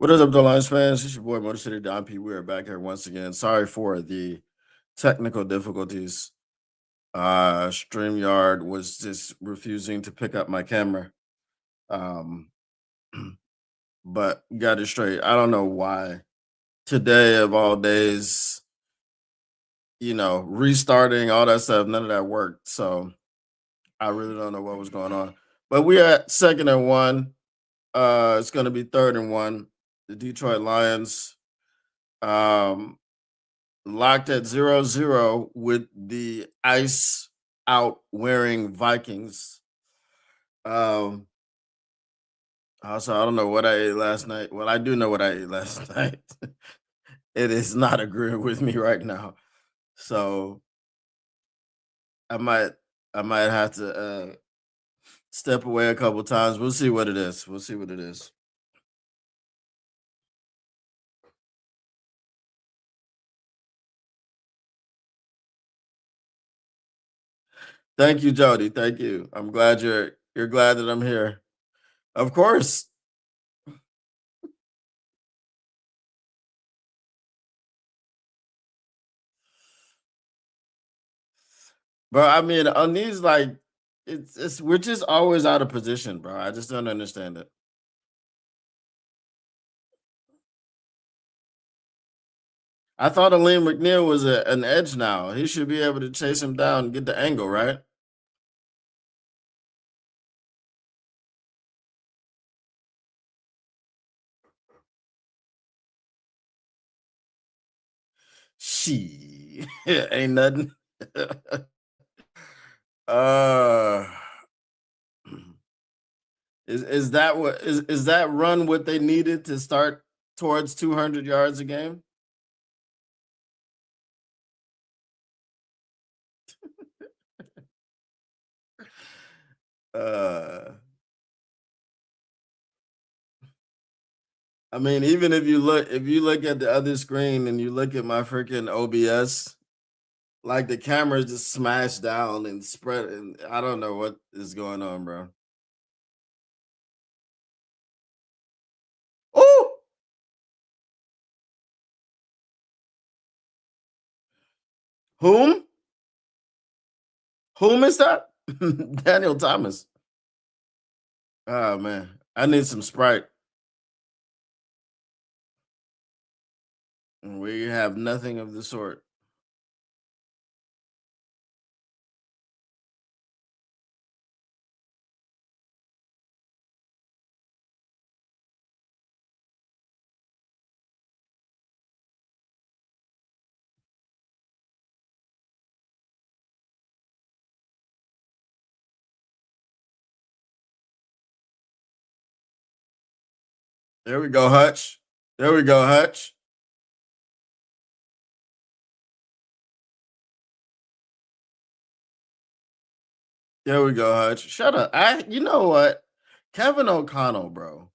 What is up, the Lions fans? It's your boy Motor City Don P. We are back here once again. Sorry for the technical difficulties. StreamYard was just refusing to pick up my camera. Um, but got it straight. I don't know why. Today of all days, restarting all that stuff, none of that worked. So I really don't know what was going on. But we at 2nd and 1. It's gonna be 3rd and 1. The Detroit Lions. Um, Locked at 0-0 with the ice out wearing Vikings. Um, Also, I don't know what I ate last night. Well, I do know what I ate last night. It is not agreeing with me right now. So I might I might have to step away a couple times. We'll see what it is. We'll see what it is. Thank you, Jody. Thank you. I'm glad you're glad that I'm here. Of course. Bro, I mean, on these, like, it's we're just always out of position, bro. I just don't understand it. I thought Aleem McNeil was an edge now. He should be able to chase him down and get the angle, right? She ain't nothing. uh is that what is that run what they needed to start towards 200 yards a game? Uh I mean, even if you look at the other screen and you look at my freaking OBS, like the camera just smashed down and spread, and I don't know what is going on, bro. Oh, whom? Whom is that? Daniel Thomas. Oh man, I need some Sprite. We have nothing of the sort. There we go, Hutch. There we go, Hutch. There we go, Hutch. Shut up. You know what? Kevin O'Connell, bro.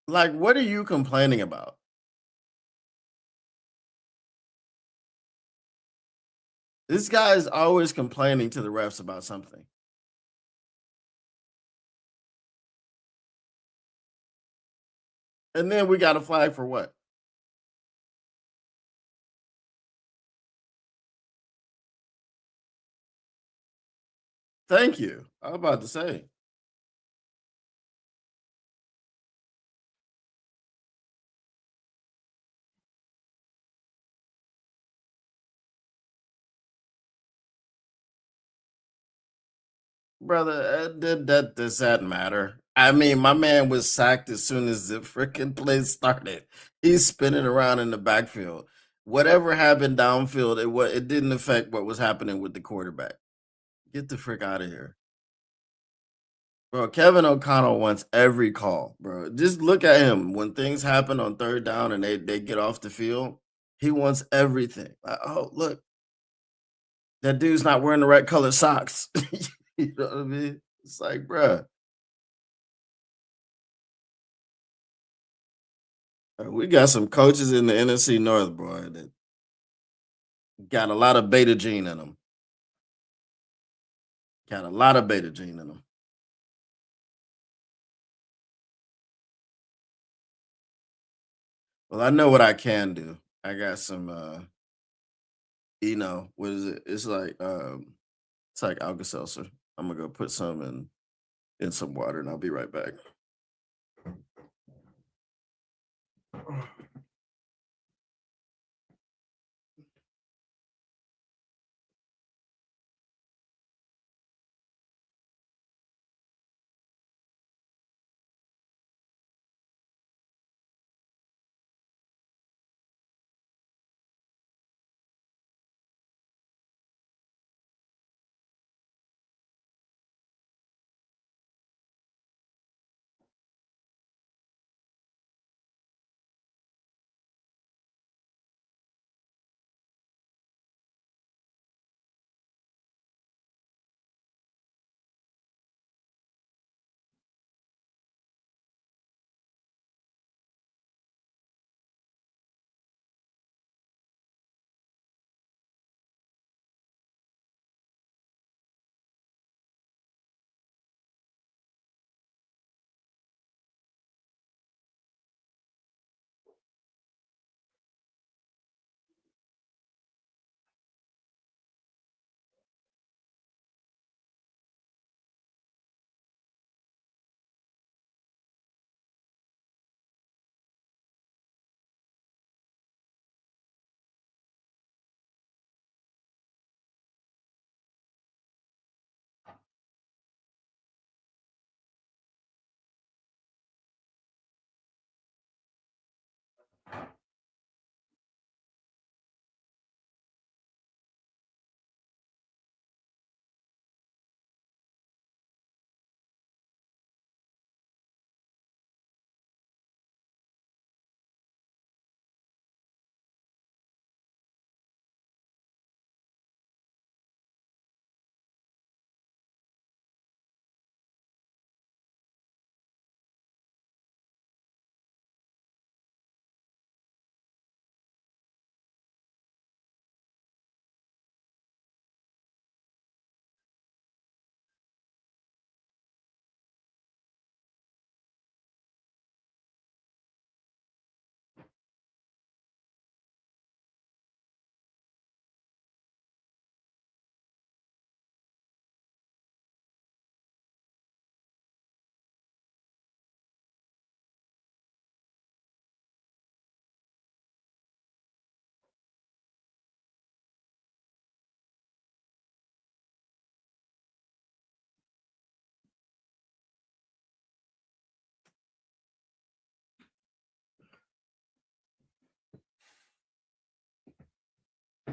Like, what are you complaining about? This guy is always complaining to the refs about something. And then we got a flag for what? Thank you. I was about to say. Brother, that does that matter? I mean, my man was sacked as soon as the freaking play started. He's spinning around in the backfield. Whatever happened downfield, it didn't affect what was happening with the quarterback. Get the frick out of here. Bro, Kevin O'Connell wants every call, bro. Just look at him. When things happen on 3rd down and they get off the field, he wants everything. Like, oh, look, that dude's not wearing the right color socks. You know what I mean? It's like, bro. We got some coaches in the NFC North, boy, that got a lot of beta gene in them. Got a lot of beta gene in them. Well, I know what I can do. I got some what is it? It's like Alka-Seltzer. I'm gonna go put some in some water and I'll be right back.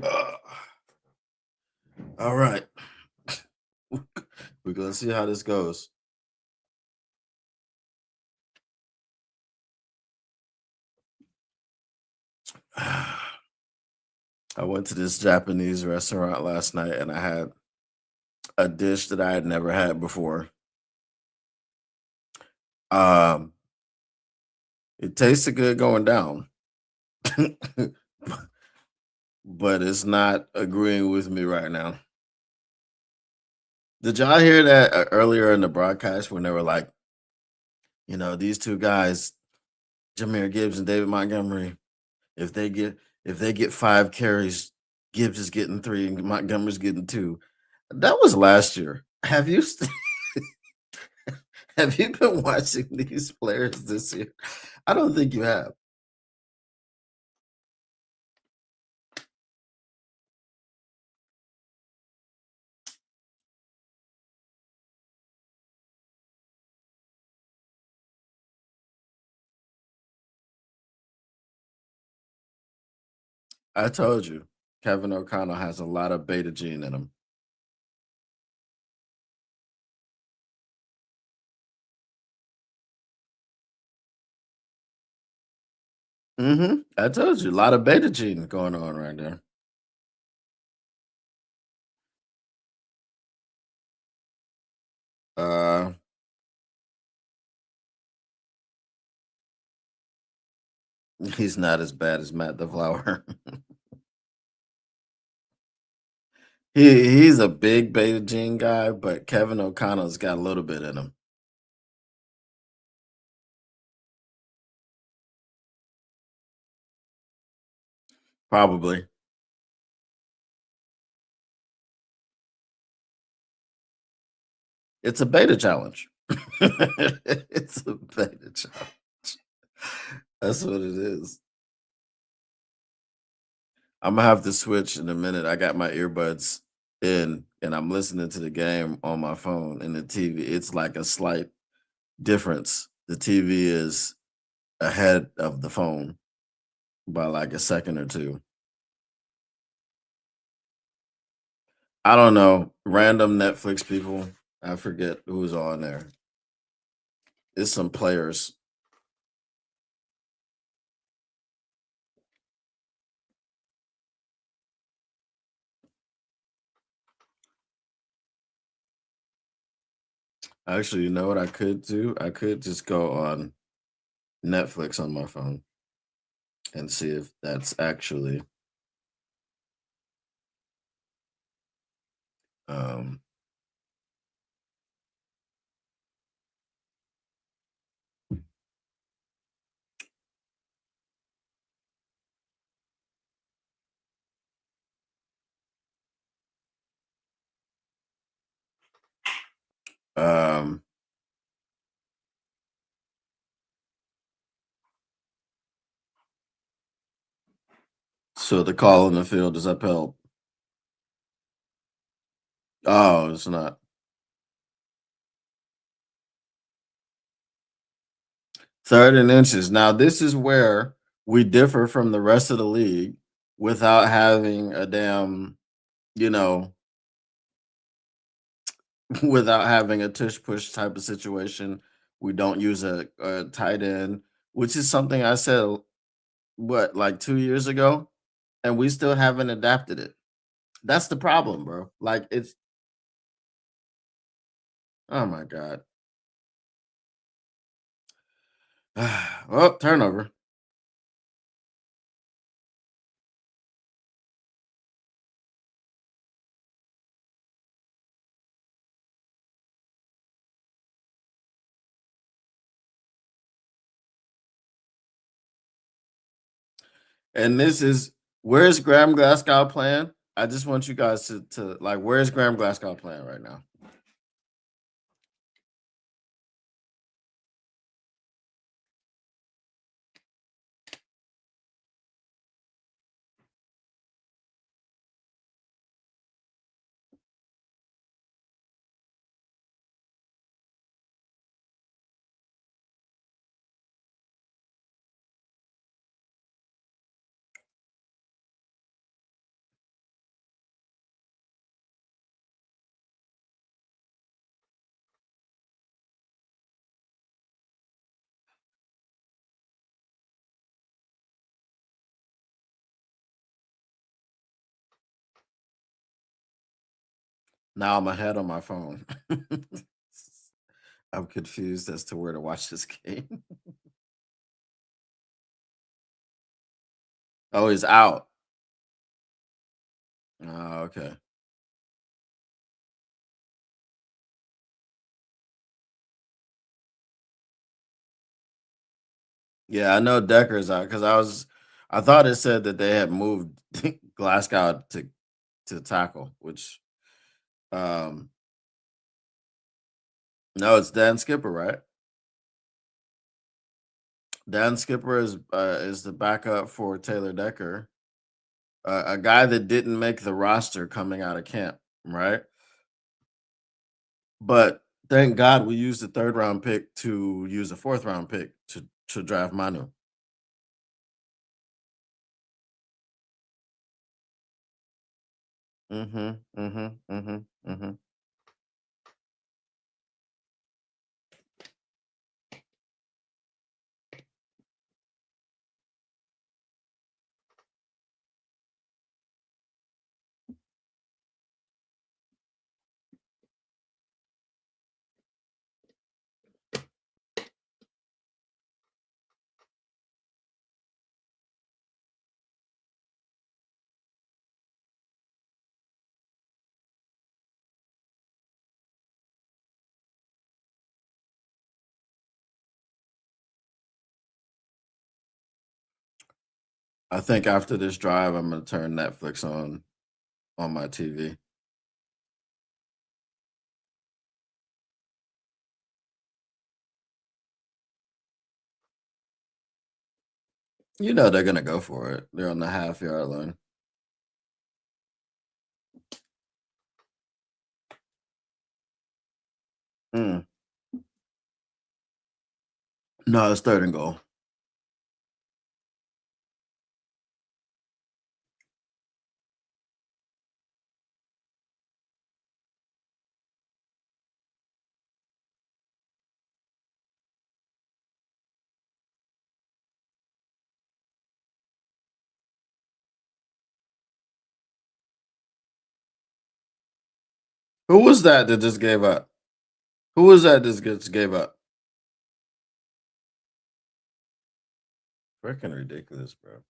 Uh, all right. We're gonna see how this goes. I went to this Japanese restaurant last night and I had a dish that I had never had before. Um, it tasted good going down, but it's not agreeing with me right now. Did y'all hear that earlier in the broadcast when they were like, these two guys, Jameer Gibbs and David Montgomery, if they get if they get 5 carries, Gibbs is getting 3 and Montgomery's getting 2. That was last year. Have you been watching these players this year? I don't think you have. I told you, Kevin O'Connell has a lot of beta gene in him. I told you, a lot of beta gene going on right there. Uh, he's not as bad as Matt DeFlower. He's a big beta gene guy, but Kevin O'Connell's got a little bit in him. Probably. It's a beta challenge. It's a beta challenge. That's what it is. Imma have to switch in a minute. I got my earbuds in, and I'm listening to the game on my phone and the TV. It's like a slight difference. The TV is ahead of the phone by, like, a second or 2. I don't know, random Netflix people. I forget who's on there. It's some players. Actually, you know what I could do? I could just go on Netflix on my phone and see if that's actually, um, um so the call in the field is upheld. Oh, it's not. 3rd and inches. Now this is where we differ from the rest of the league without having a damn, you know, without having a tush push type of situation. We don't use a tight end, which is something I said, what, like 2 years ago, and we still haven't adapted it. That's the problem, bro. Like, it's oh my god. Well, turnover. And this is where's Graham Glasgow playing? I just want you guys to like, where's Graham Glasgow playing right now? Now I'm ahead on my phone. I'm confused as to where to watch this game. Oh, he's out. Oh, okay. Yeah, I know Decker's out because I thought it said that they had moved Glasgow to tackle, which um no, it's Dan Skipper, right? Dan Skipper is the backup for Taylor Decker, a guy that didn't make the roster coming out of camp, right? But thank God we used the 3rd round pick to use a 4th round pick to draft Manu. Mhm, mhm, mhm, mhm. I think after this drive, I'm gonna turn Netflix on my TV. You know they're gonna go for it. They're on the half-yard line. Mm. No, it's 3rd and goal. Who was that just gave up? Who was that just gave up? Freaking ridiculous, bro.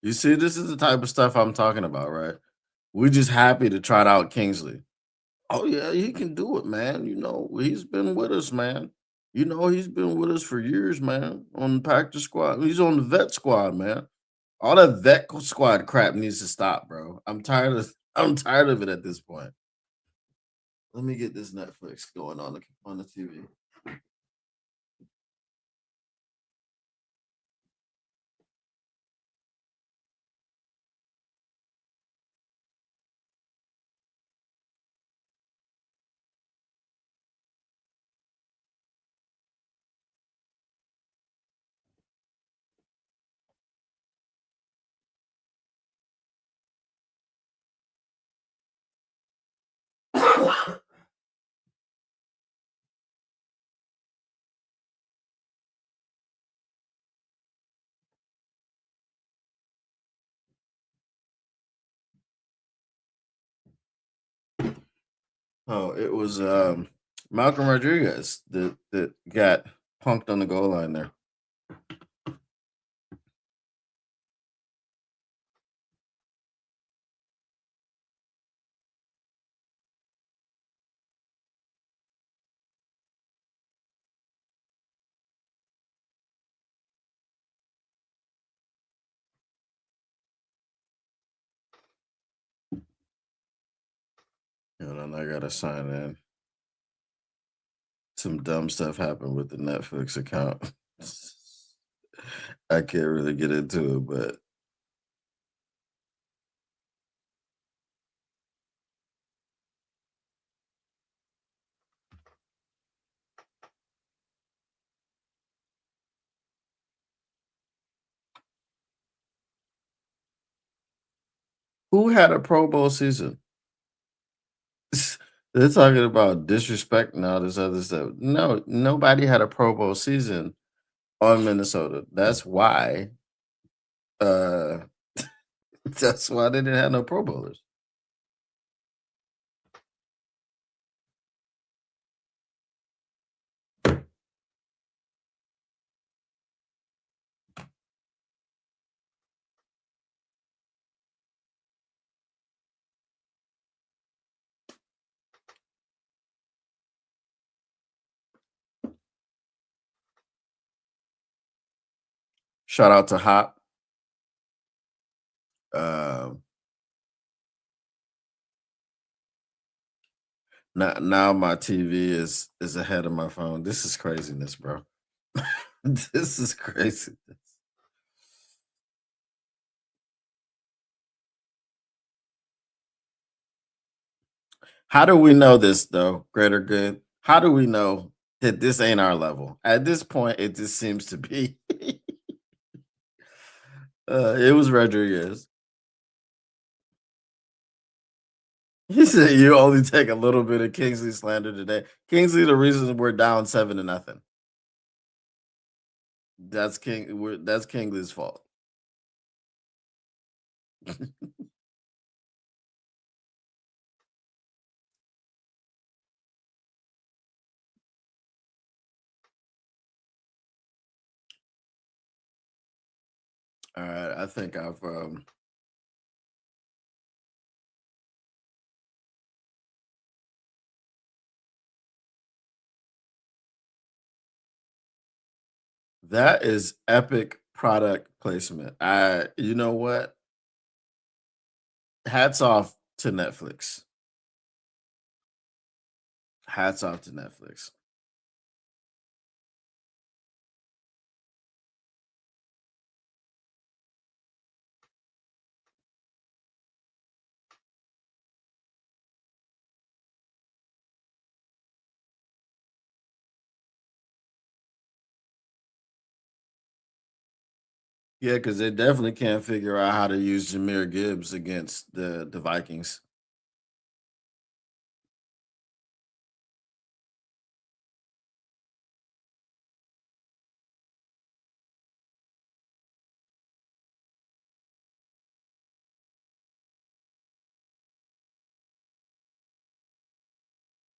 You see, this is the type of stuff I'm talking about, right? We're just happy to trot out Kingsley. Oh yeah, he can do it, man. You know, he's been with us, man. You know, he's been with us for years, man. On the practice squad, he's on the vet squad, man. All that squad crap needs to stop, bro. I'm tired of. I'm tired of it at this point. Let me get this Netflix going on the TV. Oh, it was Malcolm Rodriguez that got punked on the goal line there. And then I gotta sign in. Some dumb stuff happened with the Netflix account. I can't really get into it, but who had a Pro Bowl season? They're talking about disrespect and all this other stuff. No, nobody had a Pro Bowl season on Minnesota. Uh that's why they didn't have no Pro Bowlers. Shout out to Hop. Um now my TV is ahead of my phone. This is craziness, bro. This is crazy. How do we know this though, greater good? How do we know that this ain't our level? At this point, it just seems to be. It was Rodriguez. He said you only take a little bit of Kingsley slander today. Kingsley, the reason we're down 7-0. That's Kingsley's fault. All right, I think I've that is epic product placement. You know what? Hats off to Netflix. Hats off to Netflix. Yeah, because they definitely can't figure out how to use Jameer Gibbs against the Vikings.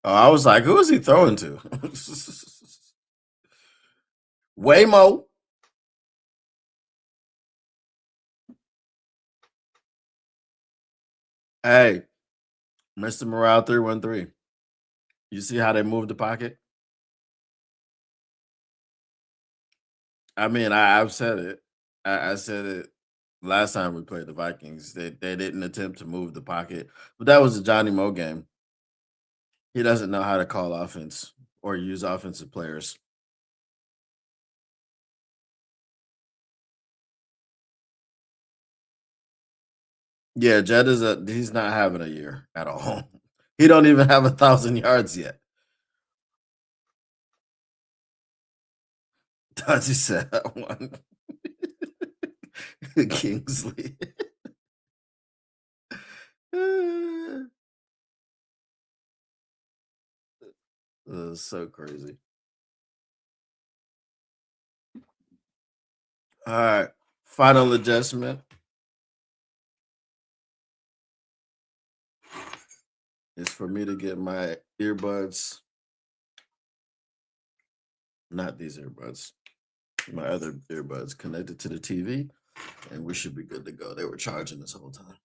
Oh, I was like, who is he throwing to? Waymo. Hey, Mr. Morale 313. You see how they moved the pocket? I mean, I've said it. I said it last time we played the Vikings. They didn't attempt to move the pocket, but that was a Johnny Mo game. He doesn't know how to call offense or use offensive players. Yeah, Jed is he's not having a year at all. He don't even have 1,000 yards yet. Dodgy said that one. Kingsley. So crazy. All right. Final adjustment is for me to get my earbuds, not these earbuds, my other earbuds connected to the TV, and we should be good to go. They were charging this whole time.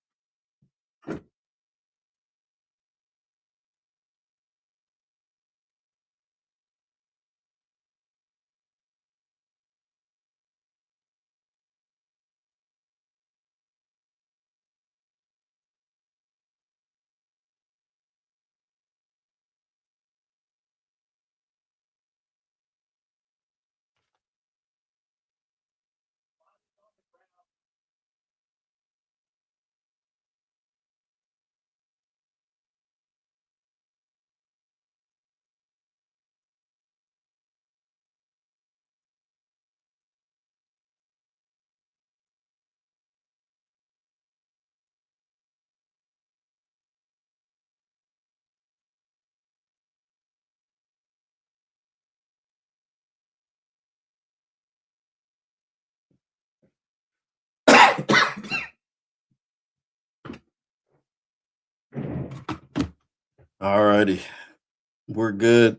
All righty. We're good.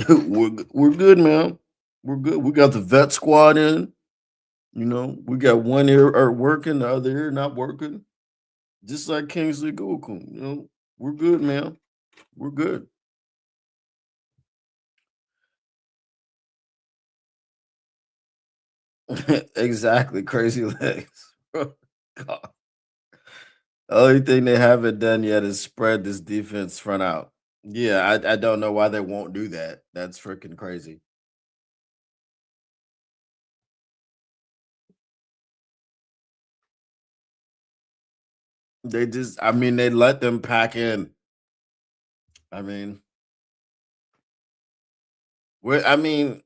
We're good, man. We're good. We got the vet squad in. We got one ear working, the other ear not working. Just like Kingsley Gookum. We're good, man. We're good. Exactly. Crazy legs. God. The only thing they haven't done yet is spread this defense front out. Yeah, I don't know why they won't do that. That's freaking crazy. I mean, they let them pack in. I mean, I mean,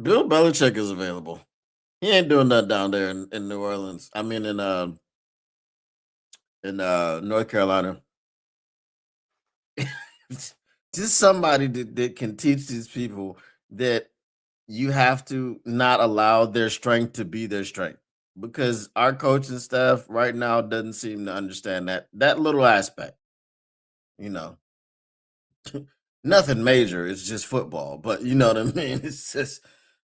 Bill Belichick is available. He ain't doing that down there in New Orleans. I mean, in North Carolina. Just somebody that can teach these people that you have to not allow their strength to be their strength, because our coaching staff right now doesn't seem to understand that little aspect. You know, Nothing major. It's just football, but you know what I mean. It's just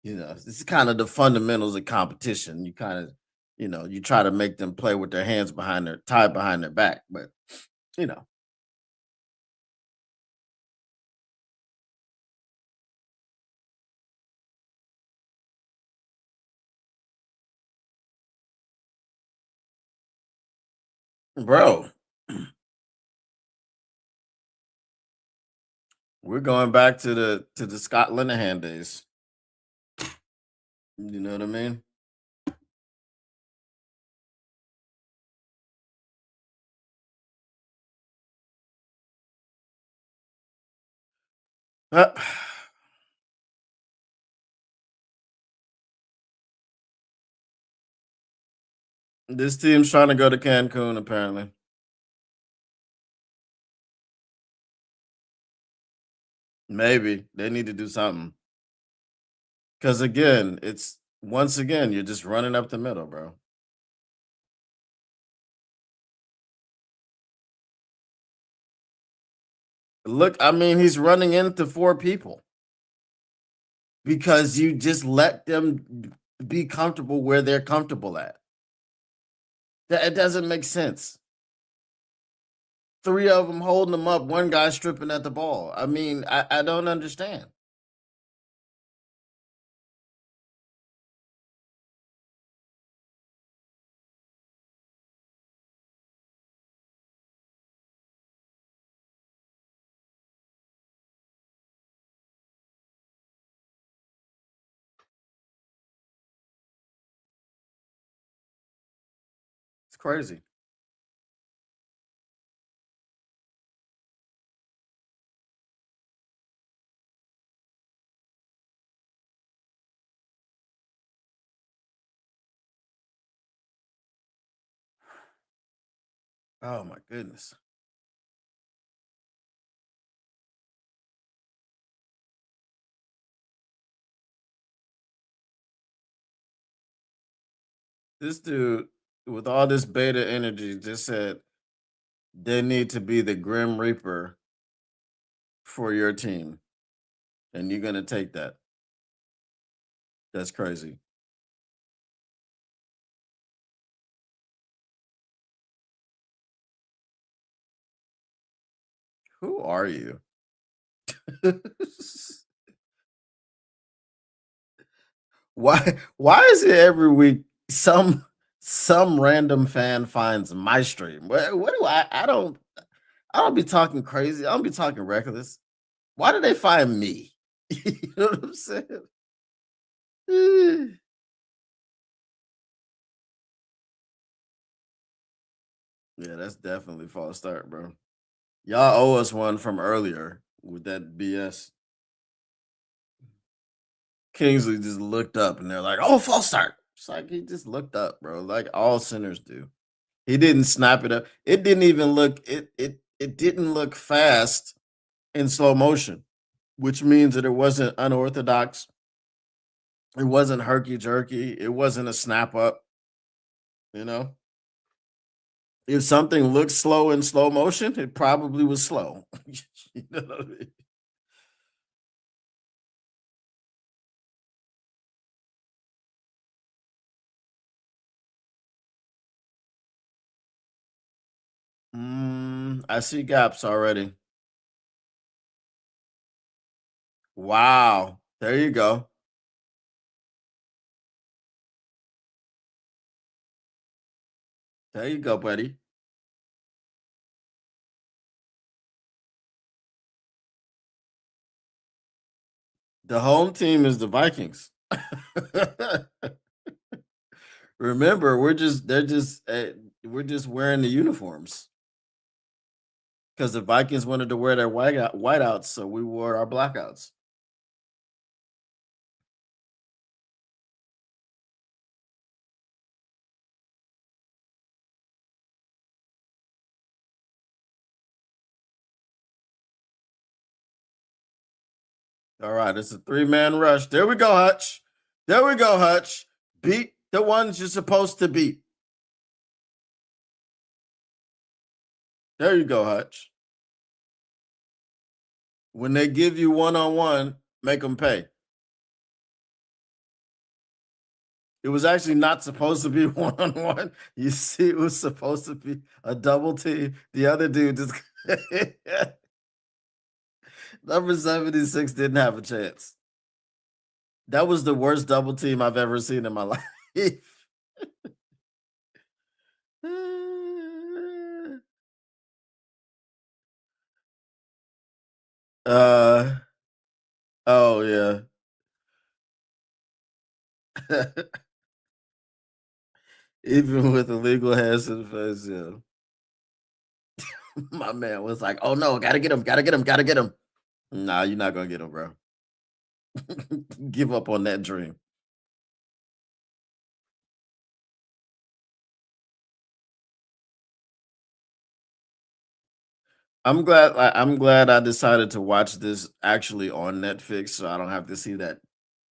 This is kind of the fundamentals of competition. You kind of, you try to make them play with their hands tied behind their back. But, you know, bro, we're going back to the Scott Linehan days. You know what I mean? Uh, this team's trying to go to Cancun, apparently. Maybe they need to do something. Because again, it's once again, you're just running up the middle, bro. Look, I mean, he's running into four people because you just let them be comfortable where they're comfortable at. That it doesn't make sense. Three of them holding them up, one guy stripping at the ball. I mean, I don't understand. It's crazy. Oh my goodness. This dude with all this beta energy just said they need to be the Grim Reaper for your team. And you're gonna take that. That's crazy. Who are you? Why is it every week some random fan finds my stream? What do I don't be talking crazy. I don't be talking reckless. Why did they find me? You know what I'm saying? Yeah, that's definitely a false start, bro. Y'all owe us one from earlier with that BS. Kingsley just looked up and they're like, "Oh, false start." It's like he just looked up, bro, like all sinners do. He didn't snap it up. It didn't even look it didn't look fast in slow motion, which means that it wasn't unorthodox. It wasn't herky jerky. It wasn't a snap up, you know? If something looked slow in slow motion, it probably was slow. You know what I mean? I see gaps already. Wow. There you go. There you go, buddy. The home team is the Vikings. Remember, we're just wearing the uniforms because the Vikings wanted to wear their whiteouts, so we wore our blackouts. All right, it's a three-man rush. There we go, Hutch. There we go, Hutch. Beat the ones you're supposed to beat. There you go, Hutch. When they give you one on one, make them pay. It was actually not supposed to be one-on-one. You see, it was supposed to be a double team. The other dude just number 76 didn't have a chance. That was the worst double team I've ever seen in my life. Uh, oh, yeah. Even with illegal hands to the face, yeah. My man was like, "Oh, no, gotta get him, gotta get him, gotta get him." Nah, you're not gonna get him, bro. Give up on that dream. I'm glad I decided to watch this actually on Netflix, so I don't have to see that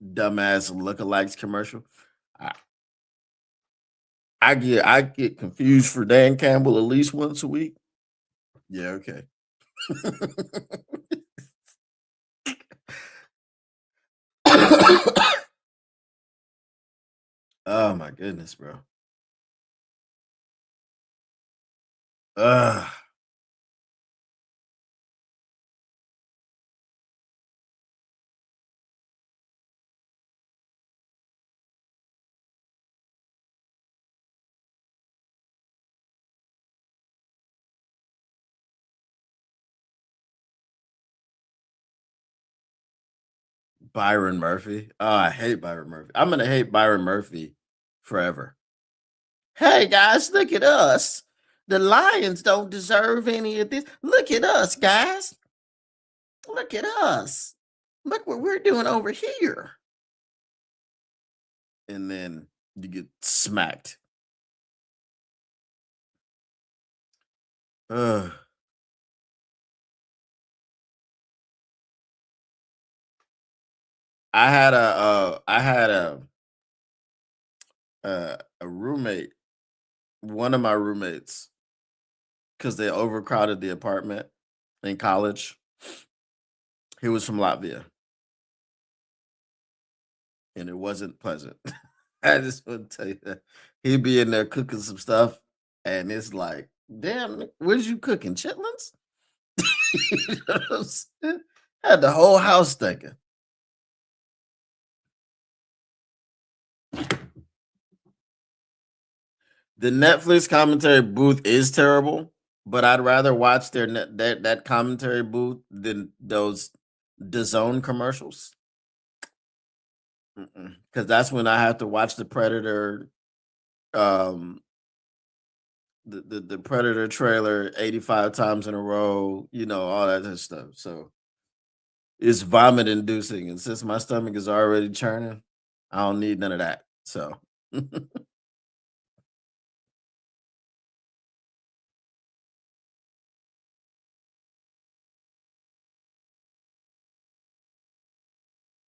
dumbass lookalikes commercial. I, I get confused for Dan Campbell at least once a week. Yeah, okay. Oh my goodness, bro. Ugh. Byron Murphy. Oh, I hate Byron Murphy. I'm gonna hate Byron Murphy forever. Hey guys, look at us. The Lions don't deserve any of this. Look at us, guys. Look at us. Look what we're doing over here. And then you get smacked. Ugh. I had a roommate, one of my roommates, because they overcrowded the apartment in college. He was from Latvia, and it wasn't pleasant. I just want to tell you that he'd be in there cooking some stuff, and it's like, damn, what you cooking? Chitlins? You know what I'm saying? Had the whole house thinking. The Netflix commentary booth is terrible, but I'd rather watch that commentary booth than those DAZN commercials. Because that's when I have to watch the Predator, um, the Predator trailer 85 times in a row. You know all that other stuff. So it's vomit inducing, and since my stomach is already churning, I don't need none of that. So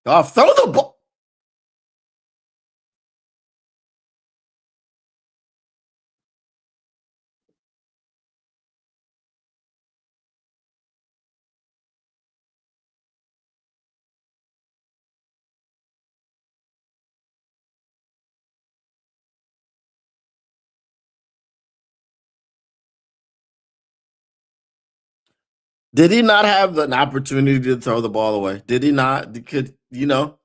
off, throw the ball. Did he not have an opportunity to throw the ball away? Did he not? Could you know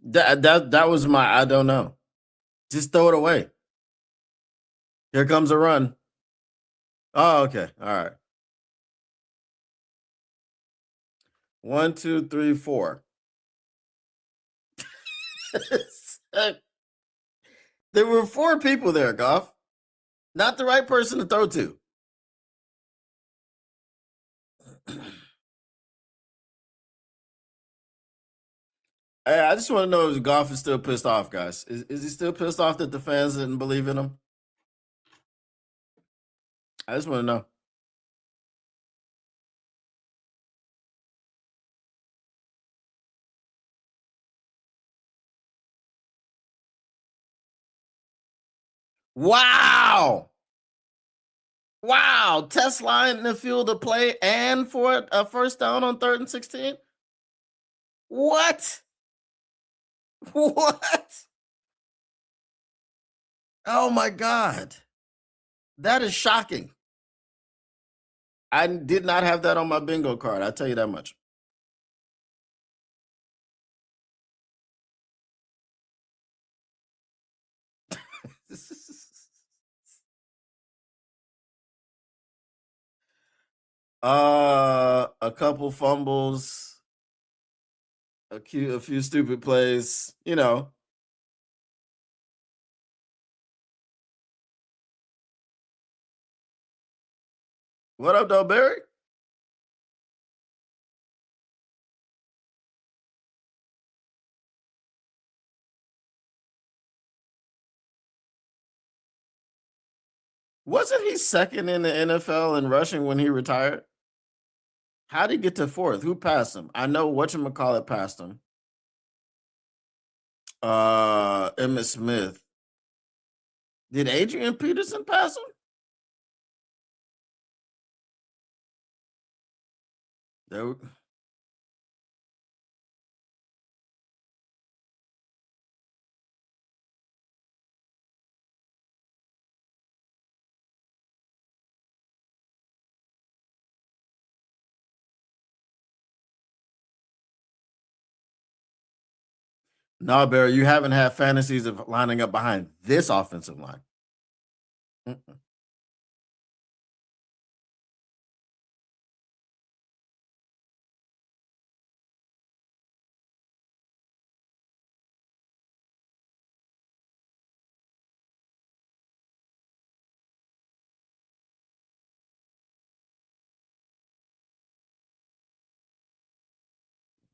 that was my I don't know. Just throw it away. Here comes a run. Oh, okay. All right. One, two, three, four. There were four people there, Goff. Not the right person to throw to. Hey, I just want to know if Goff is still pissed off, guys. Is he still pissed off that the fans didn't believe in him? I just want to know. Wow. Wow, test line in the field of play and for a first down on 3rd and 16? What? What? Oh my god. That is shocking. I did not have that on my bingo card, I'll tell you that much. A couple fumbles, a few stupid plays, you know. What up, though, Barry? Wasn't he second in the NFL in rushing when he retired? How'd he get to fourth? Who passed him? I know whatchamacallit passed him. Emmitt Smith. Did Adrian Peterson pass him? There, no, Barry, you haven't had fantasies of lining up behind this offensive line. Mm-mm.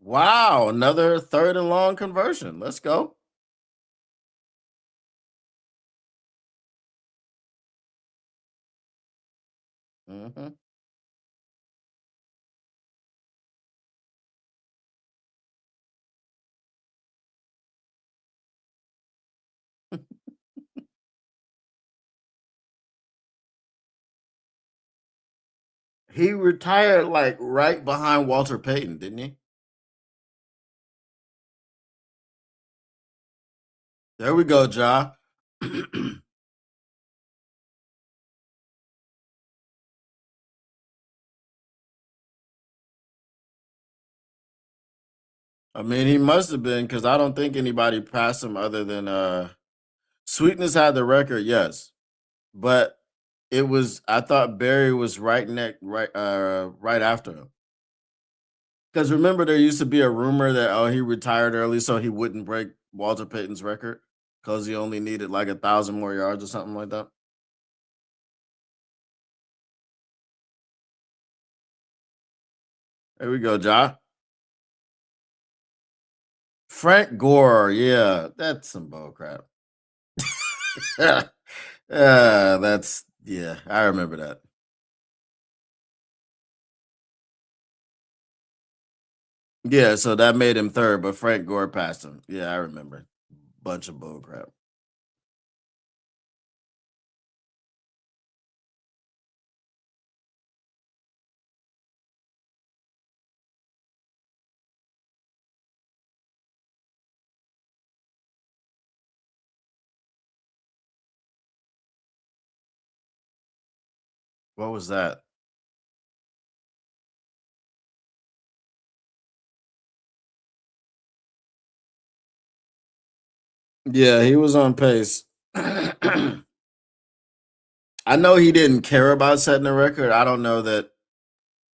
Wow, another 3rd and long conversion. Let's go. Mhm. He retired like right behind Walter Payton, didn't he? There we go, Ja. I mean, he must have been because I don't think anybody passed him other than Sweetness had the record, yes. But it was I thought Barry was right after him. Because remember there used to be a rumor that he retired early so he wouldn't break Walter Payton's record because he only needed like 1,000 more yards or something like that. There we go, Ja. Frank Gore, yeah, that's some bull crap. Yeah, that's yeah, I remember that. Yeah, so that made him third, but Frank Gore passed him. Yeah, I remember. Bunch of bull crap. What was that? Yeah, he was on pace. I know he didn't care about setting a record. I don't know that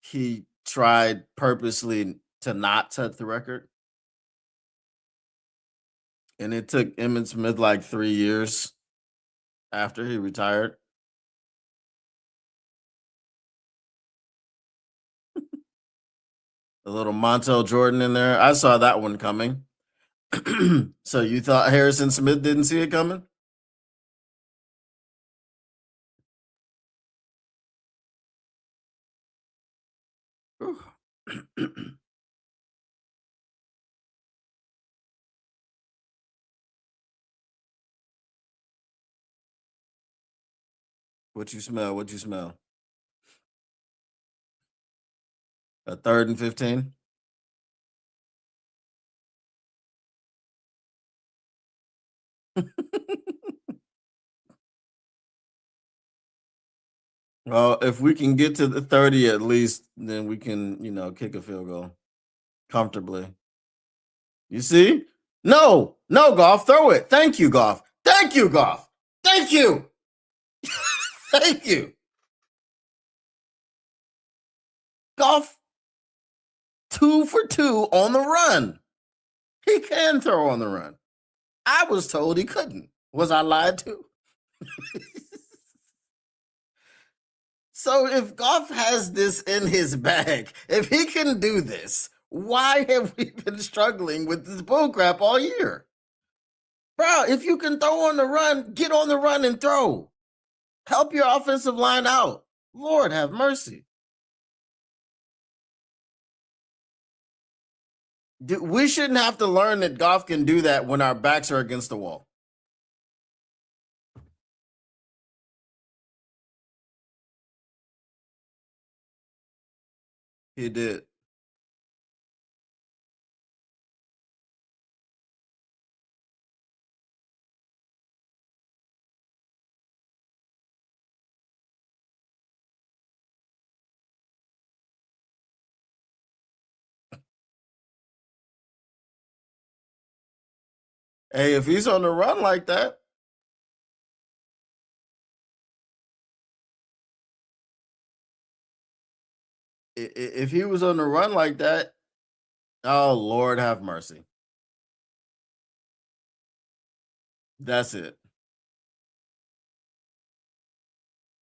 he tried purposely to not set the record. And it took Emmitt Smith like 3 years after he retired. A little Montel Jordan in there. I saw that one coming. So you thought Harrison Smith didn't see it coming? Whew. What you smell? What you smell? A 3rd and 15? Well, if we can get to the 30 at least, then we can, kick a field goal comfortably. You see? No, no, Goff, throw it. Thank you, Goff. Thank you, Goff. Thank you. Thank you. Goff, 2 for 2 on the run. He can throw on the run. I was told he couldn't. Was I lied to? So if Goff has this in his bag, if he can do this, why have we been struggling with this bullcrap all year? Bro, if you can throw on the run, get on the run and throw. Help your offensive line out. Lord have mercy. We shouldn't have to learn that Goff can do that when our backs are against the wall. He did. Hey, if he's on the run like that, if he was on the run like that, oh Lord have mercy. That's it.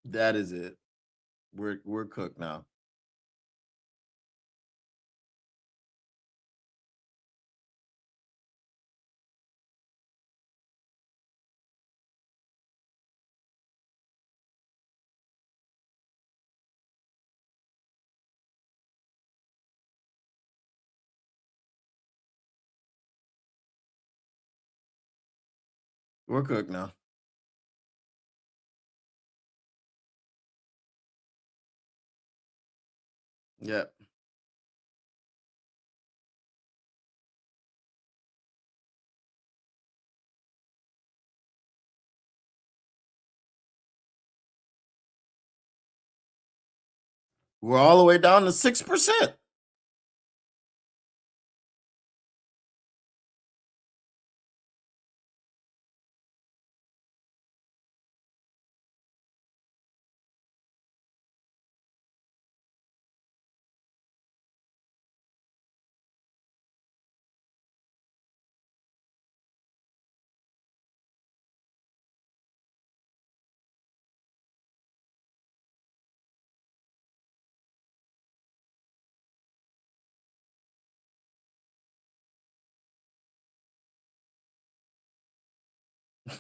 That is it. We're cooked now. We're cooked now. Yep. We're all the way down to 6%.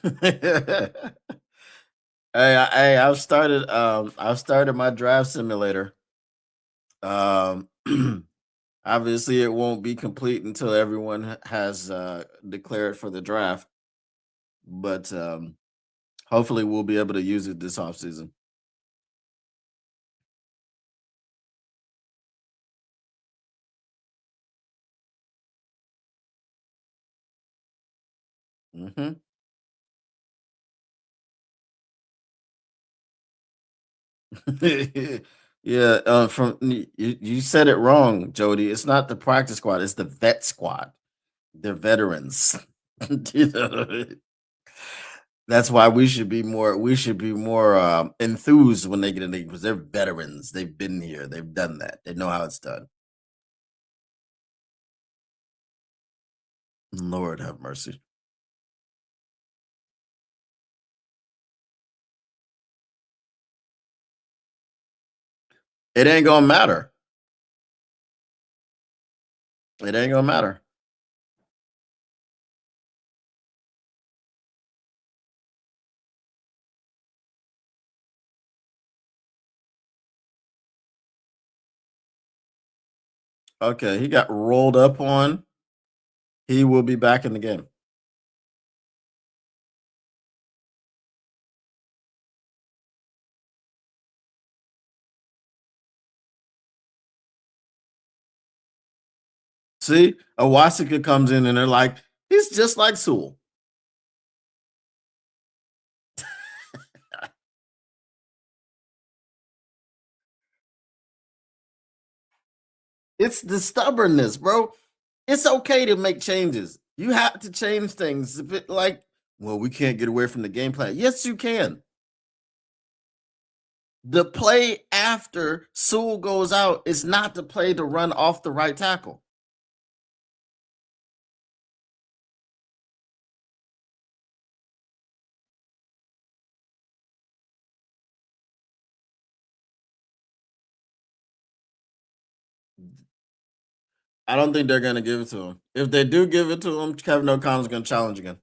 I've started my draft simulator. Um Obviously it won't be complete until everyone has declared for the draft, but hopefully we'll be able to use it this offseason. Hmm. Yeah, you said it wrong, Jody. It's not the practice squad, it's the vet squad. They're veterans. You know? That's why we should be more enthused when they get in the because they're veterans. They've been here. They've done that. They know how it's done. Lord have mercy. It ain't gonna matter. It ain't gonna matter. Okay, he got rolled up on. He will be back in the game. See, Awasika comes in and they're like, he's just like Sewell. It's the stubbornness, bro. It's okay to make changes. You have to change things. A bit like, well, we can't get away from the game plan. Yes, you can. The play after Sewell goes out is not the play to run off the right tackle. I don't think they're going to give it to him. If they do give it to him, Kevin O'Connell's going to challenge again.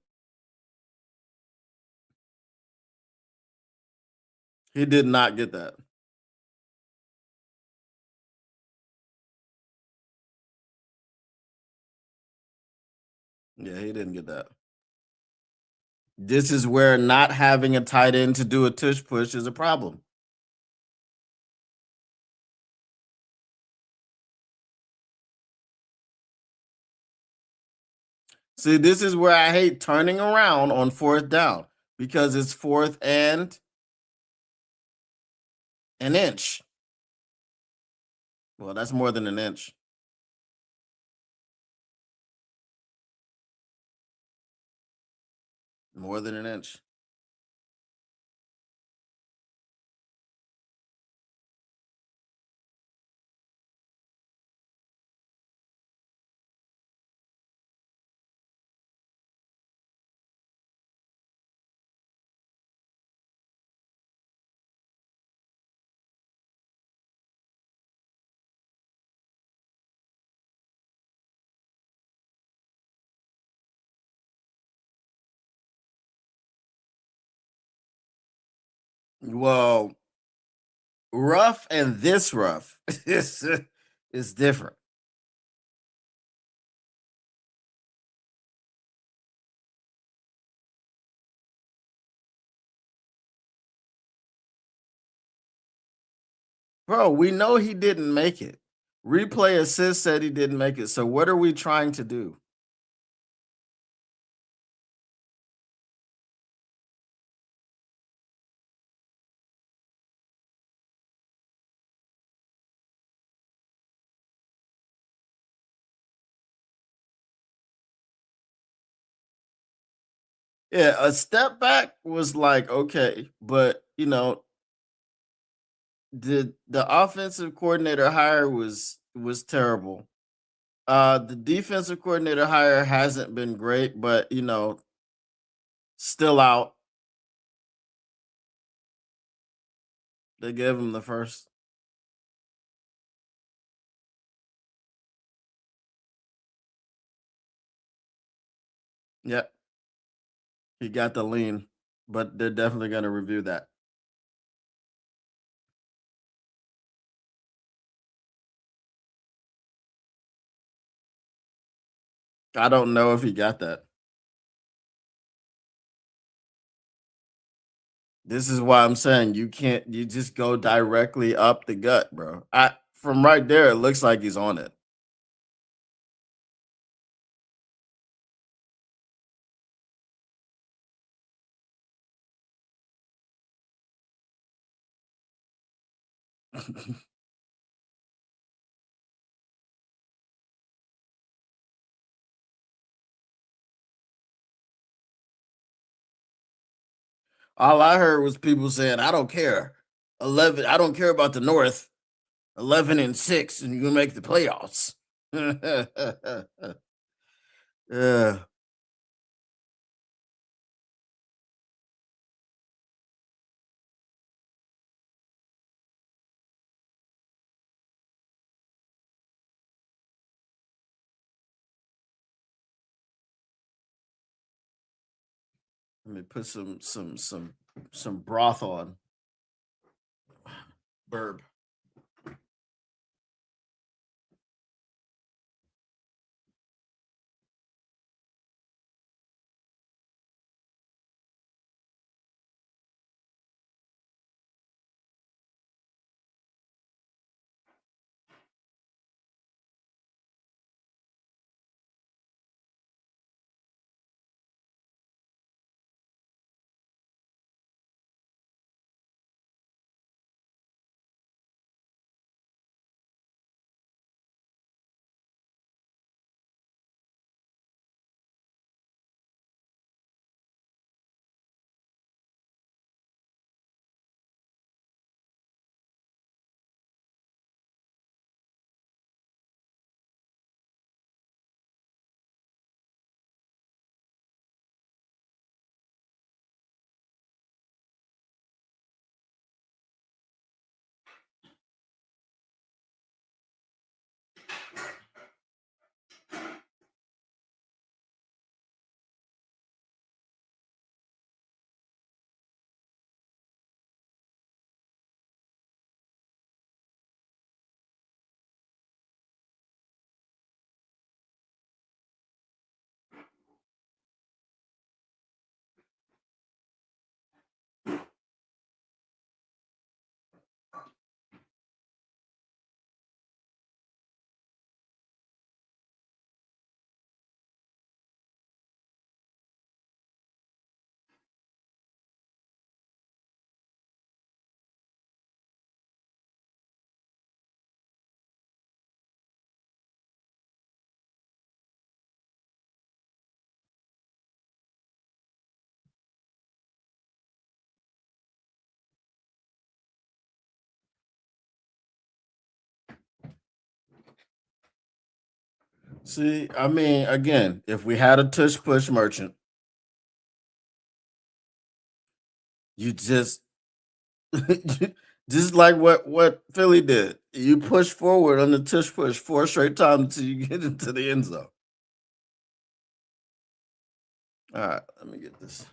He did not get that. Yeah, he didn't get that. This is where not having a tight end to do a tush push is a problem. See, this is where I hate turning around on fourth down because it's fourth and an inch. Well, that's more than an inch. More than an inch. Well, rough and this rough is different. Bro, we know he didn't make it. Replay assist said he didn't make it. So what are we trying to do? Yeah, a step back was like okay, but the offensive coordinator hire was terrible. The defensive coordinator hire hasn't been great, but still out. They gave him the first. Yep, he got the lean, but they're definitely going to review that. I don't know if he got that. This is why I'm saying you just go directly up the gut, bro. I From right there, it looks like he's on it. All I heard was people saying, I don't care. 11, I don't care about the North. 11-6, and you can make the playoffs. Yeah. Let me put some broth on. Burb. See, I mean, again, if we had a tush push merchant, you just just like what Philly did. You push forward on the tush push 4 straight times until you get into the end zone. All right, let me get this.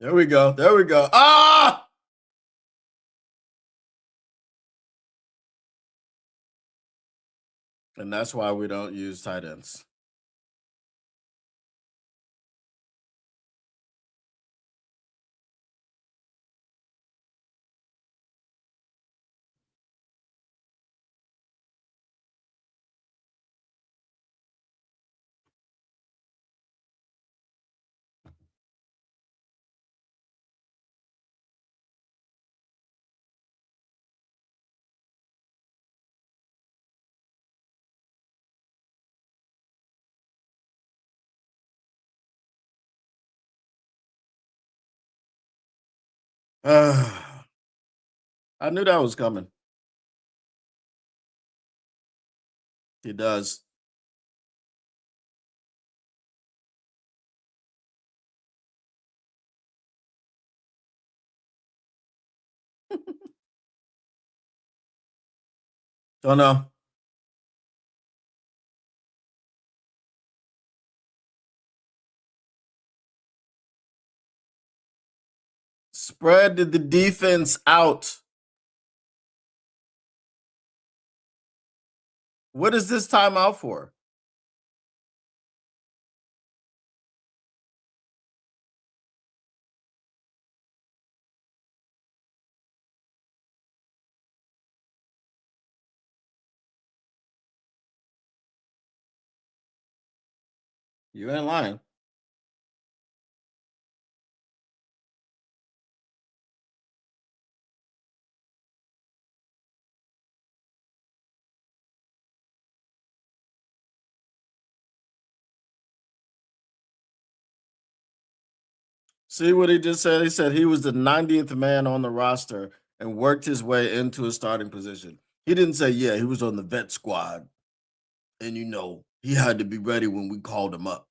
There we go. There we go. Ah! And that's why we don't use tight ends. Ah, I knew that was coming. He does. Don't know. Spread the defense out. What is this timeout for? You ain't lying. See what he just said? He said he was the 90th man on the roster and worked his way into a starting position. He didn't say, yeah, he was on the vet squad. And, he had to be ready when we called him up.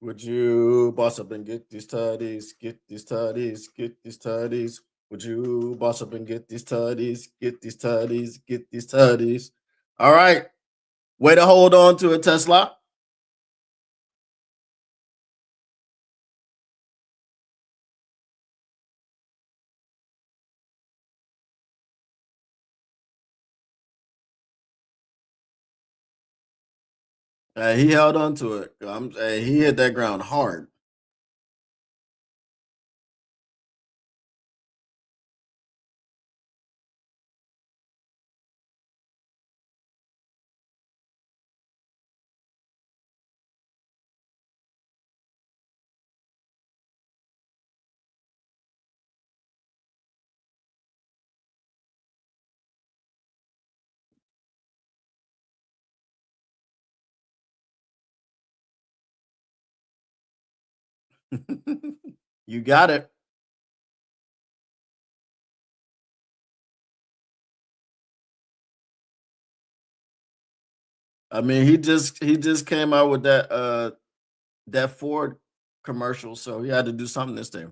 Would you boss up and get these tutties, get these tutties, get these tutties? Would you boss up and get these tutties, get these tutties, get these tutties? All right. Way to hold on to it, Tesla. He held on to it. He hit that ground hard. You got it. I mean, he just came out with that Ford commercial, so he had to do something this day.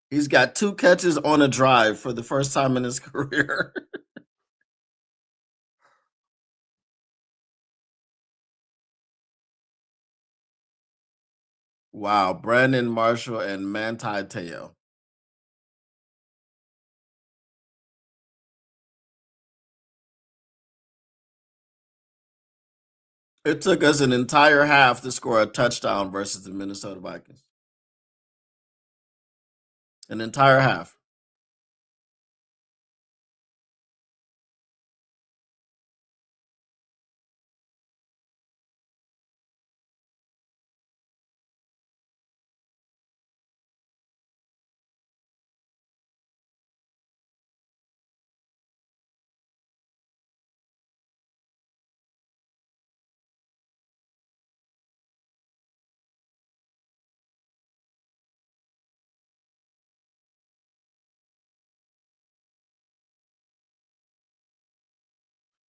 He's got 2 catches on a drive for the first time in his career. Wow, Brandon Marshall and Manti Te'o. It took us an entire half to score a touchdown versus the Minnesota Vikings. An entire half.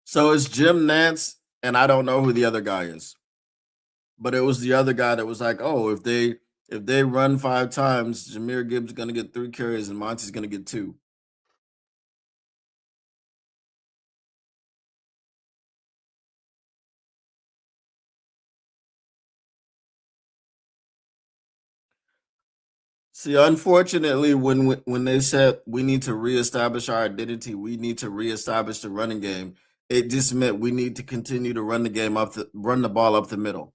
So it's Jim Nance, and I don't know who the other guy is, but it was the other guy that was like, "Oh, if they run 5 times, Jameer Gibbs is going to get 3 carries and Monty's going to get 2." See, unfortunately, when they said we need to reestablish our identity, we need to reestablish the running game. It just meant we need to continue to run the ball up the middle,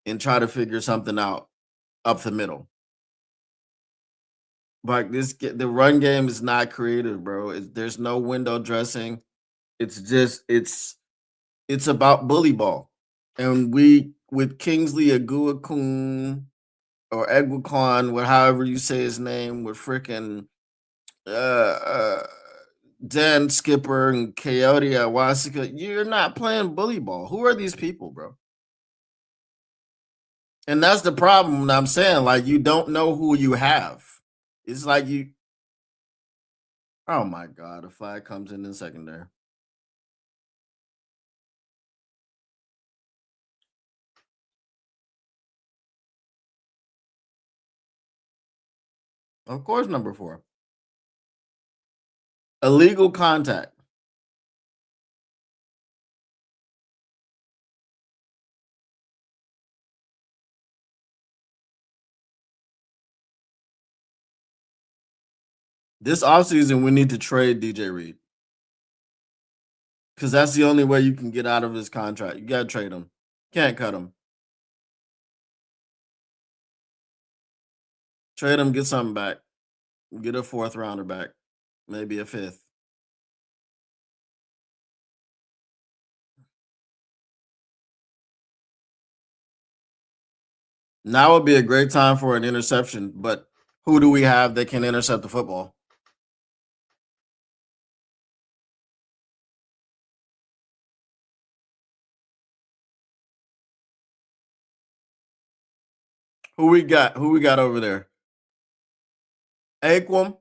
and try to figure something out up the middle. Like the run game is not creative, bro. There's no window dressing. It's just it's about bully ball, and we with Kingsley Aguakun or Eguakon, or however you say his name, with freaking uh, uh, Dan Skipper and Coyote Awasika. You're not playing bully ball. Who are these people, bro? And that's the problem. I'm saying, like, you don't know who you have. It's like Oh my god, a flag comes in secondary. Of course, number 4. Illegal contact. This offseason, we need to trade DJ Reed because that's the only way you can get out of his contract. You gotta trade him. Can't cut him. Trade him, get something back. Get a fourth rounder back, maybe a fifth. Now would be a great time for an interception, but who do we have that can intercept the football? Who we got? Who we got over there? Aquam.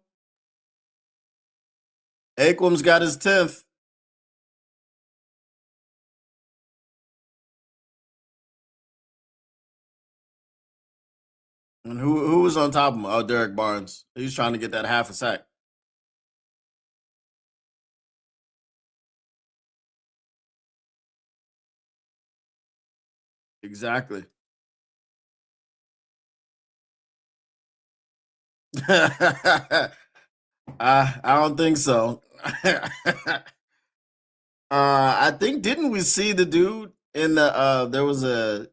Aquam's got his 10th. And who was on top of him? Oh, Derek Barnes. He's trying to get that half a sack. Exactly. I don't think so. I think didn't we see the dude in the there was a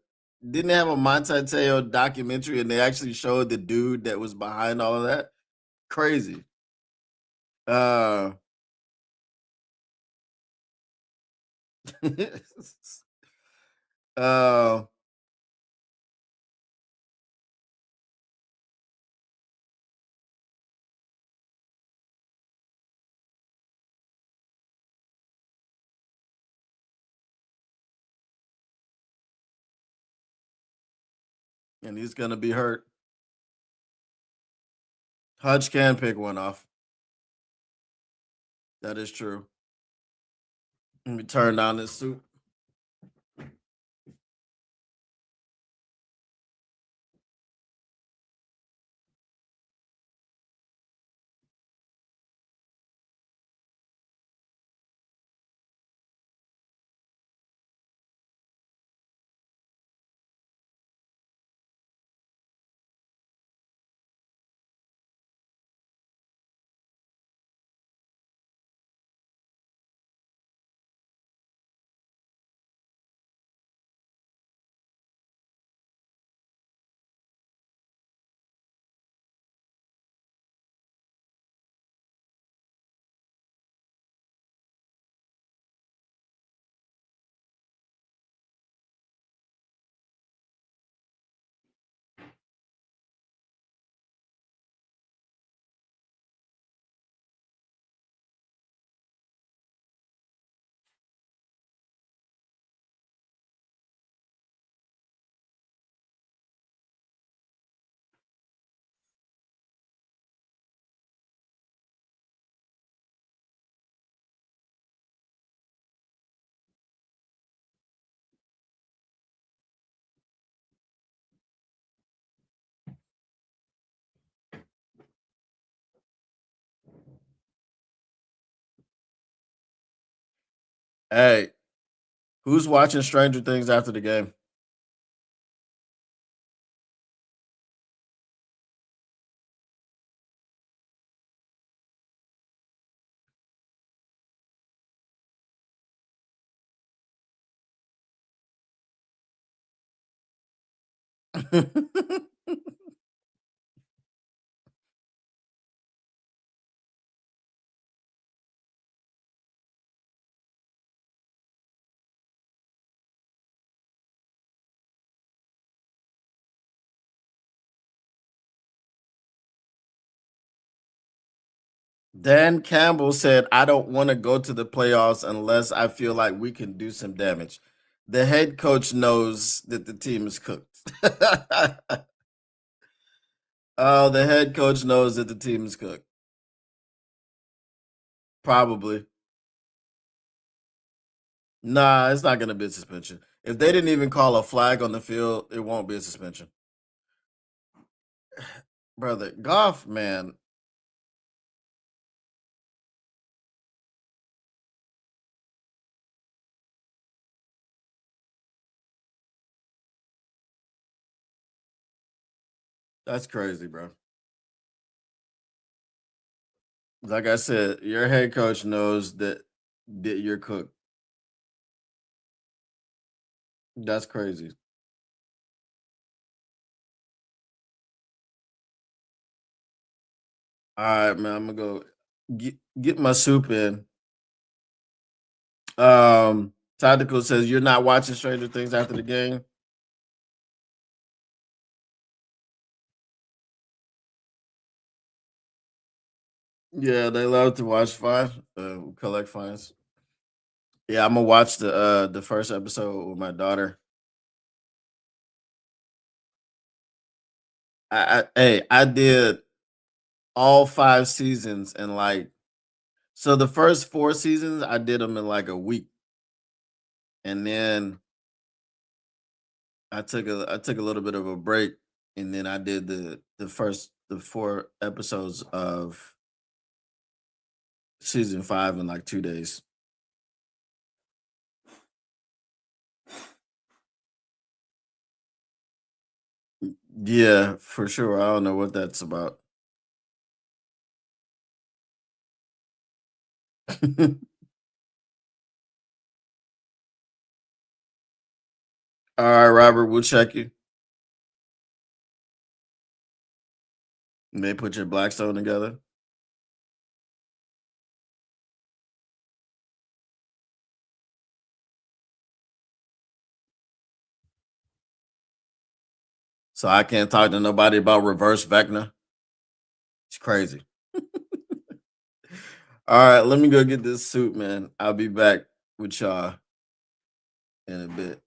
didn't they have a Monte Teo documentary and they actually showed the dude that was behind all of that? Crazy. Uh uh and he's gonna be hurt. Hutch can pick one off. That is true. Let me turn down this suit. Hey, who's watching Stranger Things after the game? Dan Campbell said, I don't want to go to the playoffs unless I feel like we can do some damage. The head coach knows that the team is cooked. Oh, the head coach knows that the team is cooked. Probably. Nah, it's not gonna be a suspension. If they didn't even call a flag on the field, it won't be a suspension. Brother, golf, man, that's crazy, bro. Like I said, your head coach knows that you're cooked. That's crazy. All right, man. I'm gonna go get my soup in. Tactical says you're not watching Stranger Things after the game. Yeah, they love to watch collect fines. Yeah, I'm gonna watch the first episode with my daughter. I did all 5 seasons in like so the first 4 seasons I did them in like a week, and then I took a little bit of a break, and then I did the 4 episodes of season 5 in like 2 days. Yeah, for sure. I don't know what that's about. All right, Robert, we'll check you. They put your Blackstone together. So I can't talk to nobody about reverse Vecna. It's crazy. All right, let me go get this suit, man. I'll be back with y'all in a bit.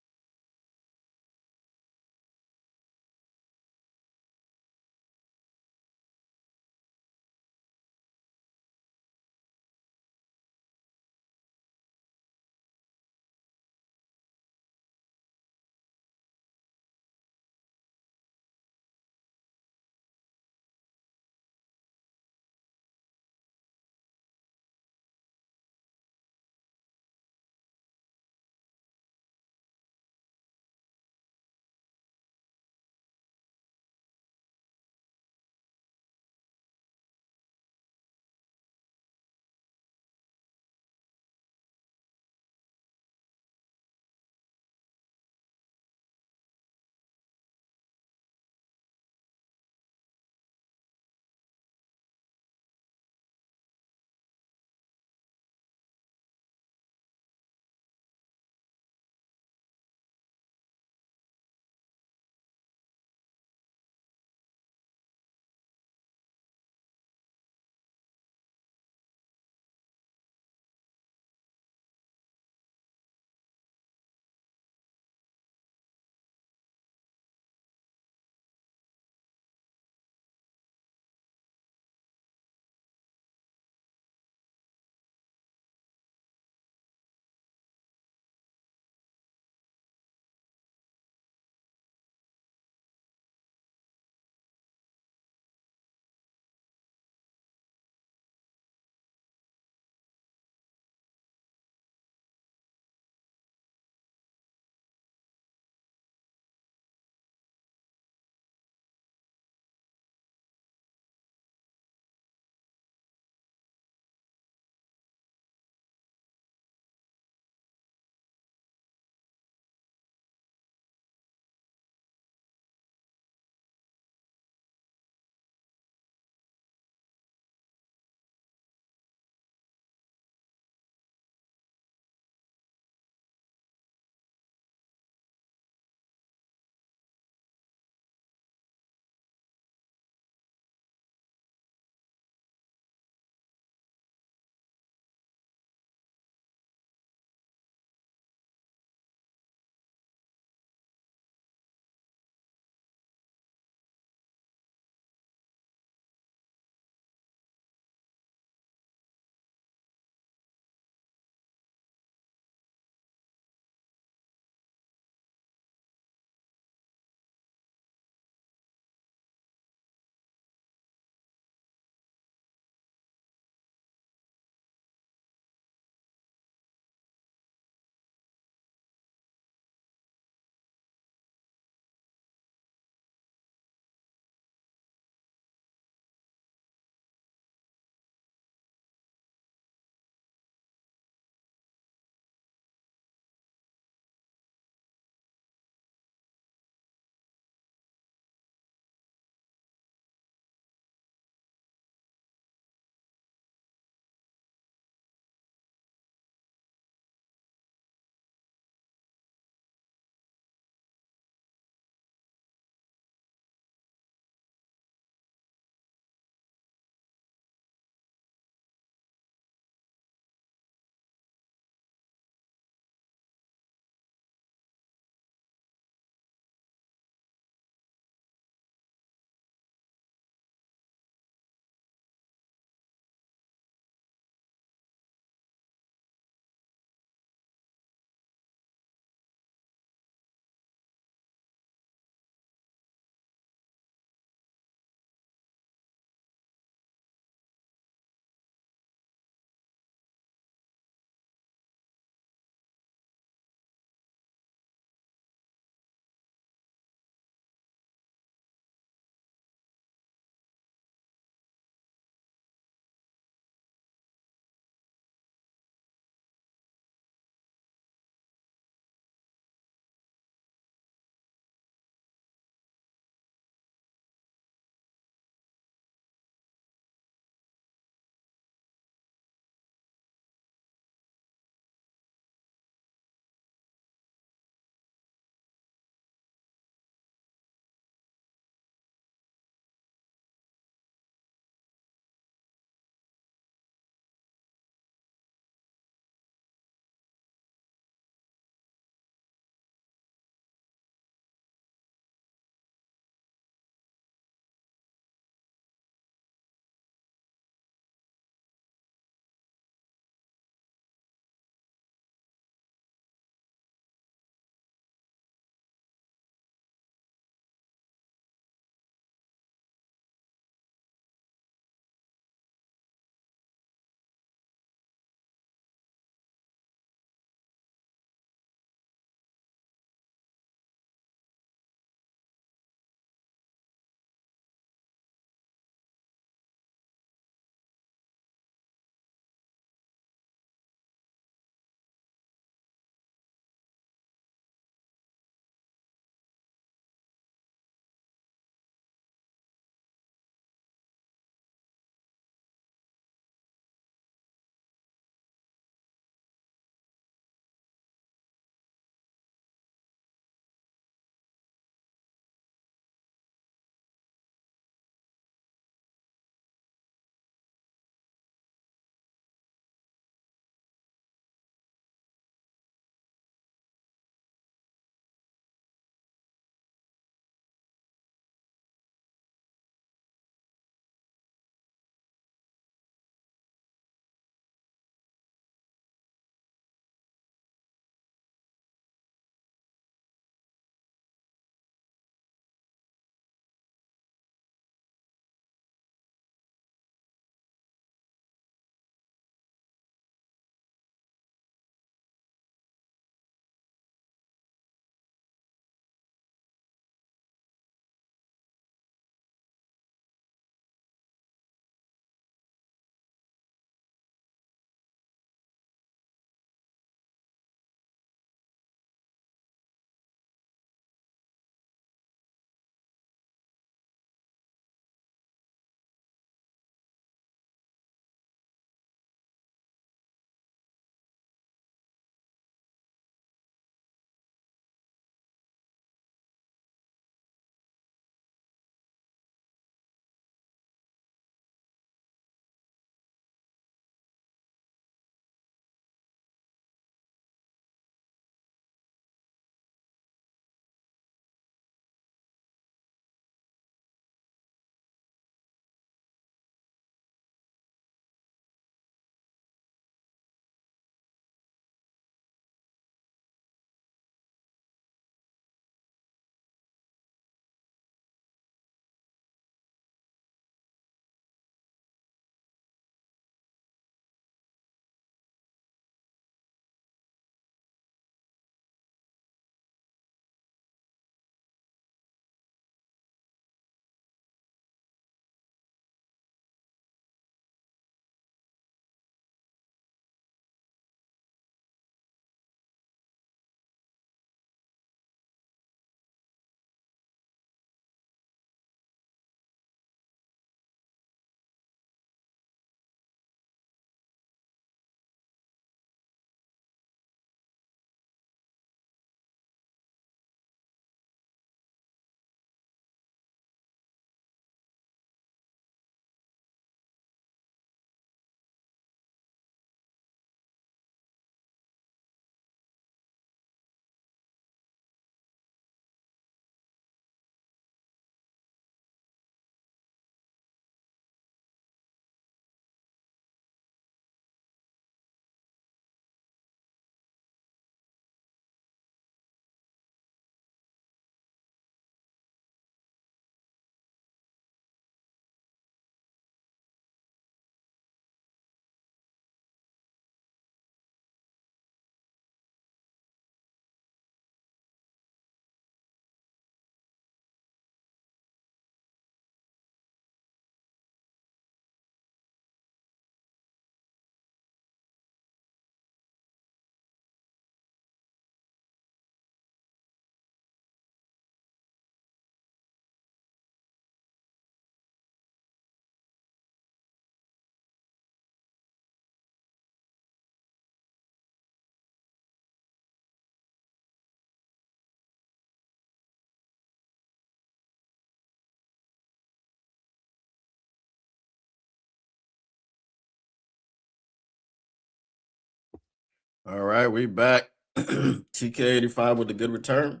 All right, we back. TK85 with a good return.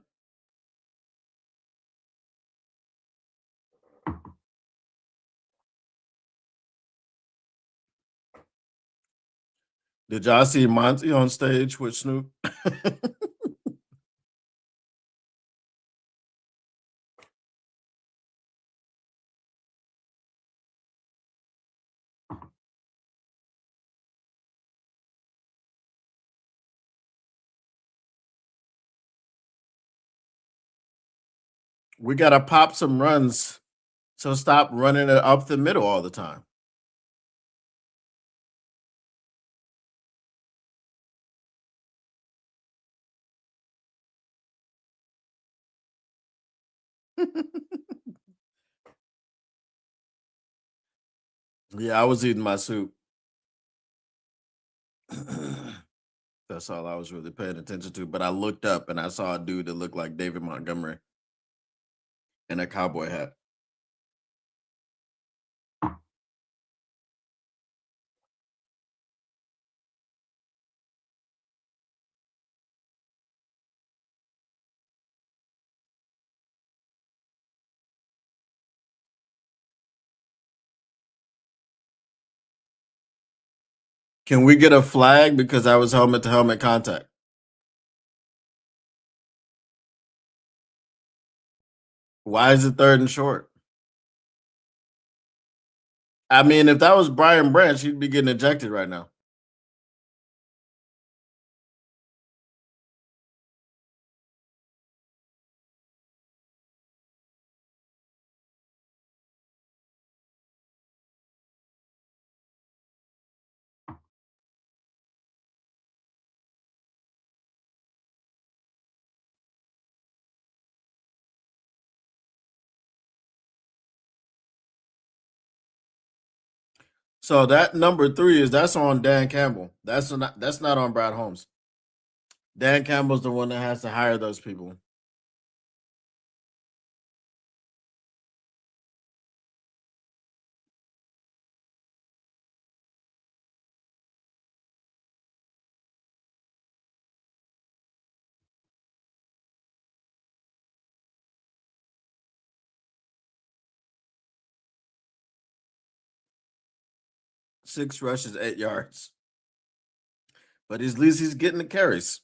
Did y'all see Monty on stage with Snoop? We gotta pop some runs. So stop running it up the middle all the time. Yeah, I was eating my soup. That's all I was really paying attention to. But I looked up and I saw a dude that looked like David Montgomery in a cowboy hat. Can we get a flag because I was helmet to helmet contact? Why is it third and short? I mean, if that was Brian Branch, he'd be getting ejected right now. So that number 3 that's on Dan Campbell. That's not on Brad Holmes. Dan Campbell's the one that has to hire those people. Six rushes, 8 yards. But at least he's getting the carries.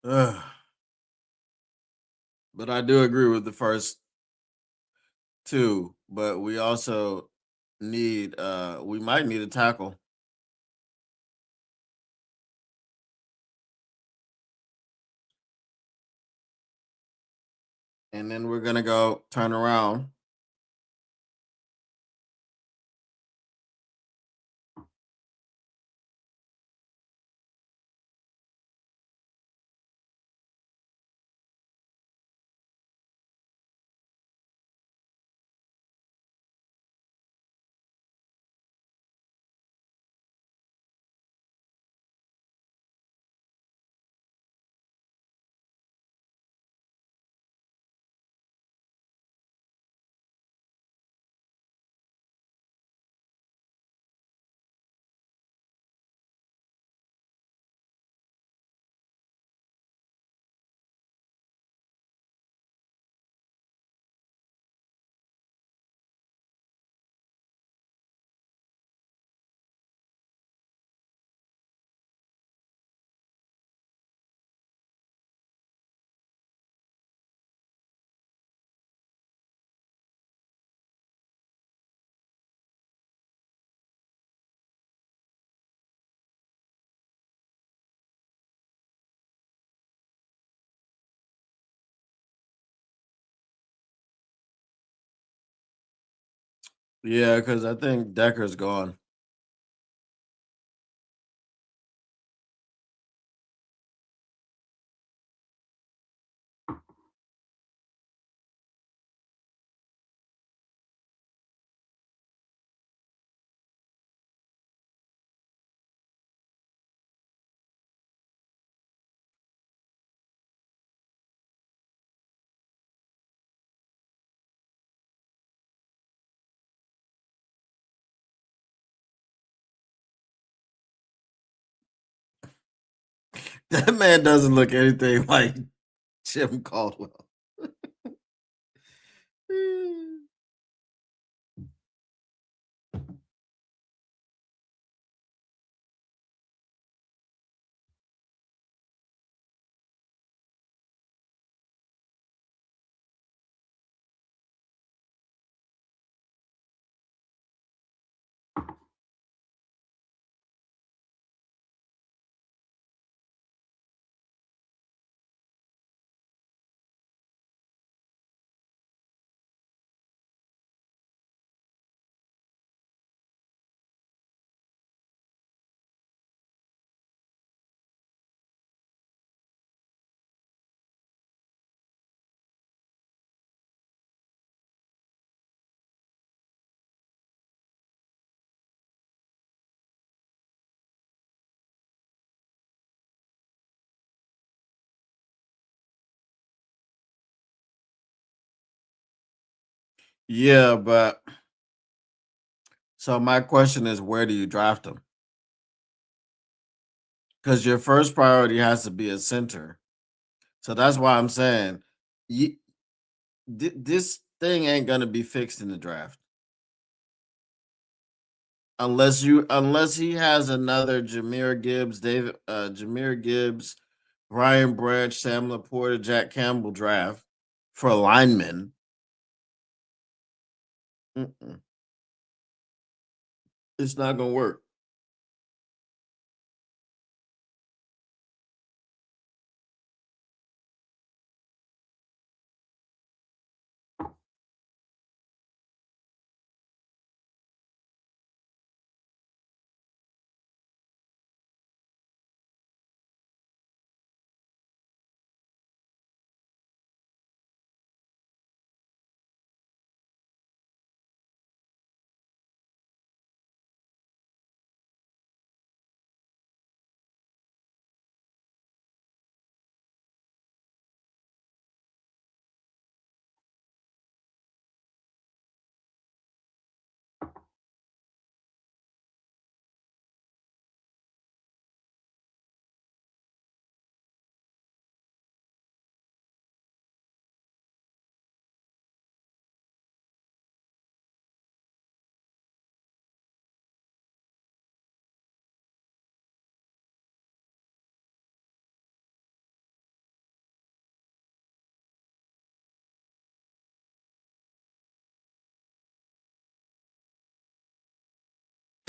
Ugh. But I do agree with the first two. But we also we might need a tackle. And then we're gonna go turn around. Yeah, because I think Decker's gone. That man doesn't look anything like Jim Caldwell. Yeah, but so my question is, where do you draft him? Because your first priority has to be a center. So that's why I'm saying you, this thing ain't gonna be fixed in the draft unless he has another Jameer Gibbs, Ryan Branch, Sam Laporta, Jack Campbell draft for linemen. Mm-mm. It's not gonna work.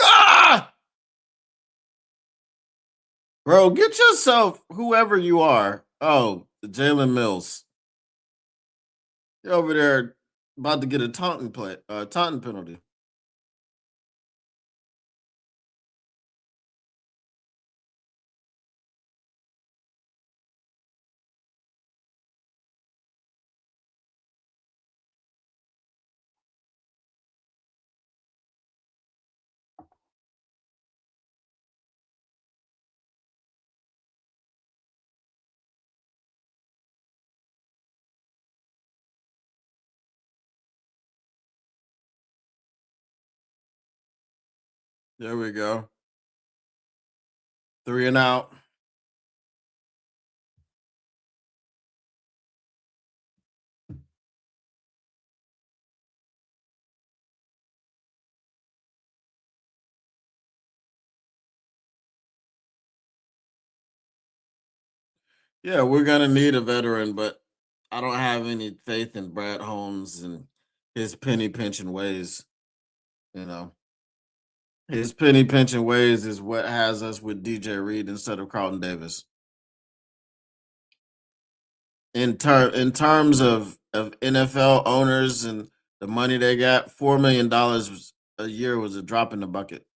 Ah! Bro, get yourself whoever you are. Oh, Jalen Mills. You're over there about to get a taunting penalty. There we go. 3 and out. Yeah, we're gonna need a veteran, but I don't have any faith in Brad Holmes and his penny pinching ways. You know, his penny pinching ways is what has us with DJ Reed instead of Carlton Davis. In terms of NFL owners and The money they got, $4 million a year was a drop in the bucket.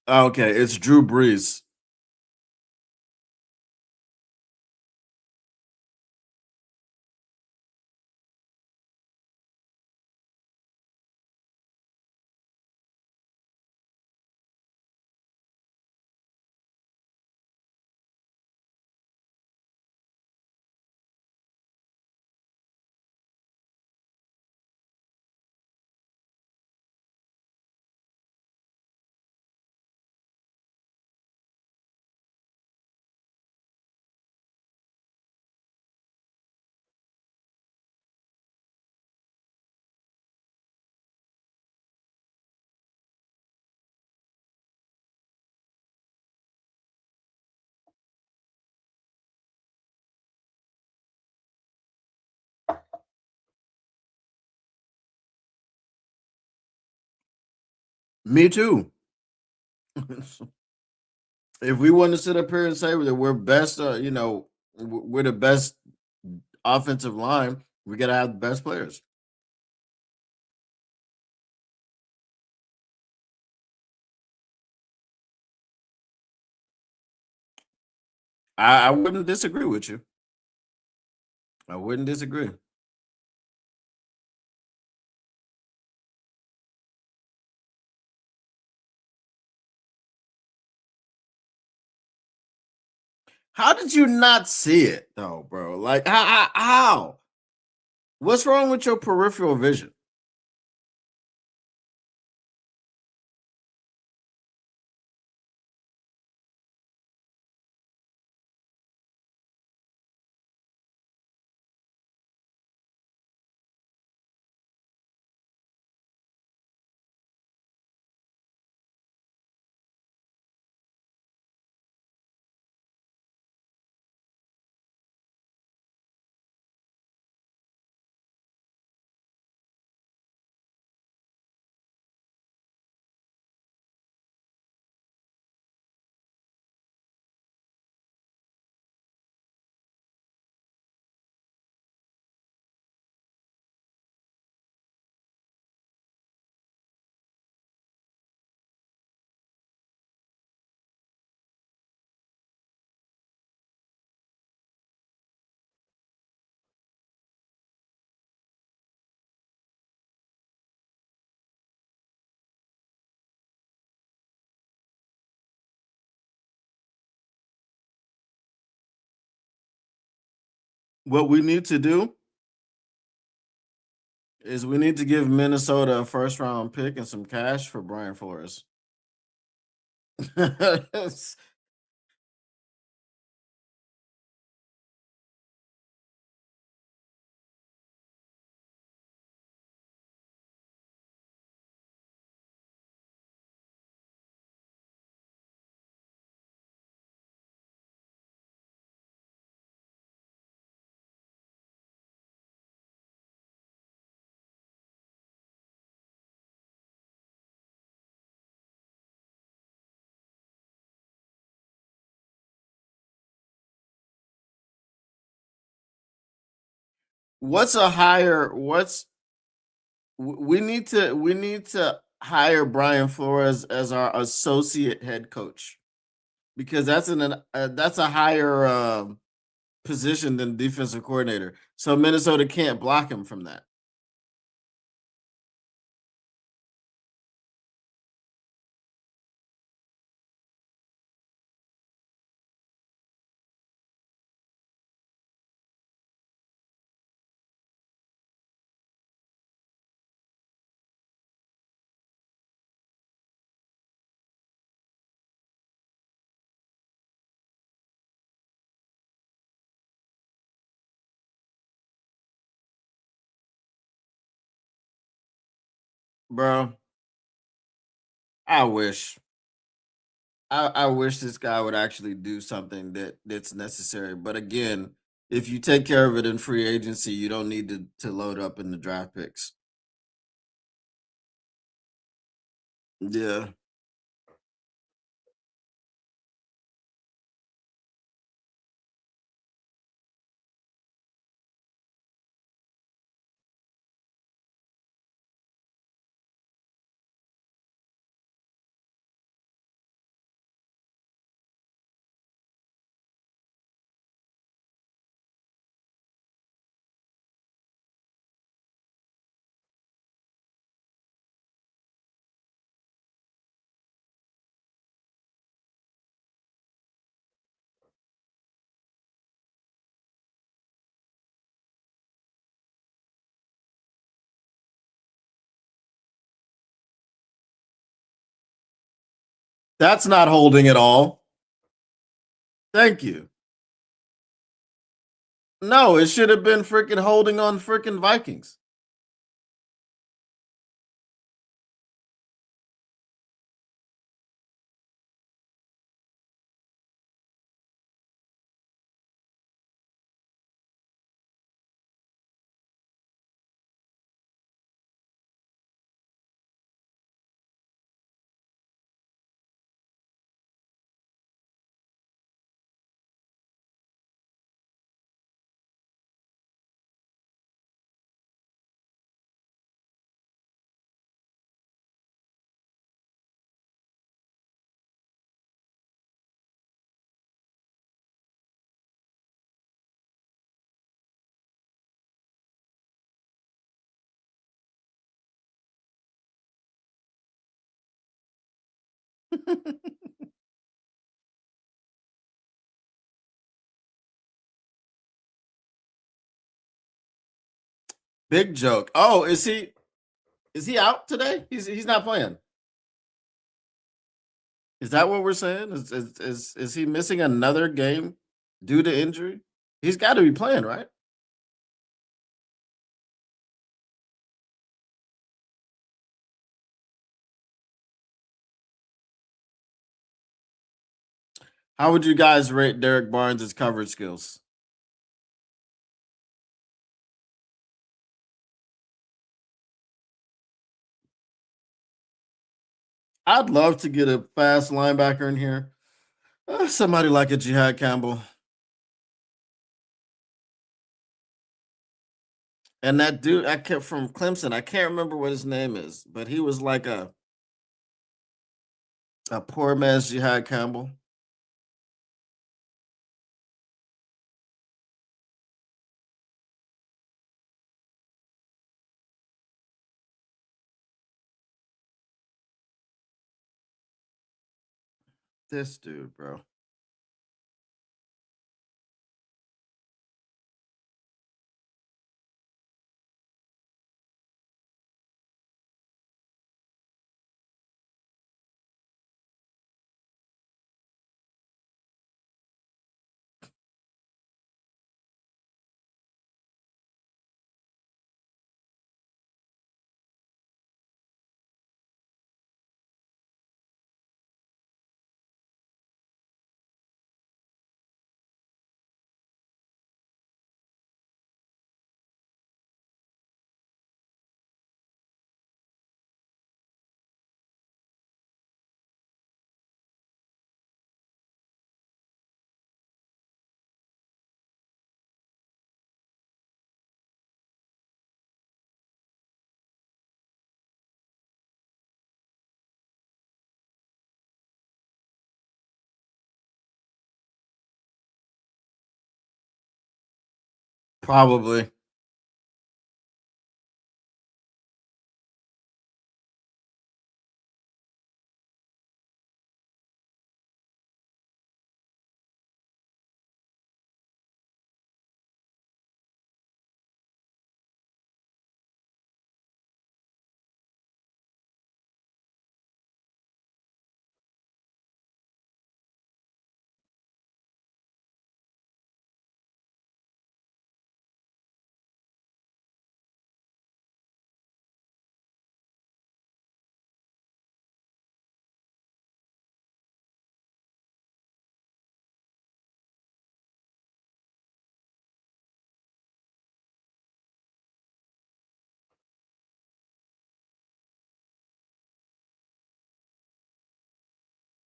Okay, it's Drew Brees. Me too. If we want to sit up here and say that we're best, we're the best offensive line, we got to have the best players. I wouldn't disagree with you. I wouldn't disagree. How did you not see it though, bro? Like how? What's wrong with your peripheral vision? What we need to do is we need to give Minnesota a first round pick and some cash for Brian Flores. What's a higher? We need to hire Brian Flores as our associate head coach because that's a higher position than defensive coordinator. So Minnesota can't block him from that. Bro, I wish. I wish this guy would actually do something that's necessary. But again, if you take care of it in free agency, you don't need to load up in the draft picks. Yeah. That's not holding at all. Thank you. No, it should have been freaking holding on freaking Vikings. Big joke. Oh, is he out today? He's not playing. Is that what we're saying? Is he missing another game due to injury? He's got to be playing, right? How would you guys rate Derek Barnes' coverage skills? I'd love to get a fast linebacker in here. Somebody like a Jihad Campbell. And that dude I kept from Clemson, I can't remember what his name is, but he was like a poor man's Jihad Campbell. This dude, bro. Probably.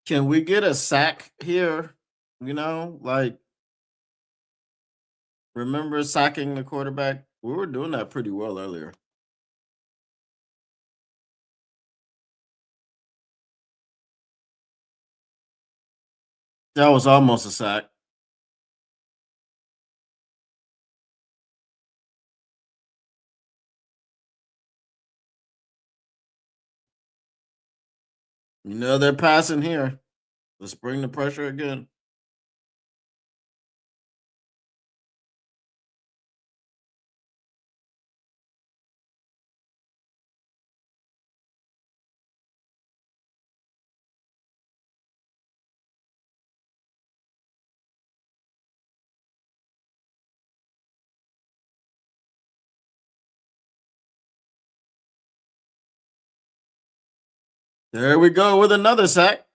Can we get a sack here? Like remember sacking the quarterback? We were doing that pretty well earlier. That was almost a sack. They're passing here. Let's bring the pressure again. There we go with another sack.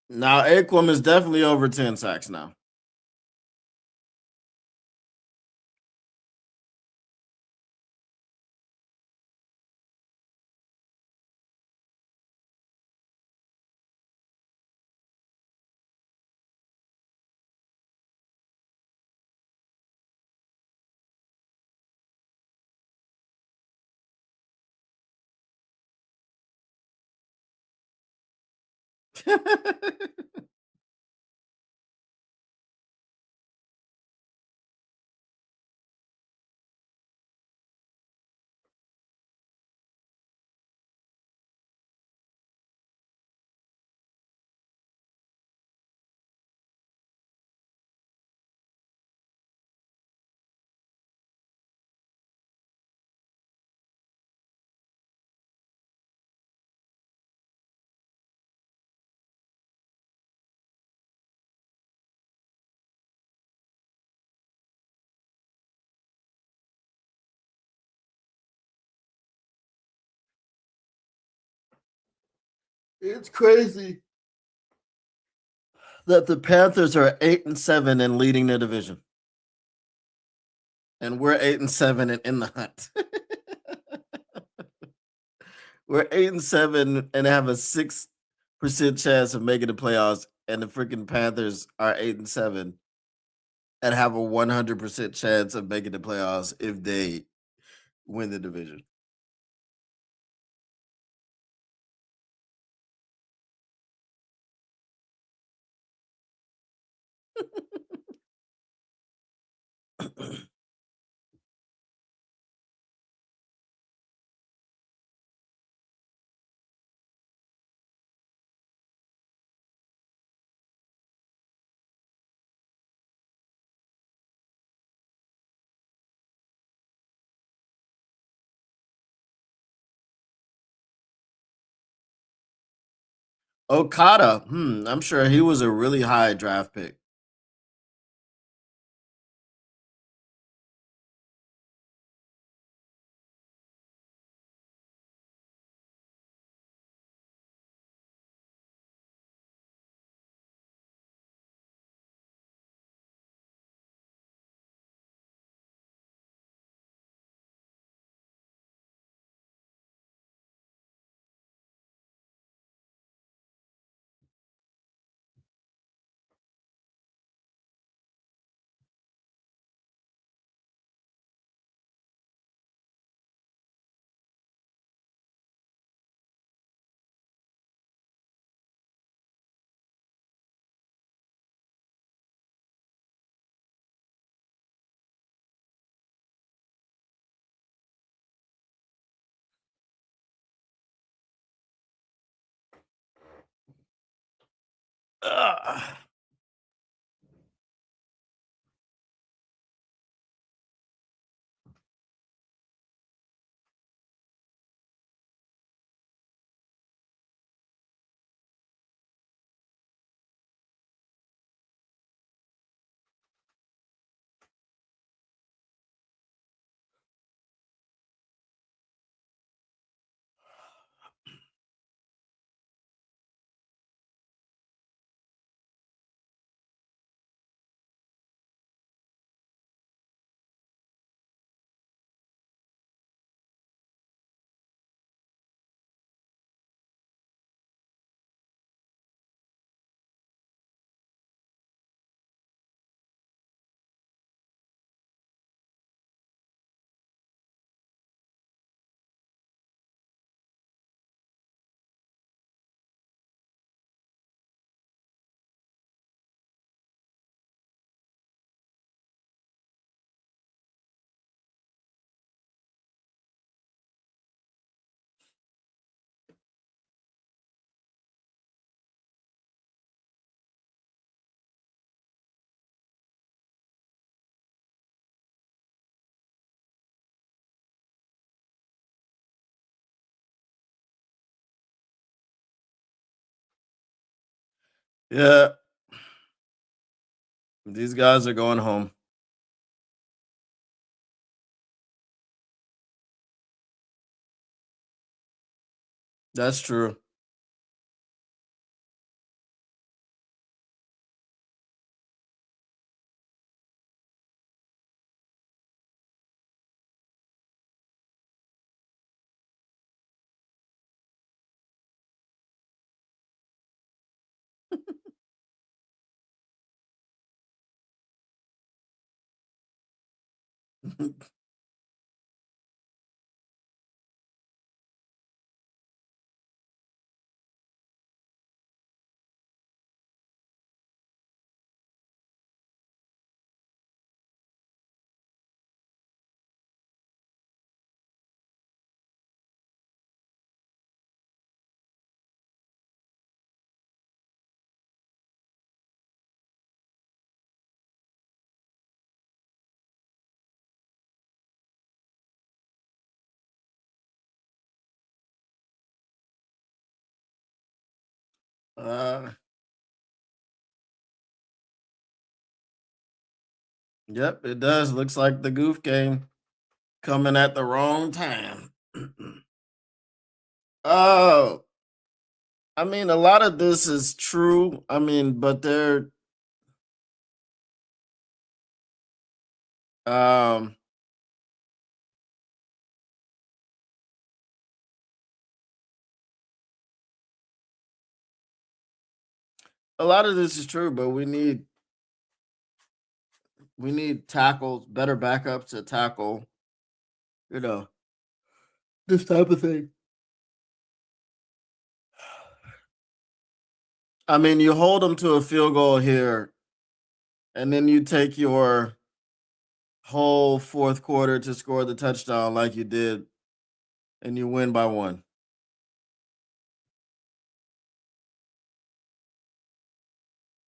Now Aquam is definitely over 10 sacks now. It's crazy that the Panthers are 8-7 and leading the division. And we're 8-7 and in the hunt. We're 8-7 and have a 6% chance of making the playoffs, and the freaking Panthers are 8-7 and have a 100% chance of making the playoffs if they win the division. Okada, I'm sure he was a really high draft pick. Ugh. Yeah, These guys are going home. That's true. uh, yep, it does. Looks like the goof game coming at the wrong time. Oh, I mean, a lot of this is true. I mean, but um, a lot of this is true, but we need tackles, better backups to tackle, you know, this type of thing. I mean, you hold them to a field goal here, and then you take your whole fourth quarter to score the touchdown like you did, and you win by one.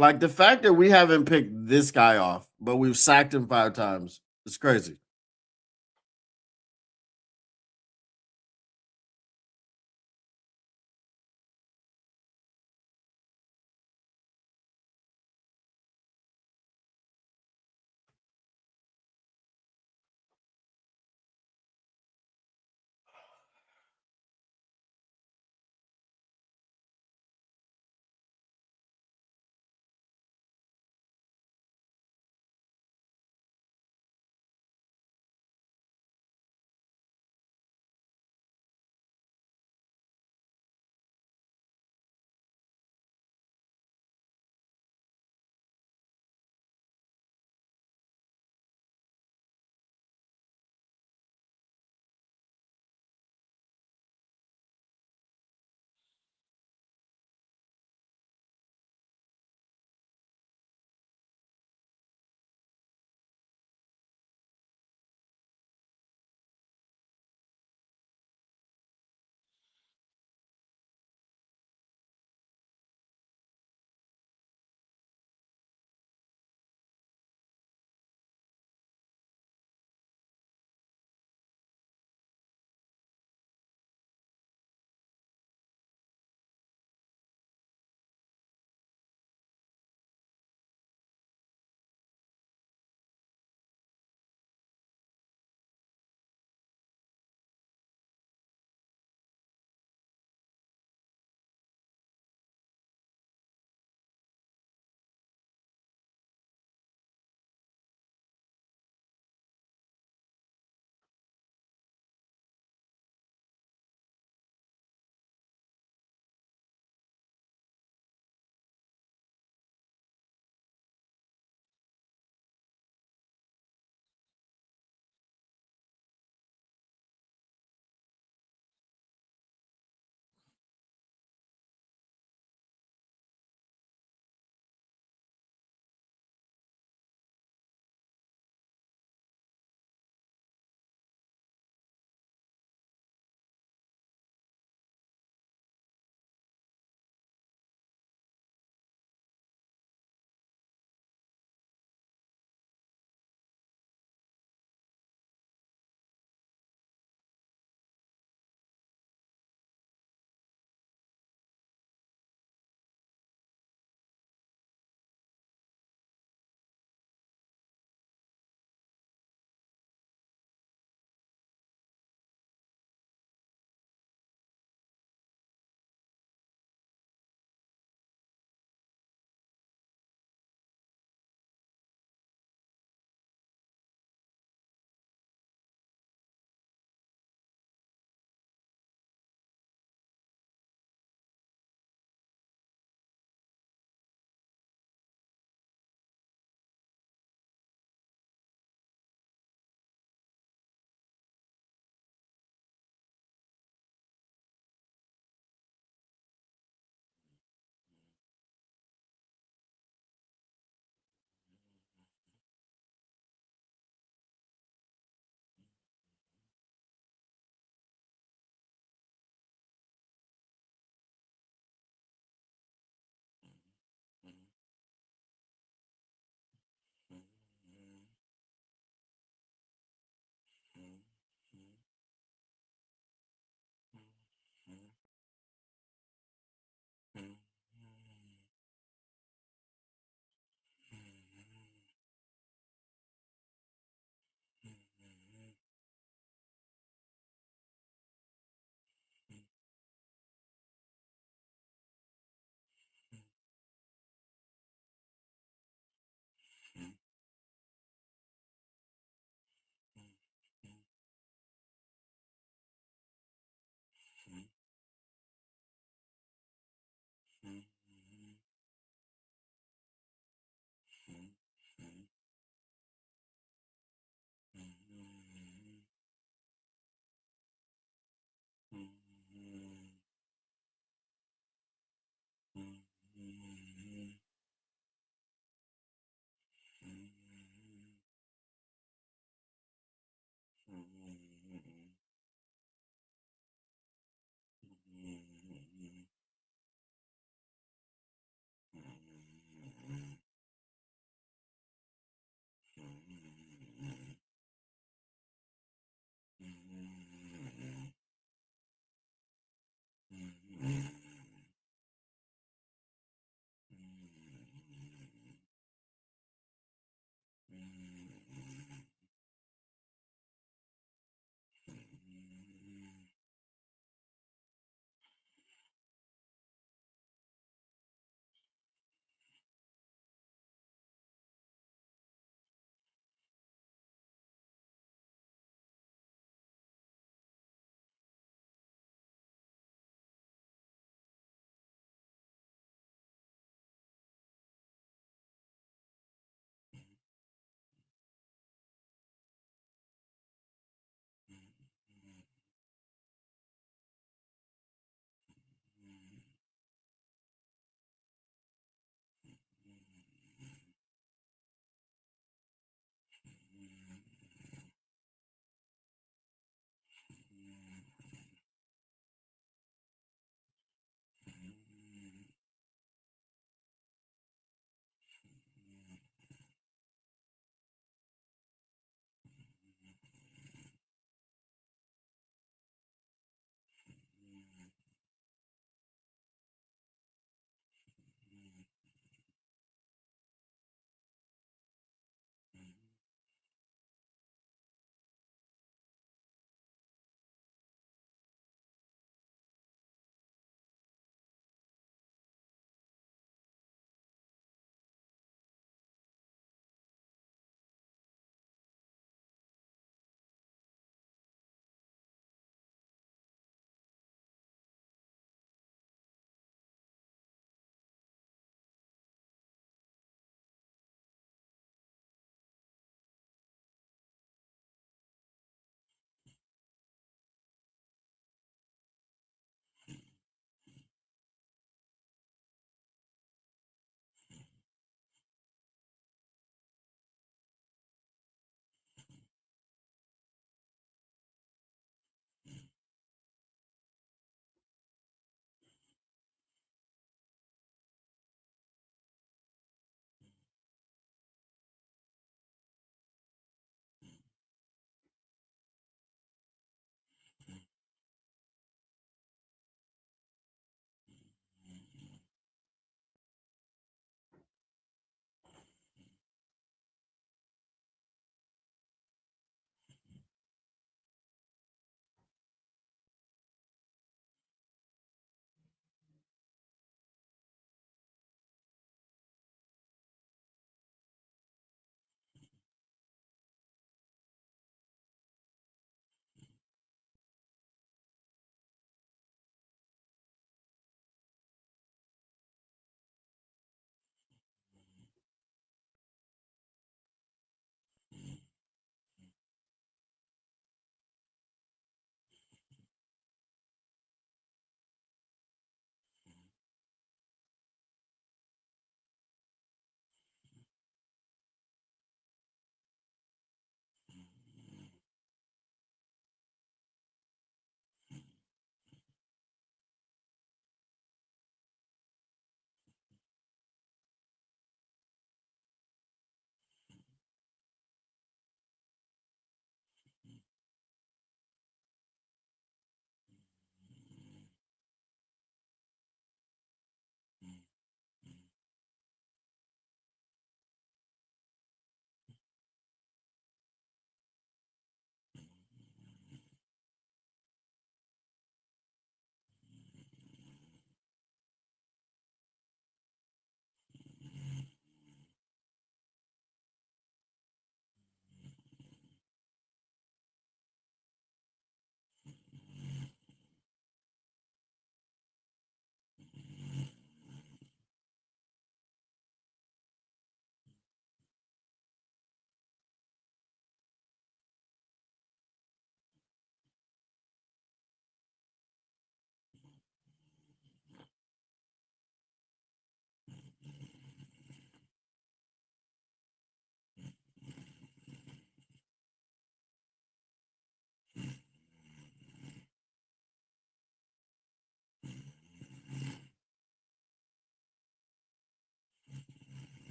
Like the fact that we haven't picked this guy off, but we've sacked him 5 times. It's crazy.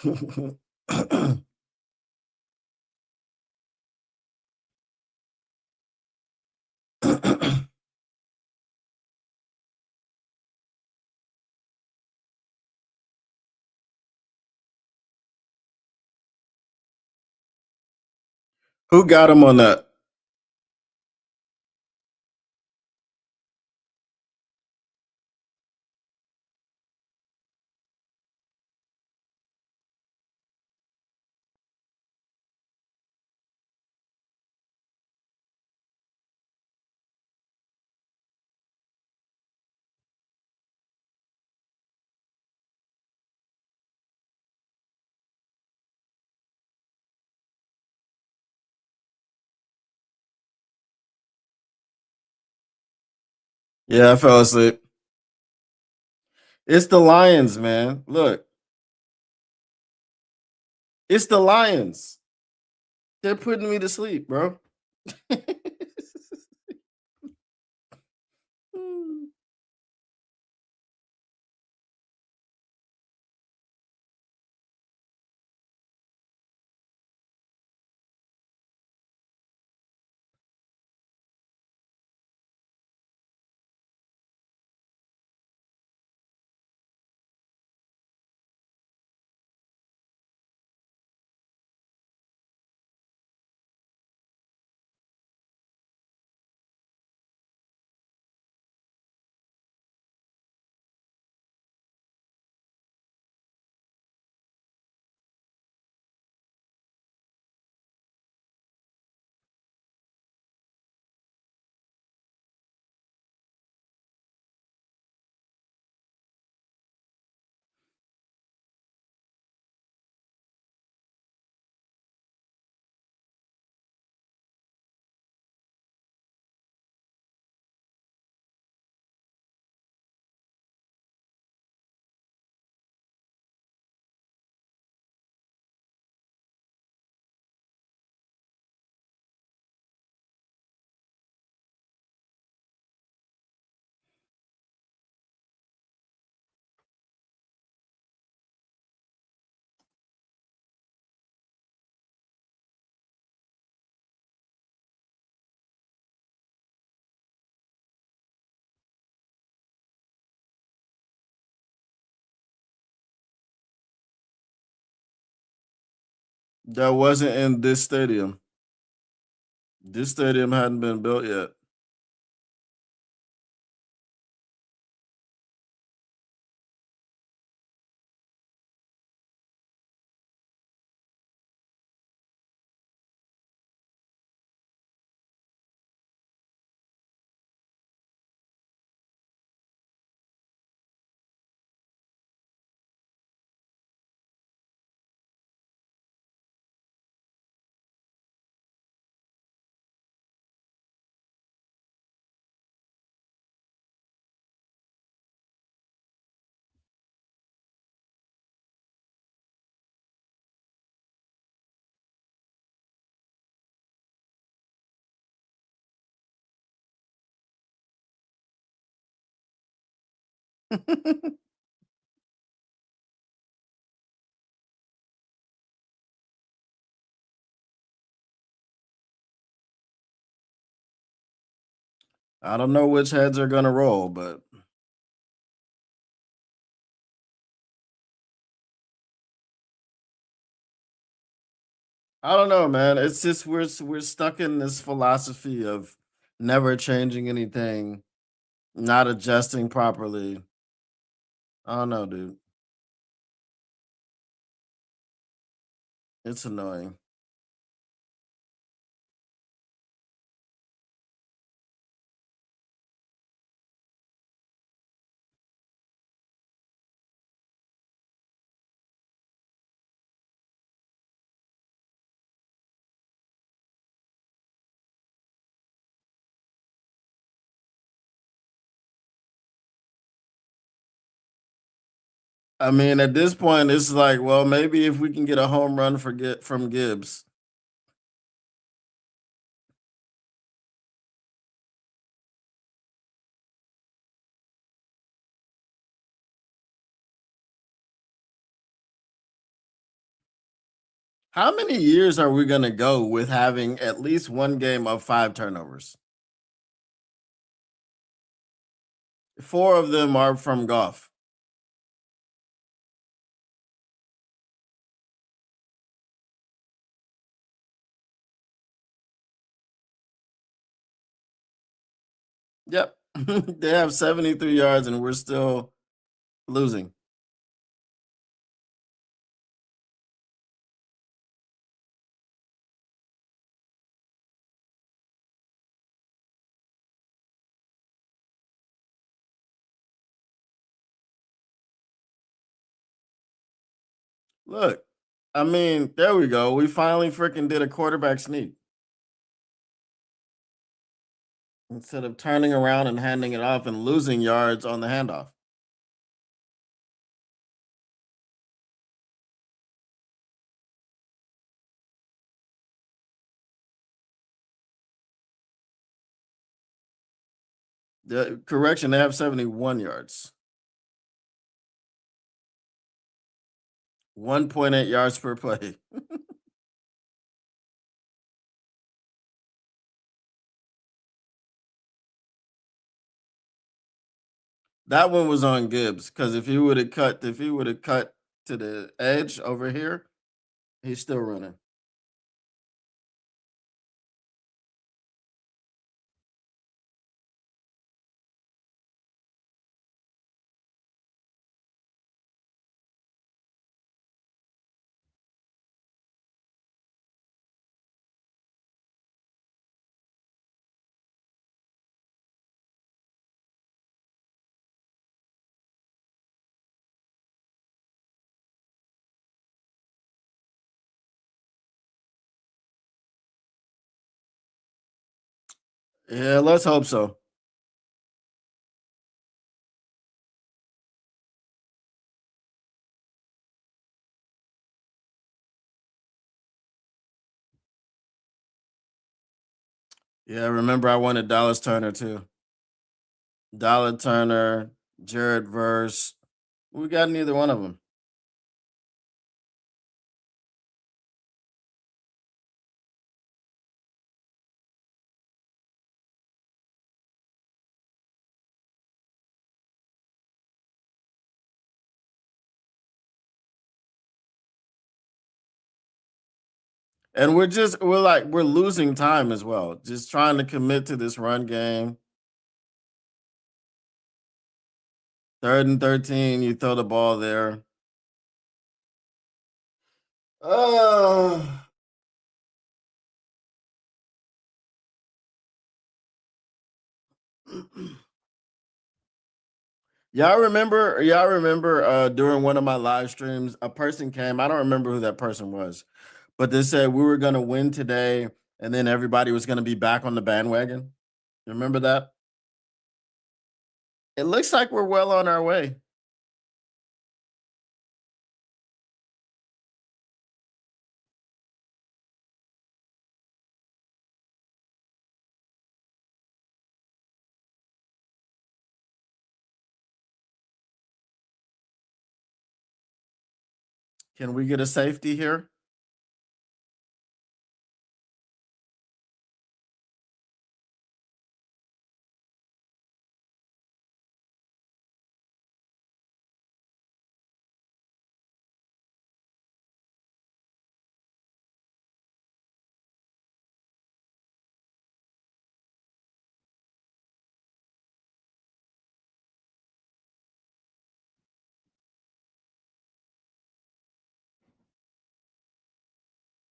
Who got him on that? Yeah, I fell asleep. It's the Lions, man. Look, it's the Lions. They're putting me to sleep, bro. That wasn't in this stadium. This stadium hadn't been built yet. I don't know which heads are gonna roll, but I don't know, man. It's just we're stuck in this philosophy of never changing anything, not adjusting properly. I don't know, dude. It's annoying. I mean, at this point, it's like, well, maybe if we can get a home run for get from Gibbs. How many years are we gonna go with having at least one game of 5 turnovers? 4 of them are from golf. Yep. They have 73 yards and we're still losing. Look, I mean, there we go. We finally freaking did a quarterback sneak instead of turning around and handing it off and losing yards on the handoff. The correction, they have 71 yards. 1.8 yards per play. That one was on Gibbs because if he would have cut to the edge over here, he's still running. Yeah, let's hope so. Yeah, remember I wanted Dallas Turner too. Dollar Turner, Jared Verse. We got neither one of them. And we're losing time as well. Just trying to commit to this run game. 3rd and 13, you throw the ball there. Oh, y'all remember during one of my live streams, a person came. I don't remember who that person was, but they said we were gonna win today, and then everybody was gonna be back on the bandwagon. Remember that? It looks like we're well on our way. Can we get a safety here?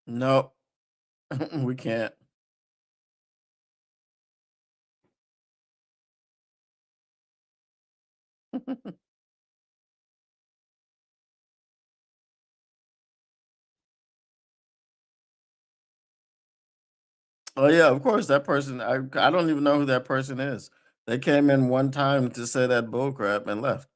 No, we can't. Oh yeah, of course. That person, I don't even know who that person is. They came in one time to say that bull crap and left.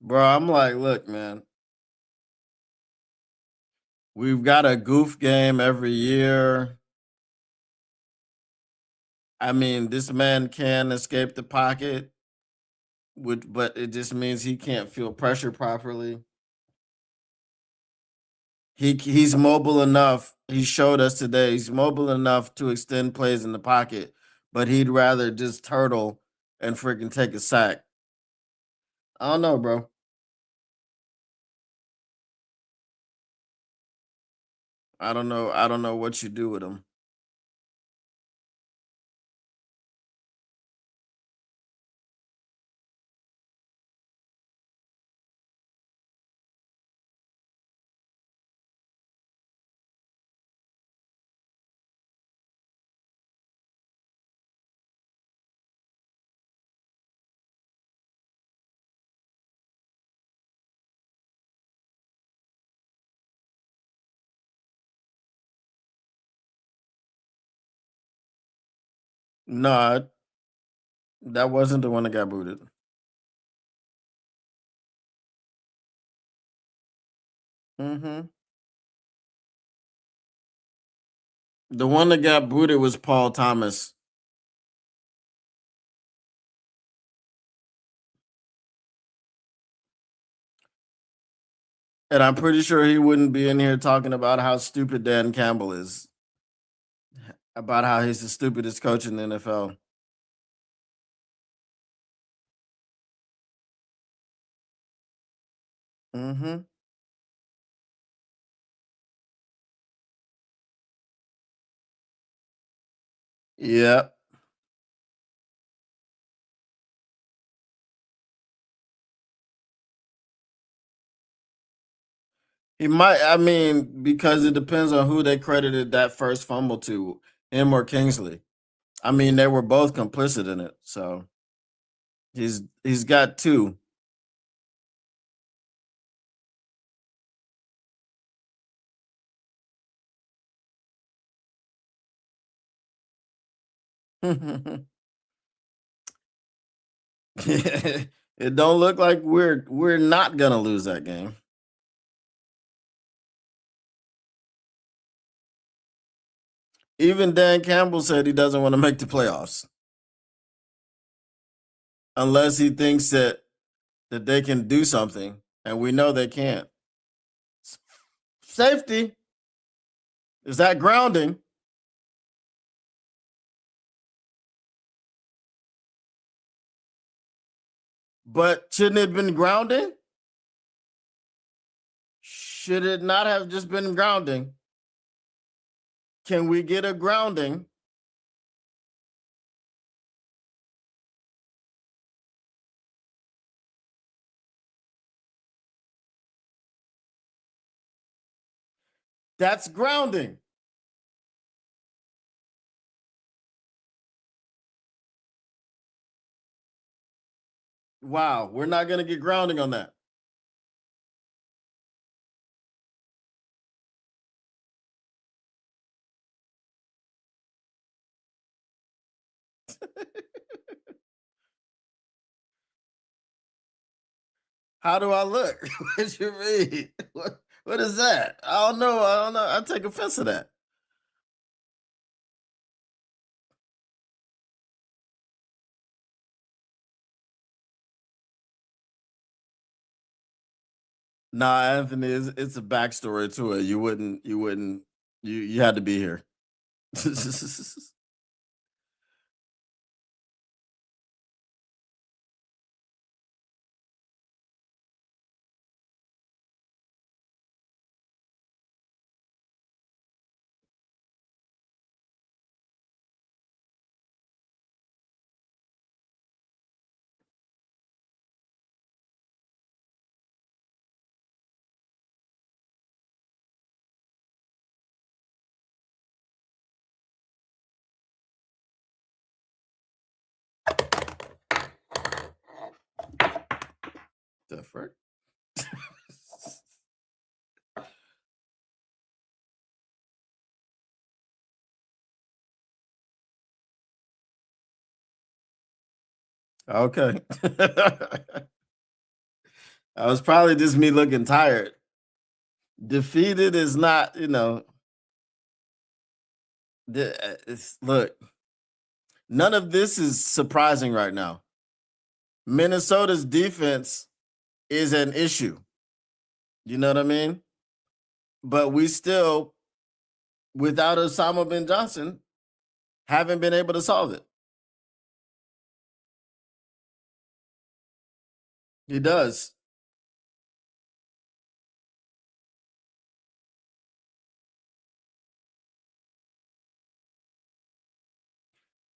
Bro, I'm like, look, man, we've got a goof game every year. I mean, this man can escape the pocket, but it just means he can't feel pressure properly. He's mobile enough. He showed us today. He's mobile enough to extend plays in the pocket, but he'd rather just turtle and freaking take a sack. I don't know, bro. I don't know. I don't know what you do with him. No, that wasn't the one that got booted. Hmm. The one that got booted was Paul Thomas. And I'm pretty sure he wouldn't be in here talking about how stupid Dan Campbell is, about how he's the stupidest coach in the NFL. Hmm. Yeah. He might, I mean, because it depends on who they credited that first fumble to, him or Kingsley. I mean, they were both complicit in it. So he's got two. It don't look like we're not gonna lose that game. Even Dan Campbell said he doesn't want to make the playoffs unless he thinks that they can do something, and we know they can't. Safety is that grounding, but shouldn't it have been grounding? Should it not have just been grounding? Can we get a grounding? That's grounding. Wow, we're not gonna get grounding on that. How do I look? What you mean? What is that? I don't know. I don't know. I take offense to that. Nah, Anthony, it's a backstory to it. You had to be here. The frick? Okay. I was probably just me looking tired. Defeated is not, look, none of this is surprising right now. Minnesota's defense is an issue. You know what I mean? But we still, without Osama bin Johnson, haven't been able to solve it. He does.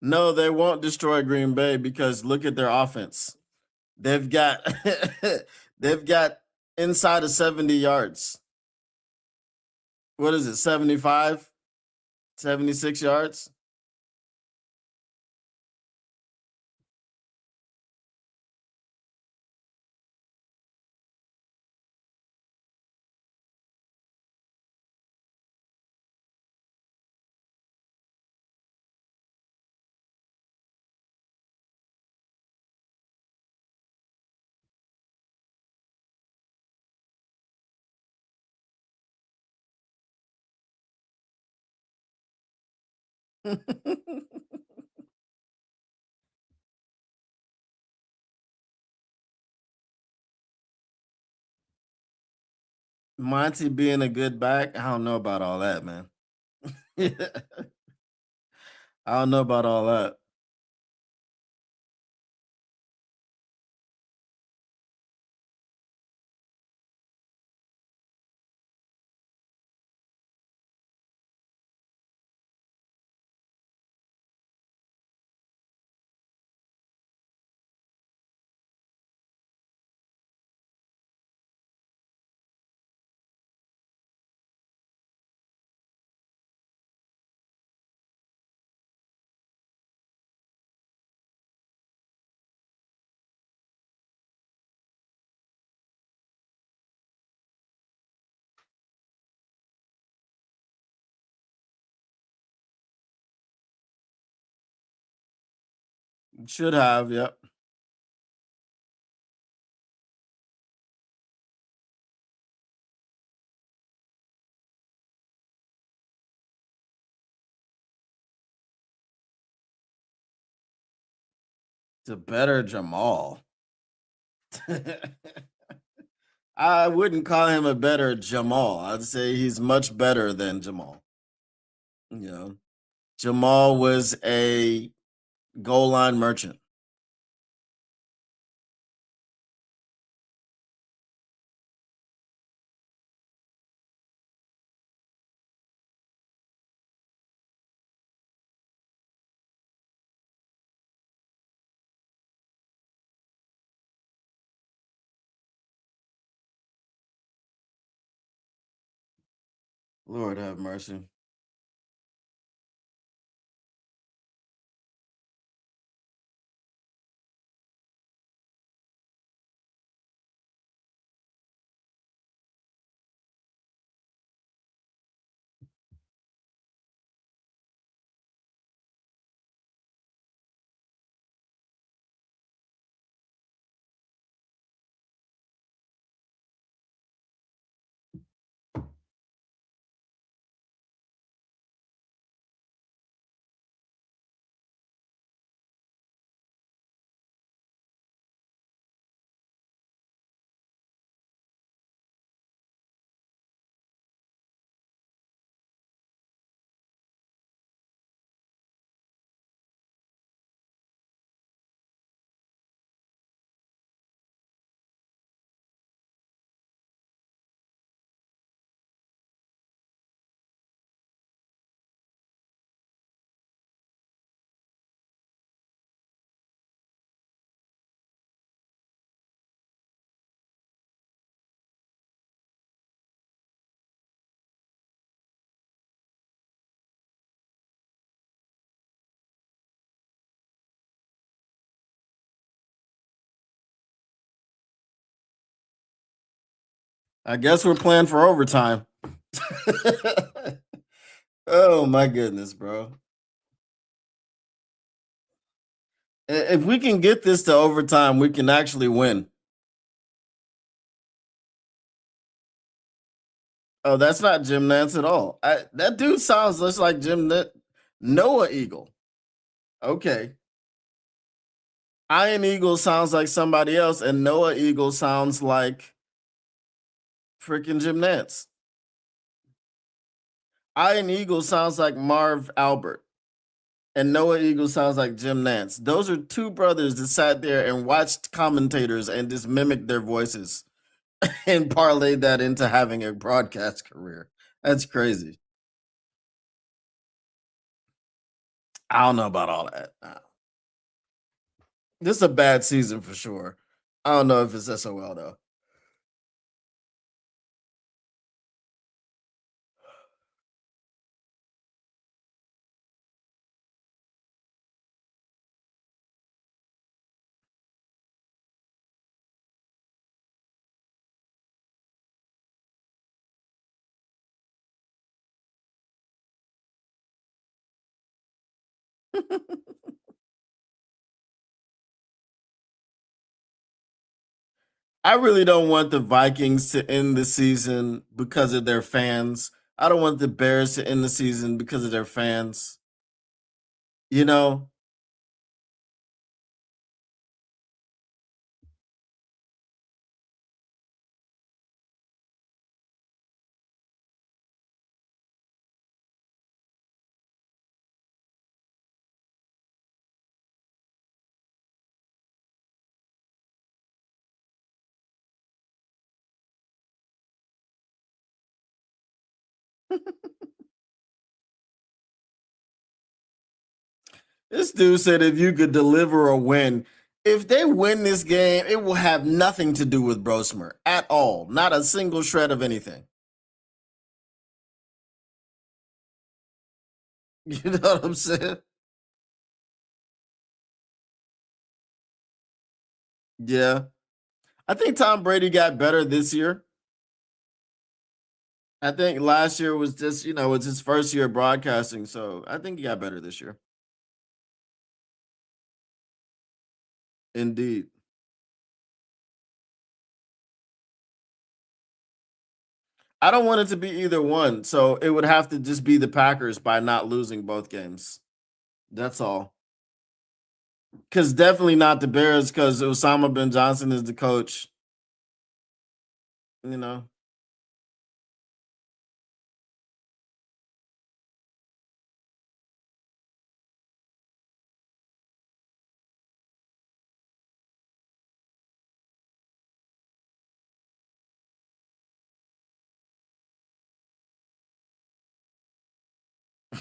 No, they won't destroy Green Bay because look at their offense. They've got they've got inside of 70 yards. What is it? 75, 76 yards? Monty being a good back, I don't know about all that, man. I don't know about all that. Should have, yep. To better Jamal. I wouldn't call him a better Jamal. I'd say he's much better than Jamal. You know, Jamal was a goal line merchant. Lord have mercy. I guess we're playing for overtime. Oh my goodness, bro. If we can get this to overtime, we can actually win. Oh, that's not Jim Nance at all. That dude sounds just like Noah Eagle. Okay. Iron Eagle sounds like somebody else, and Noah Eagle sounds like freaking Jim Nance. Iron Eagle sounds like Marv Albert, and Noah Eagle sounds like Jim Nance. Those are two brothers that sat there and watched commentators and just mimicked their voices and parlayed that into having a broadcast career. That's crazy. I don't know about all that. This is a bad season for sure. I don't know if it's SOL though. I really don't want the Vikings to end the season because of their fans. I don't want the Bears to end the season because of their fans. You know, this dude said if you could deliver a win, if they win this game, it will have nothing to do with Brosmer at all. Not a single shred of anything. You know what I'm saying? Yeah. I think Tom Brady got better this year. I think last year was just, it's his first year broadcasting. So I think he got better this year. Indeed. I don't want it to be either one. So it would have to just be the Packers by not losing both games. That's all. Because definitely not the Bears because Osama bin Johnson is the coach. You know,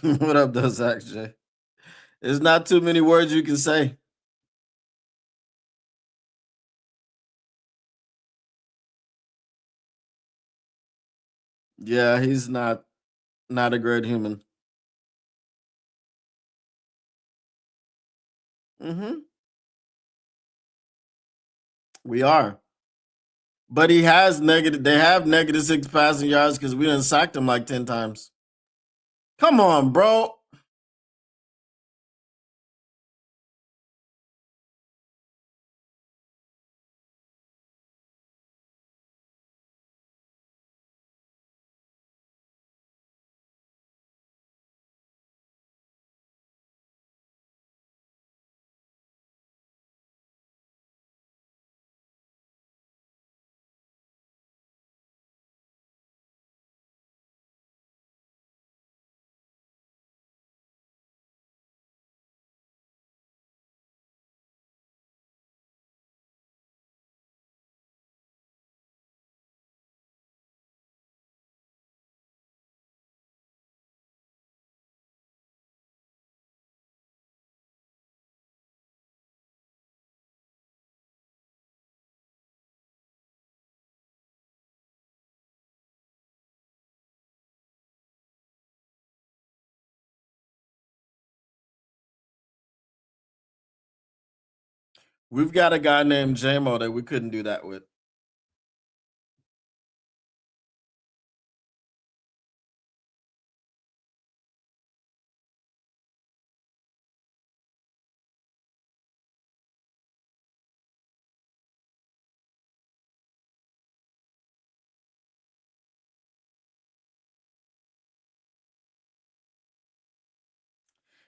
what up, does actually? There's not too many words you can say. Yeah, he's not a great human. Hmm. We are. But he has negative. They have -6 passing yards because we done sacked him like 10 times. Come on, bro. We've got a guy named JMO that we couldn't do that with.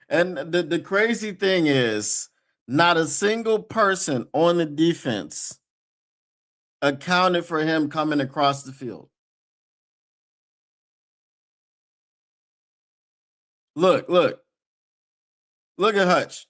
And the crazy thing is, not a single person on the defense accounted for him coming across the field. Look at Hutch.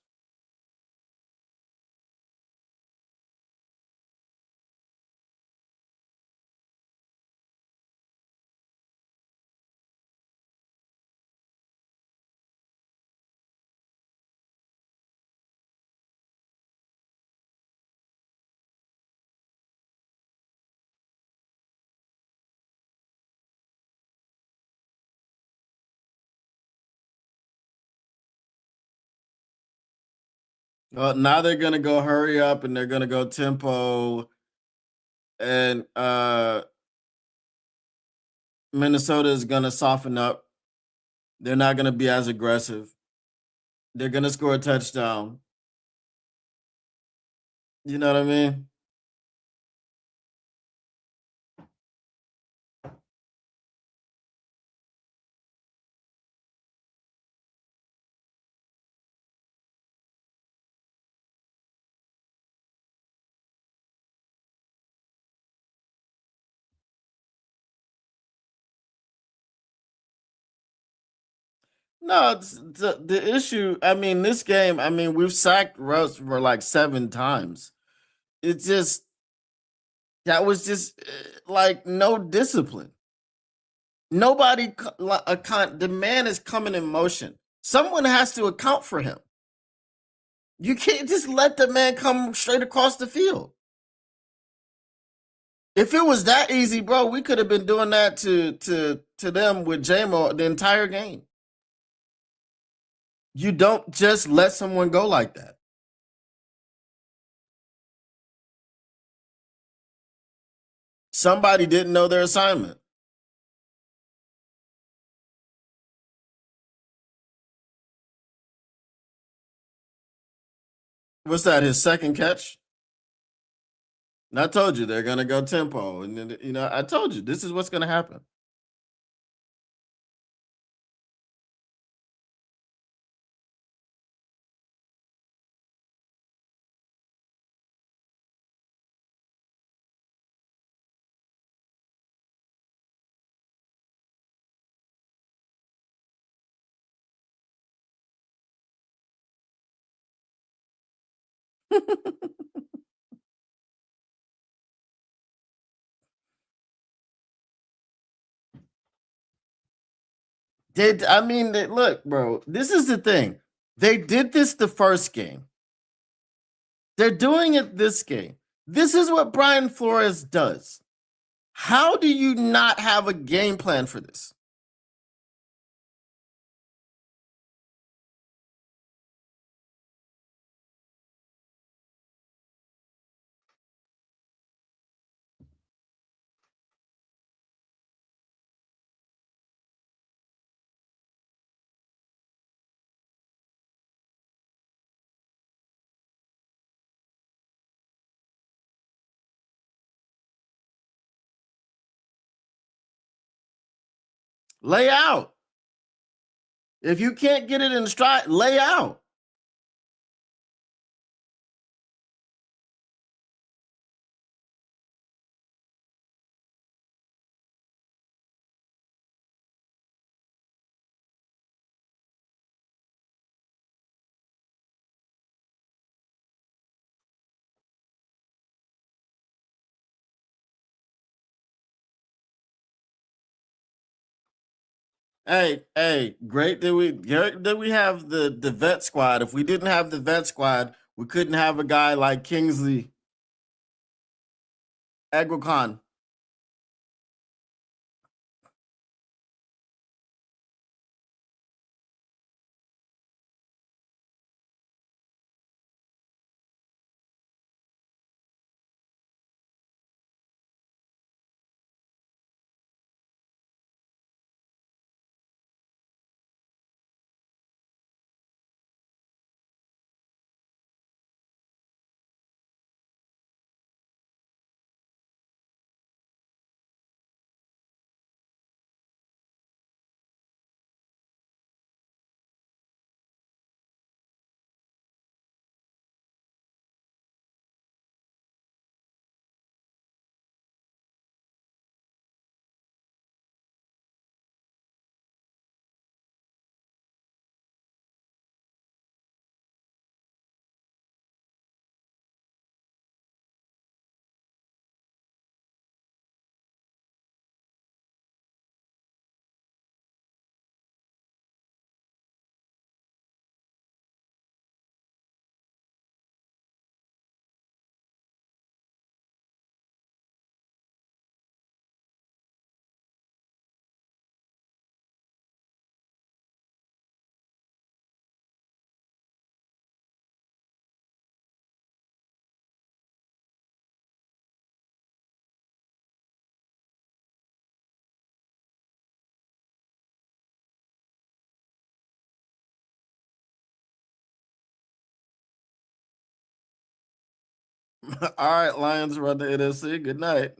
Well, now they're gonna go hurry up and they're gonna go tempo, and Minnesota is gonna soften up. They're not gonna be as aggressive. They're gonna score a touchdown. You know what I mean? No, the issue. I mean, this game. I mean, we've sacked Russ for like 7 times. It's just that was just like no discipline. Nobody. The man is coming in motion. Someone has to account for him. You can't just let the man come straight across the field. If it was that easy, bro, we could have been doing that to them with JMO the entire game. You don't just let someone go like that. Somebody didn't know their assignment. What's that? His second catch? And I told you they're gonna go tempo, and then I told you this is what's gonna happen. Look, bro. This is the thing. They did this the first game. They're doing it this game. This is what Brian Flores does. How do you not have a game plan for this? Lay out. If you can't get it in stride, lay out. Great that we have the vet squad. If we didn't have the vet squad, we couldn't have a guy like Kingsley Agwakon. All right, Lions run the NFC. Good night.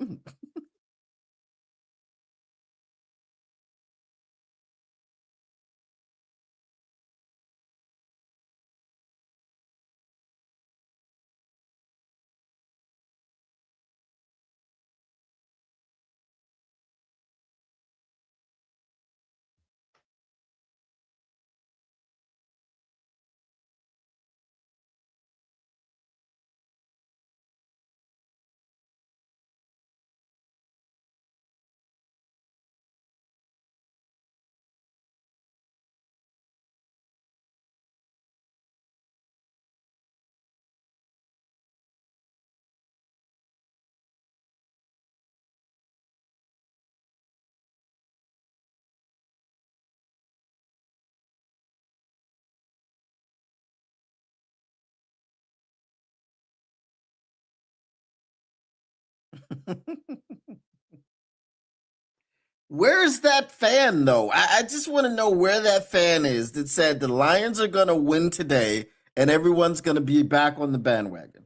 Where's that fan though? I just want to know where that fan is that said the Lions are gonna win today and everyone's gonna be back on the bandwagon.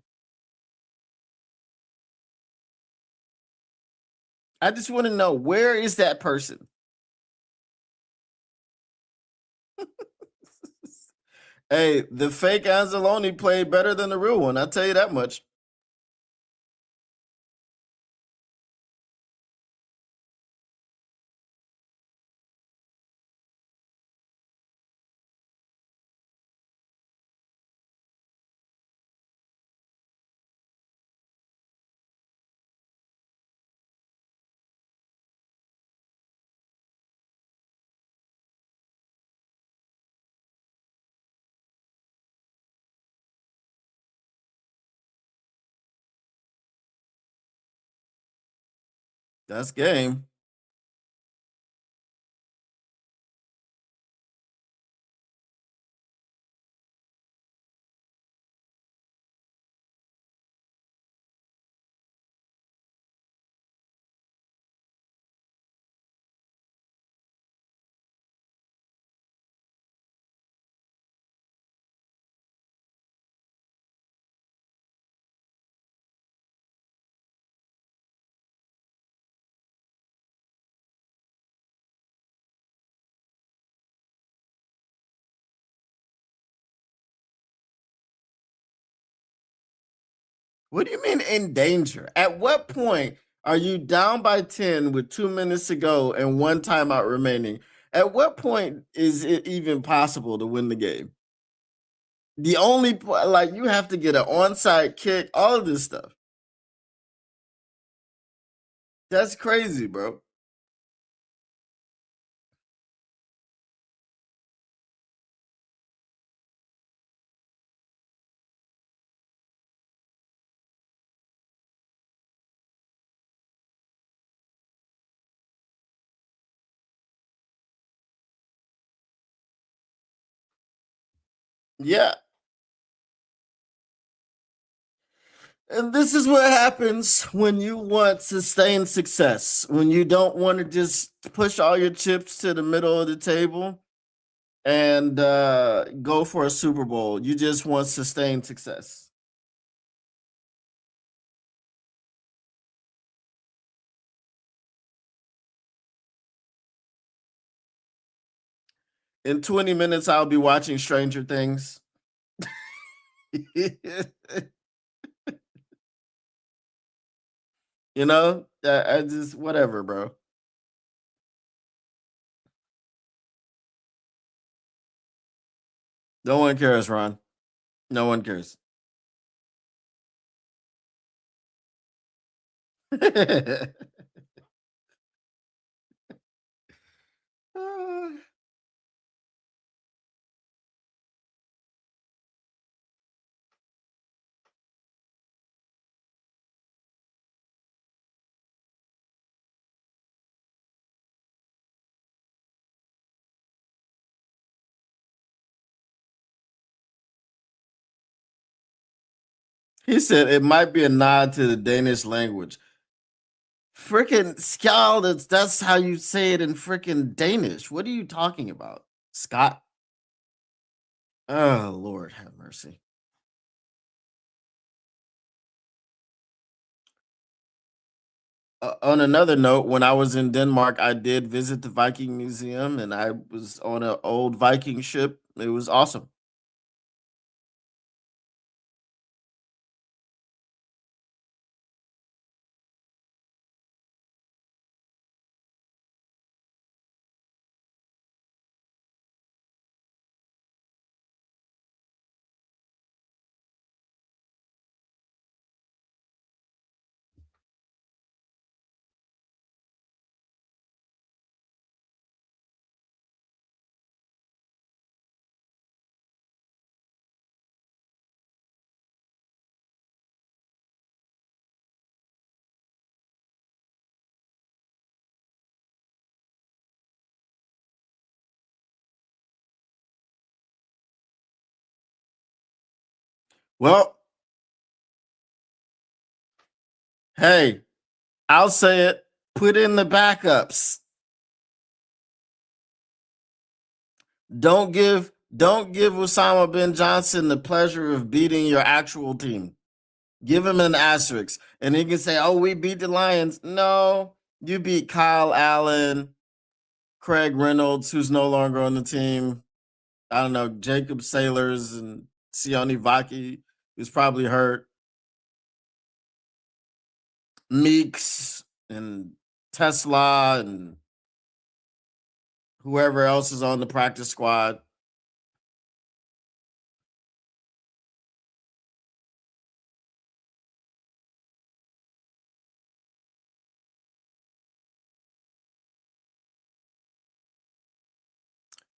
I just want to know where is that person? Hey, the fake Anzalone played better than the real one. I'll tell you that much. That's game. What do you mean in danger? At what point are you down by 10 with 2 minutes to go and one timeout remaining? At what point is it even possible to win the game? The only like you have to get an onside kick, all of this stuff. That's crazy, bro. Yeah. And this is what happens when you want sustained success. When you don't want to just push all your chips to the middle of the table and go for a Super Bowl. You just want sustained success. In 20 minutes, I'll be watching Stranger Things. You know, I just whatever, bro. No one cares, Ron. No one cares. He said it might be a nod to the Danish language. Freaking skald, that's how you say it in freaking Danish. What are you talking about? Scott? Oh Lord have mercy. On another note, when I was in Denmark, I did visit the Viking Museum, and I was on an old Viking ship. It was awesome. Well, hey, I'll say it. Put in the backups. Don't give Osama bin Johnson the pleasure of beating your actual team. Give him an asterisk, and he can say, "Oh, we beat the Lions." No, you beat Kyle Allen, Craig Reynolds, who's no longer on the team. I don't know, Jacob Sailors and Sione Vaki, who's probably hurt. Meeks and Tesla and whoever else is on the practice squad.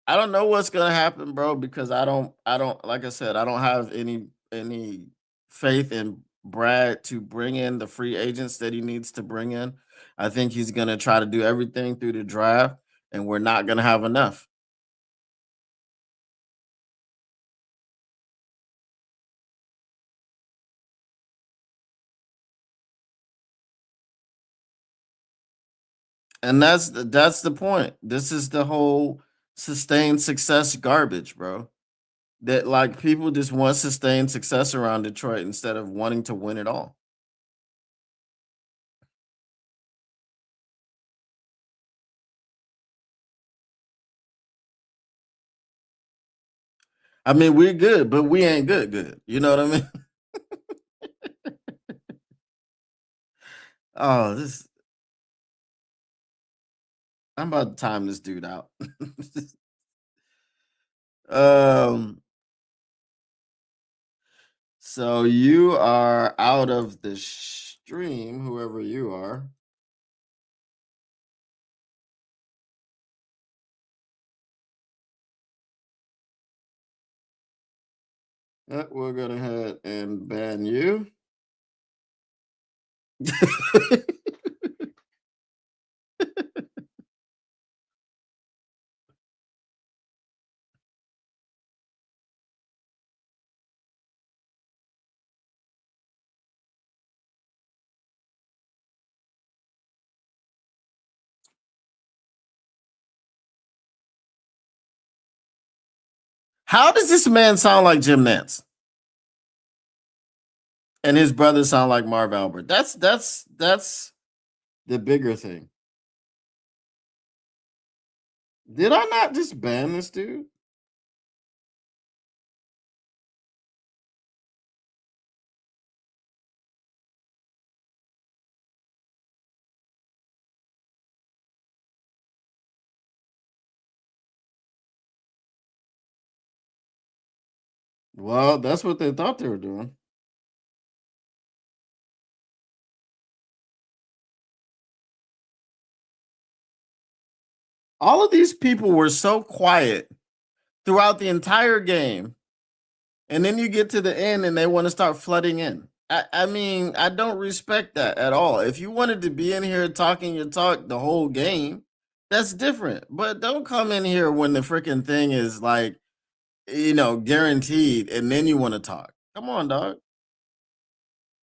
I don't know what's gonna happen, bro, because I don't like I said, I don't have any faith in Brad to bring in the free agents that he needs to bring in. I think he's gonna try to do everything through the draft, and we're not gonna have enough. And that's the point. This is the whole sustained success garbage, bro. That like people just want sustained success around Detroit instead of wanting to win it all. I mean, we're good, but we ain't good. You know what I mean? Oh, this I'm about to time this dude out. um, so you are out of the stream, whoever you are. We're gonna ahead and ban you. How does this man sound like Jim Nance? And his brother sound like Marv Albert. That's the bigger thing. Did I not just ban this dude? Well, that's what they thought they were doing. All of these people were so quiet throughout the entire game, and then you get to the end and they want to start flooding in. I mean, I don't respect that at all. If you wanted to be in here talking your talk the whole game, that's different. But don't come in here when the freaking thing is like, guaranteed, and then you want to talk. Come on, dog.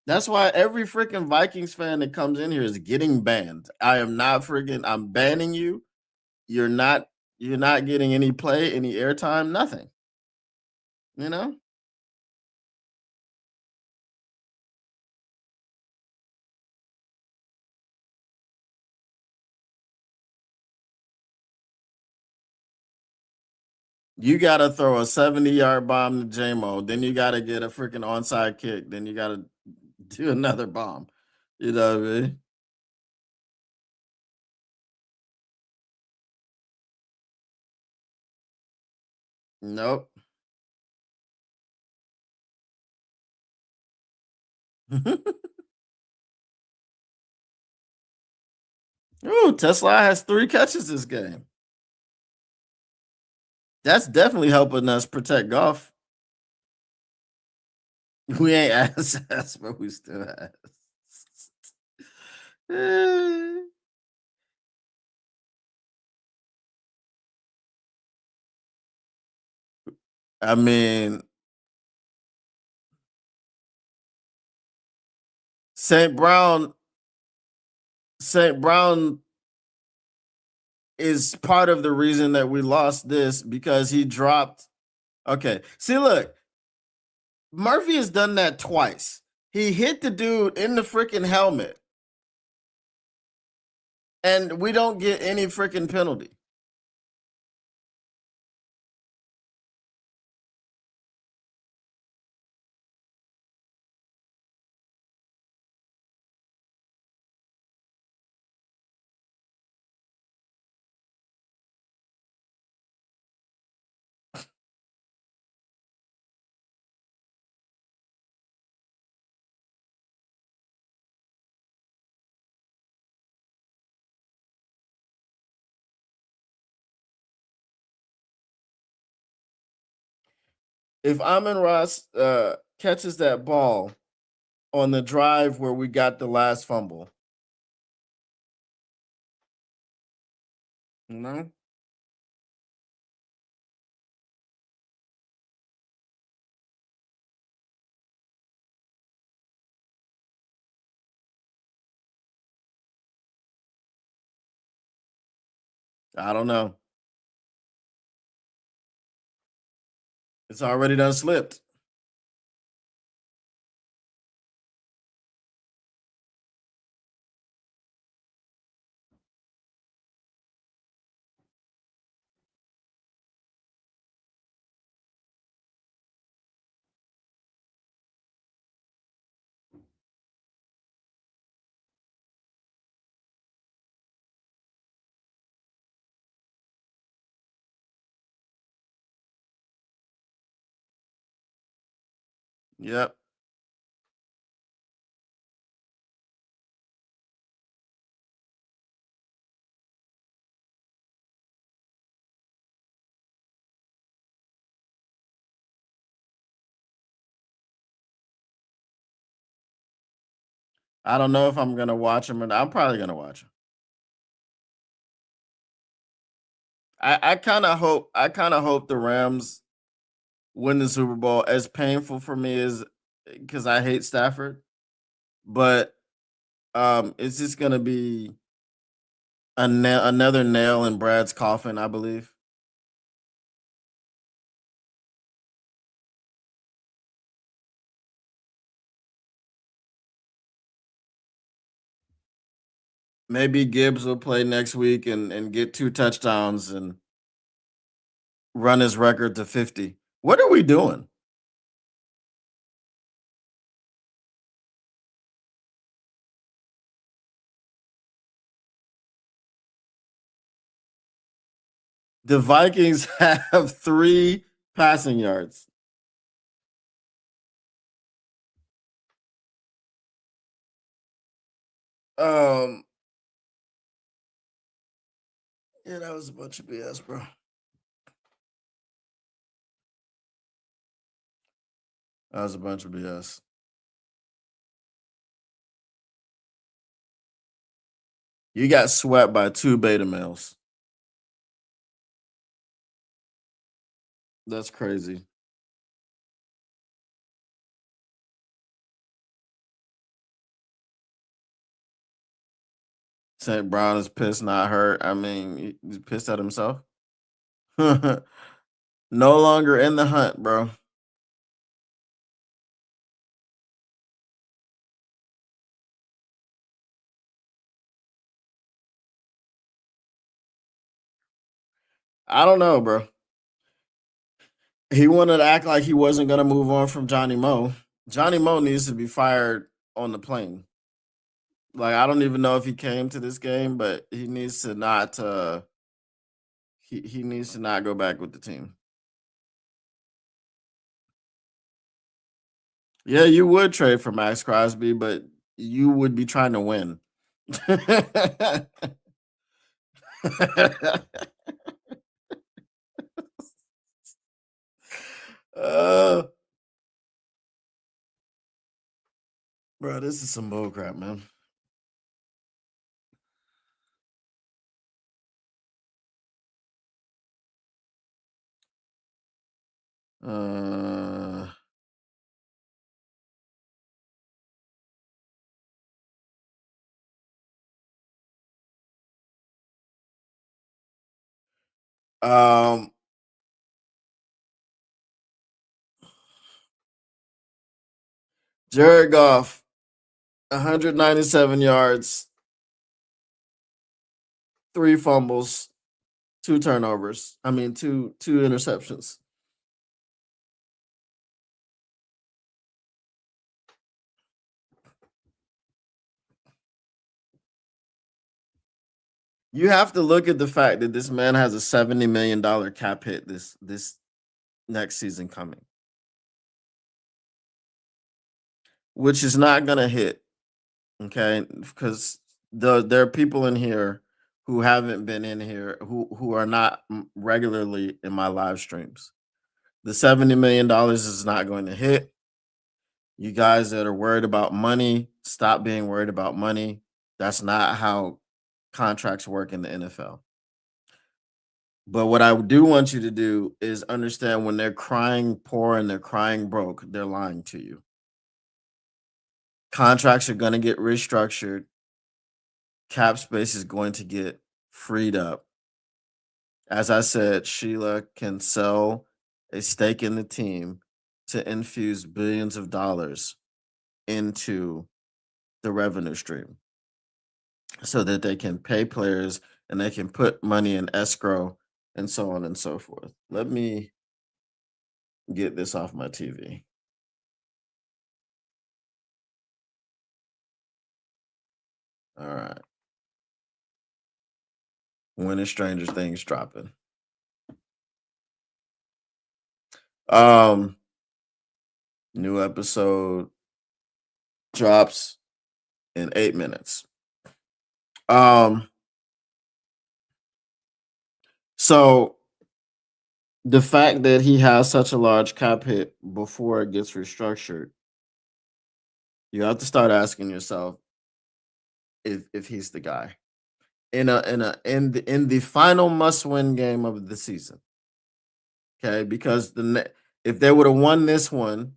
That's why every freaking Vikings fan that comes in here is getting banned. I am not freaking. I'm banning you. You're not. You're not getting any play, any airtime, nothing. You know. You gotta throw a 70-yard bomb to J-Mo, then you gotta get a freaking onside kick, then you gotta do another bomb. You know what I mean? Nope. Ooh, Tesla has 3 catches this game. That's definitely helping us protect golf. We ain't ass, but we still ass. Eh, I mean, St. Brown St. Brown is part of the reason that we lost this because he dropped. Okay. See, look, Murphy has done that twice. He hit the dude in the freaking helmet, and we don't get any freaking penalty. If Amon Ross catches that ball on the drive where we got the last fumble, you know, I don't know. It's already done slipped. Yep. I don't know if I'm gonna watch him, and I'm probably gonna watch him. I kind of hope the Rams win the Super Bowl. As painful for me as because I hate Stafford, but it's just gonna be another nail in Brad's coffin, I believe. Maybe Gibbs will play next week and get 2 touchdowns and run his record to 50. What are we doing? The Vikings have 3 passing yards. Um, yeah, that was a bunch of BS, bro. That was a bunch of BS. You got swept by 2 beta males. That's crazy. St. Brown is pissed, not hurt. I mean, he's pissed at himself. No longer in the hunt, bro. I don't know, bro. He wanted to act like he wasn't gonna move on from Johnny Mo. Johnny Mo needs to be fired on the plane. Like, I don't even know if he came to this game, but he needs to not he needs to not go back with the team. Yeah, you would trade for Max Crosby, but you would be trying to win. uh, bro, this is some bullcrap, man. Uh, um, Jared Goff, 197 yards, 3 fumbles, 2 turnovers. I mean, two interceptions. You have to look at the fact that this man has a $70 million cap hit this next season coming, which is not gonna hit. Okay, because there are people in here who haven't been in here who are not regularly in my live streams. The $70 million is not going to hit. You guys that are worried about money, stop being worried about money. That's not how contracts work in the NFL. But what I do want you to do is understand when they're crying poor and they're crying broke, they're lying to you. Contracts are going to get restructured. Cap space is going to get freed up. As I said, Sheila can sell a stake in the team to infuse billions of dollars into the revenue stream so that they can pay players and they can put money in escrow and so on and so forth. Let me get this off my TV. All right. When is Stranger Things dropping? Um, New episode drops in 8 minutes. Um, so the fact that he has such a large cap hit before it gets restructured, you have to start asking yourself if he's the guy in the final must win game of the season. Okay, because if they would have won this one,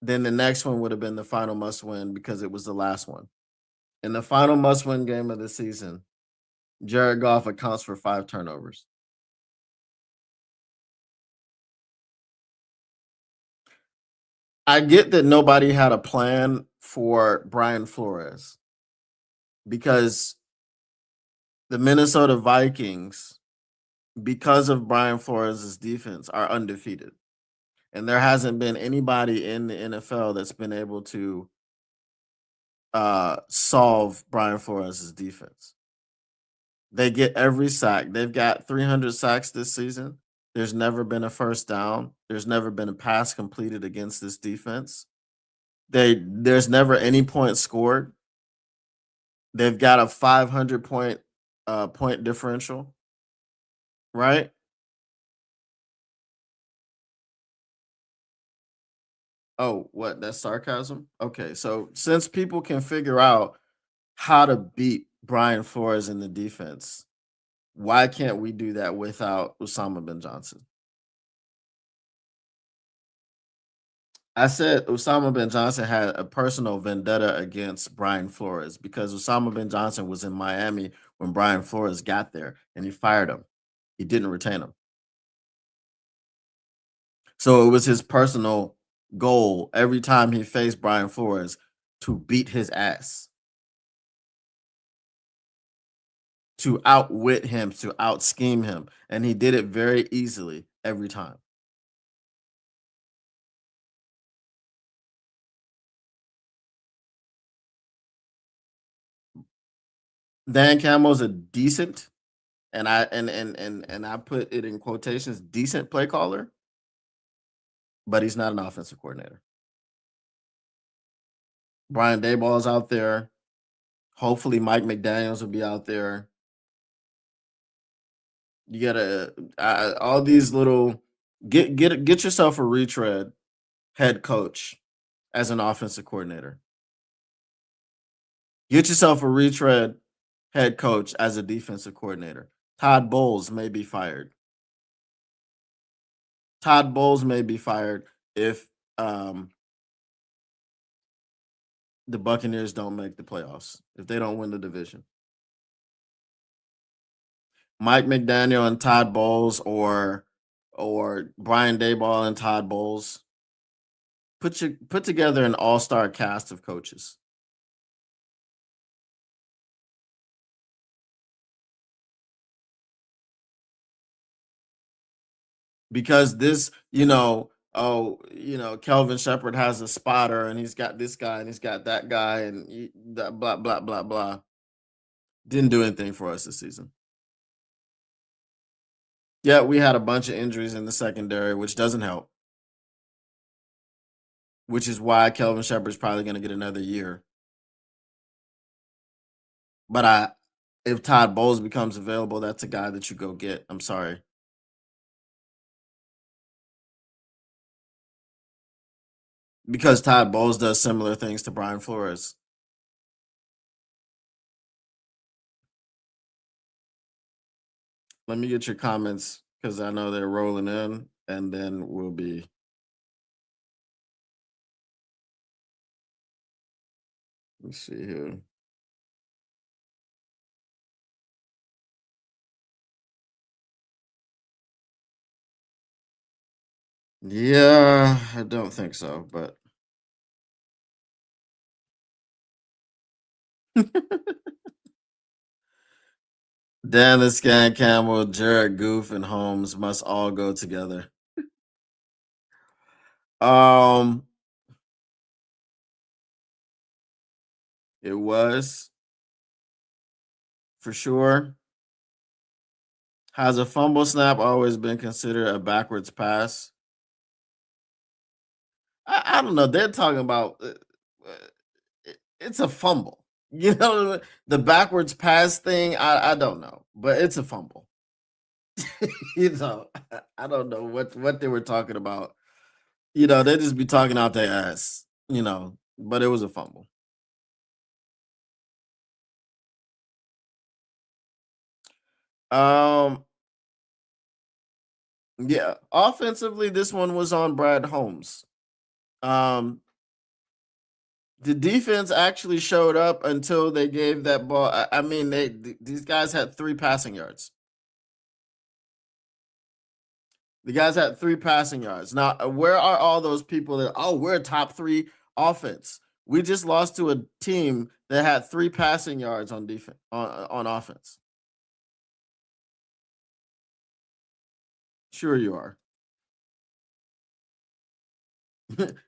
then the next one would have been the final must win because it was the last one. In the final must win game of the season, Jared Goff accounts for 5 turnovers. I get that nobody had a plan for Brian Flores because the Minnesota Vikings, because of Brian Flores' defense, are undefeated. And there hasn't been anybody in the NFL that's been able to solve Brian Flores' defense. They get every sack. They've got 300 sacks this season. There's never been a first down. There's never been a pass completed against this defense. There's never any points scored. They've got a 500 point differential, right? Oh, what? That's sarcasm? Okay, so since people can figure out how to beat Brian Flores in the defense, why can't we do that without Osama bin Johnson? I said Osama bin Johnson had a personal vendetta against Brian Flores because Osama bin Johnson was in Miami when Brian Flores got there and he fired him. He didn't retain him. So it was his personal goal every time he faced Brian Flores to beat his ass, to outwit him, to out scheme him. And he did it very easily every time. Dan Campbell's a decent, and I put it in quotations, decent play caller, but he's not an offensive coordinator. Brian Daboll's out there. Hopefully, Mike McDaniels will be out there. You gotta all these little get yourself a retread head coach as an offensive coordinator. Get yourself a retread head coach as a defensive coordinator. Todd Bowles may be fired. Todd Bowles may be fired if um, the Buccaneers don't make the playoffs, if they don't win the division. Mike McDaniel and Todd Bowles, or Brian Daboll and Todd Bowles. Put together an all-star cast of coaches. Because this, Kelvin Shepherd has a spotter and he's got this guy and he's got that guy and blah blah blah blah. Didn't do anything for us this season. Yeah, we had a bunch of injuries in the secondary, which doesn't help. Which is why Kelvin Shepherd's probably going to get another year. But if Todd Bowles becomes available, that's a guy that you go get. I'm sorry. Because Todd Bowles does similar things to Brian Flores. Let me get your comments because I know they're rolling in, and then we'll be. Let's see here. Yeah, I don't think so, but Dan the Scan Campbell, Jared Goof, and Holmes must all go together. Um, it was for sure. Has a fumble snap always been considered a backwards pass? I don't know. They're talking about it's a fumble. You know, the backwards pass thing. I don't know, but it's a fumble. I don't know what they were talking about. They just be talking out their ass. But it was a fumble. Um, yeah. Offensively, this one was on Brad Holmes. Um, the defense actually showed up until they gave that ball. I mean, these guys had 3 passing yards. The guys had 3 passing yards. Now, where are all those people that, we're a top 3 offense? We just lost to a team that had 3 passing yards on defense on offense. Sure you are.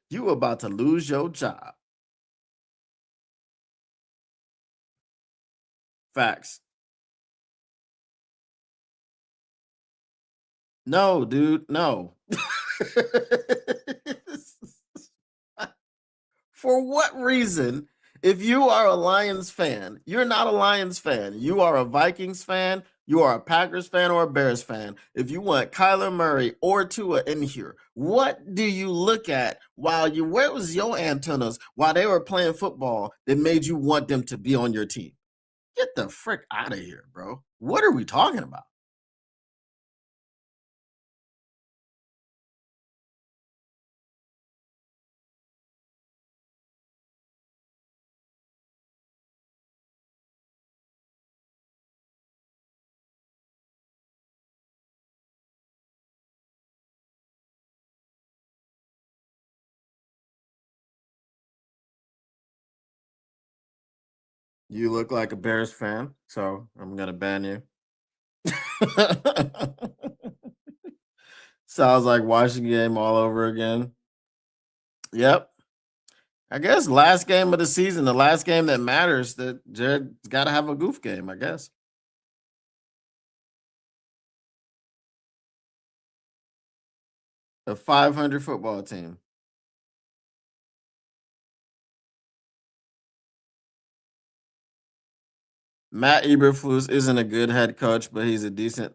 You about to lose your job. Facts. No, dude, no. For what reason, if you are a Lions fan, you're not a Lions fan. You are a Vikings fan, you are a Packers fan, or a Bears fan. If you want Kyler Murray or Tua in here, what do you look at where was your antennas while they were playing football that made you want them to be on your team? Get the frick out of here, bro. What are we talking about? You look like a Bears fan, so I'm gonna ban you. Sounds like watching the game all over again. Yep. I guess last game of the season, the last game that matters, that Jared's got to have a goof game. I guess a 500 football team. Matt Eberflus isn't a good head coach, but he's a decent.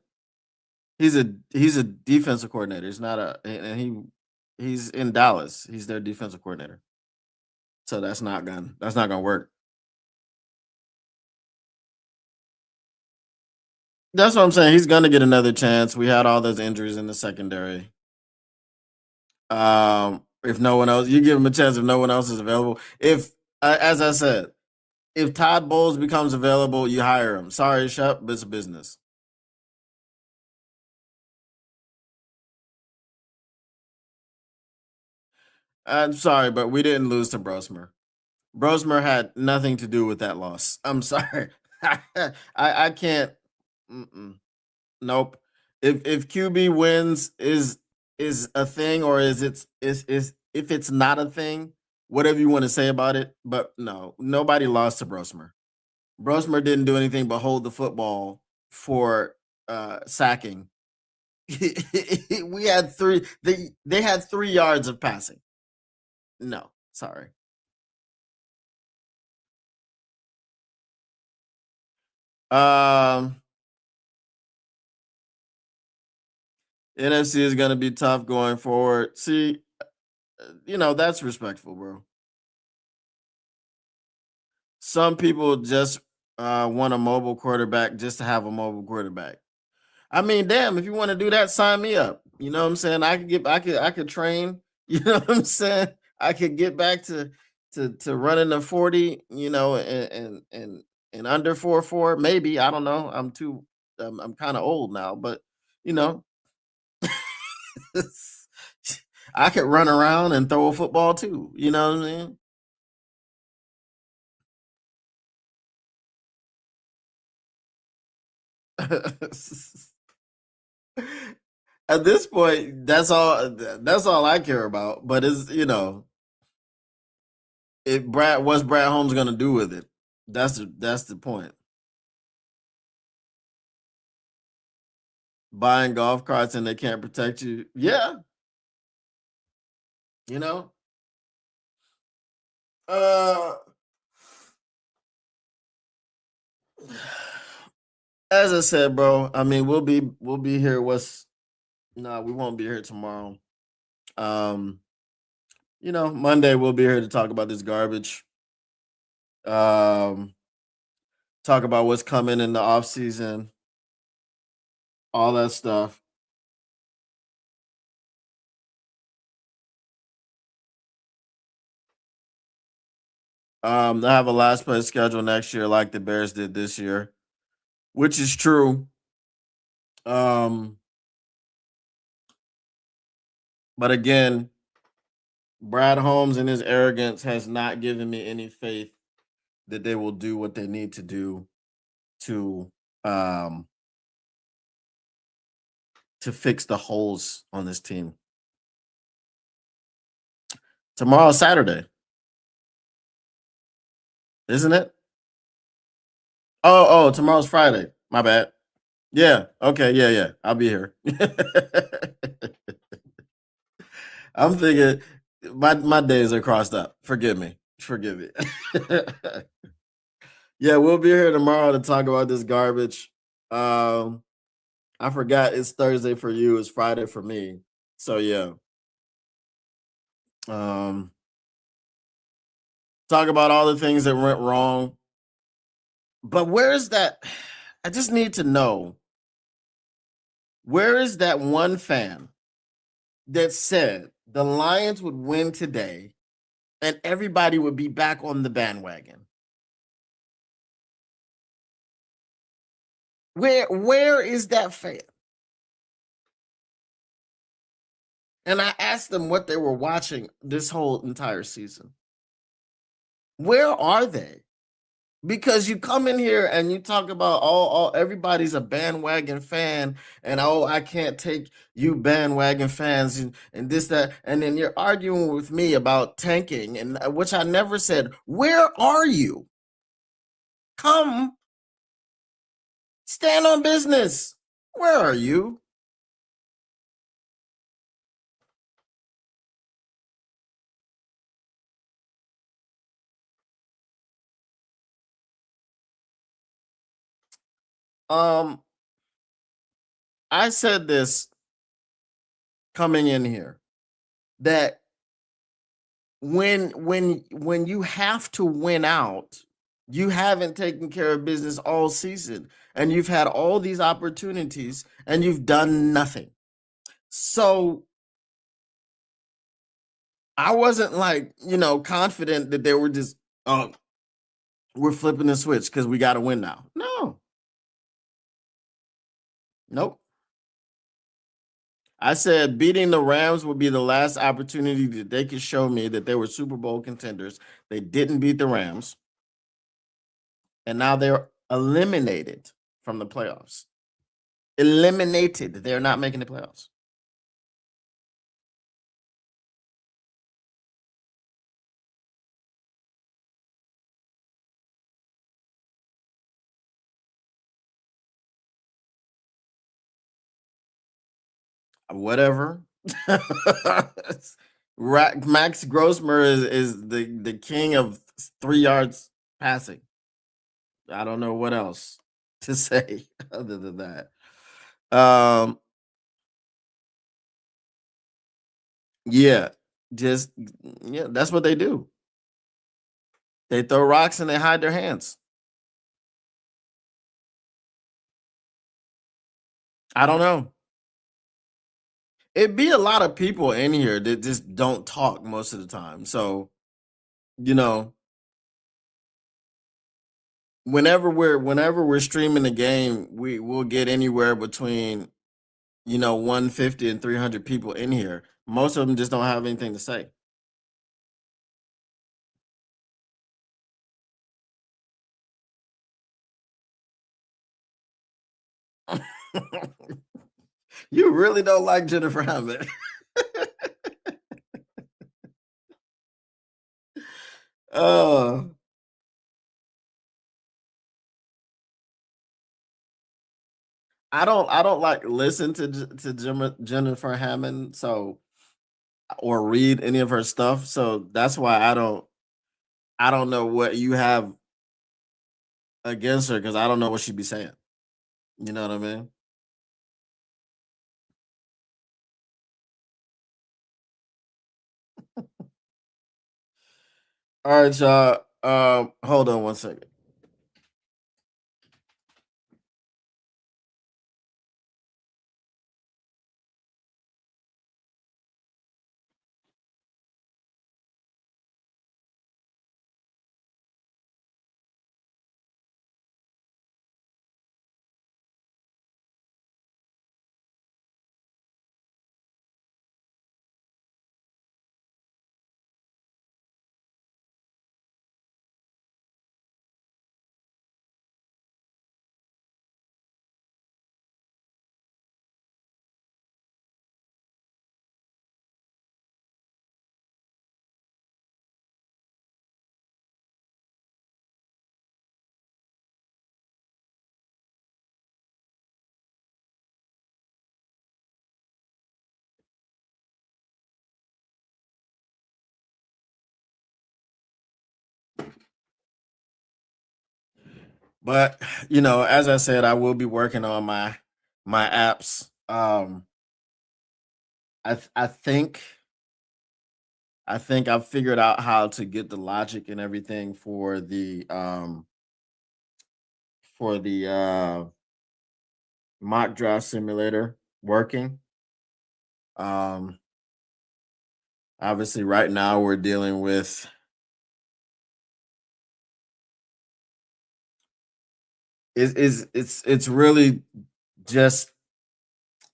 He's a defensive coordinator. He's not a and he's in Dallas. He's their defensive coordinator. So that's not gonna work. That's what I'm saying. He's gonna get another chance. We had all those injuries in the secondary. If no one else, you give him a chance if no one else is available. If as I said, if Todd Bowles becomes available, you hire him. Sorry, Shep, but it's a business. I'm sorry, but we didn't lose to Brosmer. Brosmer had nothing to do with that loss. I'm sorry. I can't. Mm-mm. Nope. If QB wins is a thing, or is if it's not a thing, whatever you want to say about it. But no, nobody lost to Brosmer. Brosmer didn't do anything but hold the football for sacking. We had three. They had 3 yards of passing. No, sorry. Um, NFC is going to be tough going forward. See, that's respectful, bro. Some people just want a mobile quarterback just to have a mobile quarterback. I mean, damn, if you want to do that, sign me up. You know what I'm saying? I could train. You know what I'm saying? I could get back to running the 40, and under 4.4, maybe. I don't know. I'm kind of old now, but you know, I could run around and throw a football too. You know what I mean? At this point, that's all I care about. But it's what's Brad Holmes gonna do with it? That's the point. Buying golf carts and they can't protect you. Yeah, you know. Uh, as I said, bro. I mean, we'll be here. No, we won't be here tomorrow. Um, Monday we'll be here to talk about this garbage. Um, talk about what's coming in the off season, all that stuff. They have a last place schedule next year, like the Bears did this year, which is true. Um, but again, Brad Holmes and his arrogance has not given me any faith that they will do what they need to do to um to fix the holes on this team. Tomorrow's Saturday, isn't it? Oh, tomorrow's Friday. My bad. Yeah. Okay. Yeah. Yeah. I'll be here. I'm thinking my days are crossed up. Forgive me. Forgive me. Yeah, we'll be here tomorrow to talk about this garbage. Um, I forgot it's Thursday for you, it's Friday for me. So yeah. Um, talk about all the things that went wrong. But where is that? I just need to know, where is that one fan that said the Lions would win today and everybody would be back on the bandwagon? Where is that fan? And I asked them what they were watching this whole entire season. Where are they? because you come in here and you talk about all everybody's a bandwagon fan, and oh, I can't take you bandwagon fans and this that, and then you're arguing with me about tanking, and which I never said. Where are you? Come stand on business. Where are you? Um, I said this coming in here that when you have to win out, you haven't taken care of business all season, and you've had all these opportunities and you've done nothing. So I wasn't like, confident that they were just, oh, we're flipping the switch because we got to win now. No, nope. I said beating the Rams would be the last opportunity that they could show me that they were Super Bowl contenders. They didn't beat the Rams, and now they're eliminated from the playoffs. Eliminated. They're not making the playoffs. Whatever. Max Grossmer is the king of 3 yards passing. I don't know what else to say other than that. Yeah, just yeah, that's what they do. They throw rocks and they hide their hands. I don't know. It'd be a lot of people in here that just don't talk most of the time. So, you know, whenever we're streaming the game, we'll get anywhere between 150 and 300 people in here. Most of them just don't have anything to say. You really don't like Jennifer Hammond. uh I don't like listen to Jennifer Hammond, so or read any of her stuff. So that's why I don't know what you have against her, because I don't know what she'd be saying. You know what I mean? All right, y'all. Hold on one second. But as I said, I will be working on my apps. I think I've figured out how to get the logic and everything for the mock draft simulator working. Um, Obviously, right now we're dealing with it's really just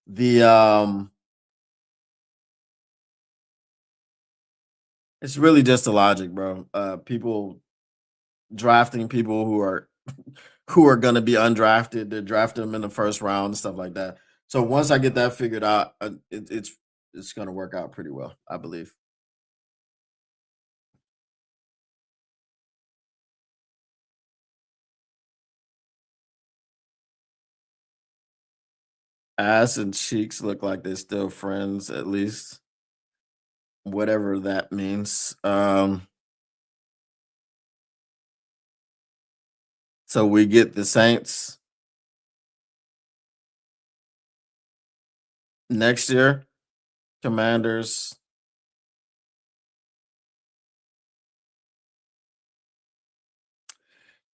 the it's really just the logic, bro. People drafting people who are going to be undrafted. They draft them in the first round and stuff like that. So once I get that figured out, it's going to work out pretty well, I believe. Ass and cheeks look like they're still friends, at least whatever that means. So we get the Saints next year, Commanders.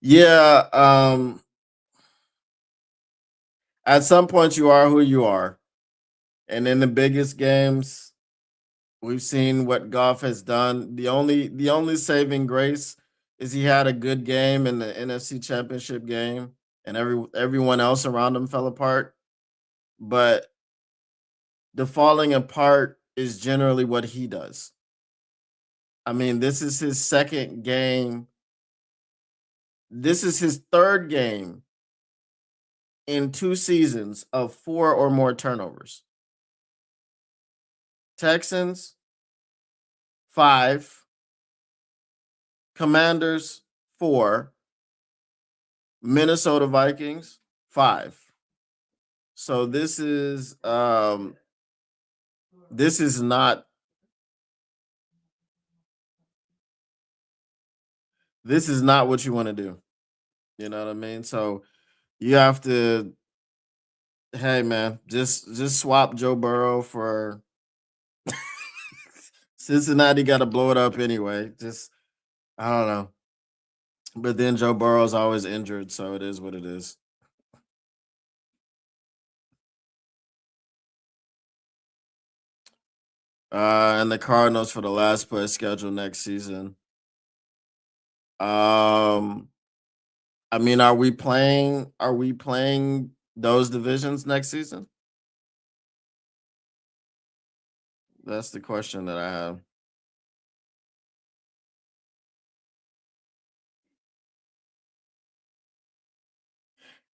Yeah, at some point you are who you are. And in the biggest games, we've seen what Goff has done. The only saving grace is he had a good game in the NFC Championship game, and everyone else around him fell apart. But the falling apart is generally what he does. I mean, this is his second game. This is his third game in 2 seasons of 4 or more turnovers. Texans, 5. Commanders, 4. Minnesota Vikings, 5. So this is not this is not what you want to do. You know what I mean? So you have to, hey man, just swap Joe Burrow for Cincinnati. Got to blow it up anyway. Just I don't know. But then Joe Burrow's always injured, so it is what it is. And the Cardinals for the last place schedule next season. Um, I mean, are we playing those divisions next season? That's the question that I have.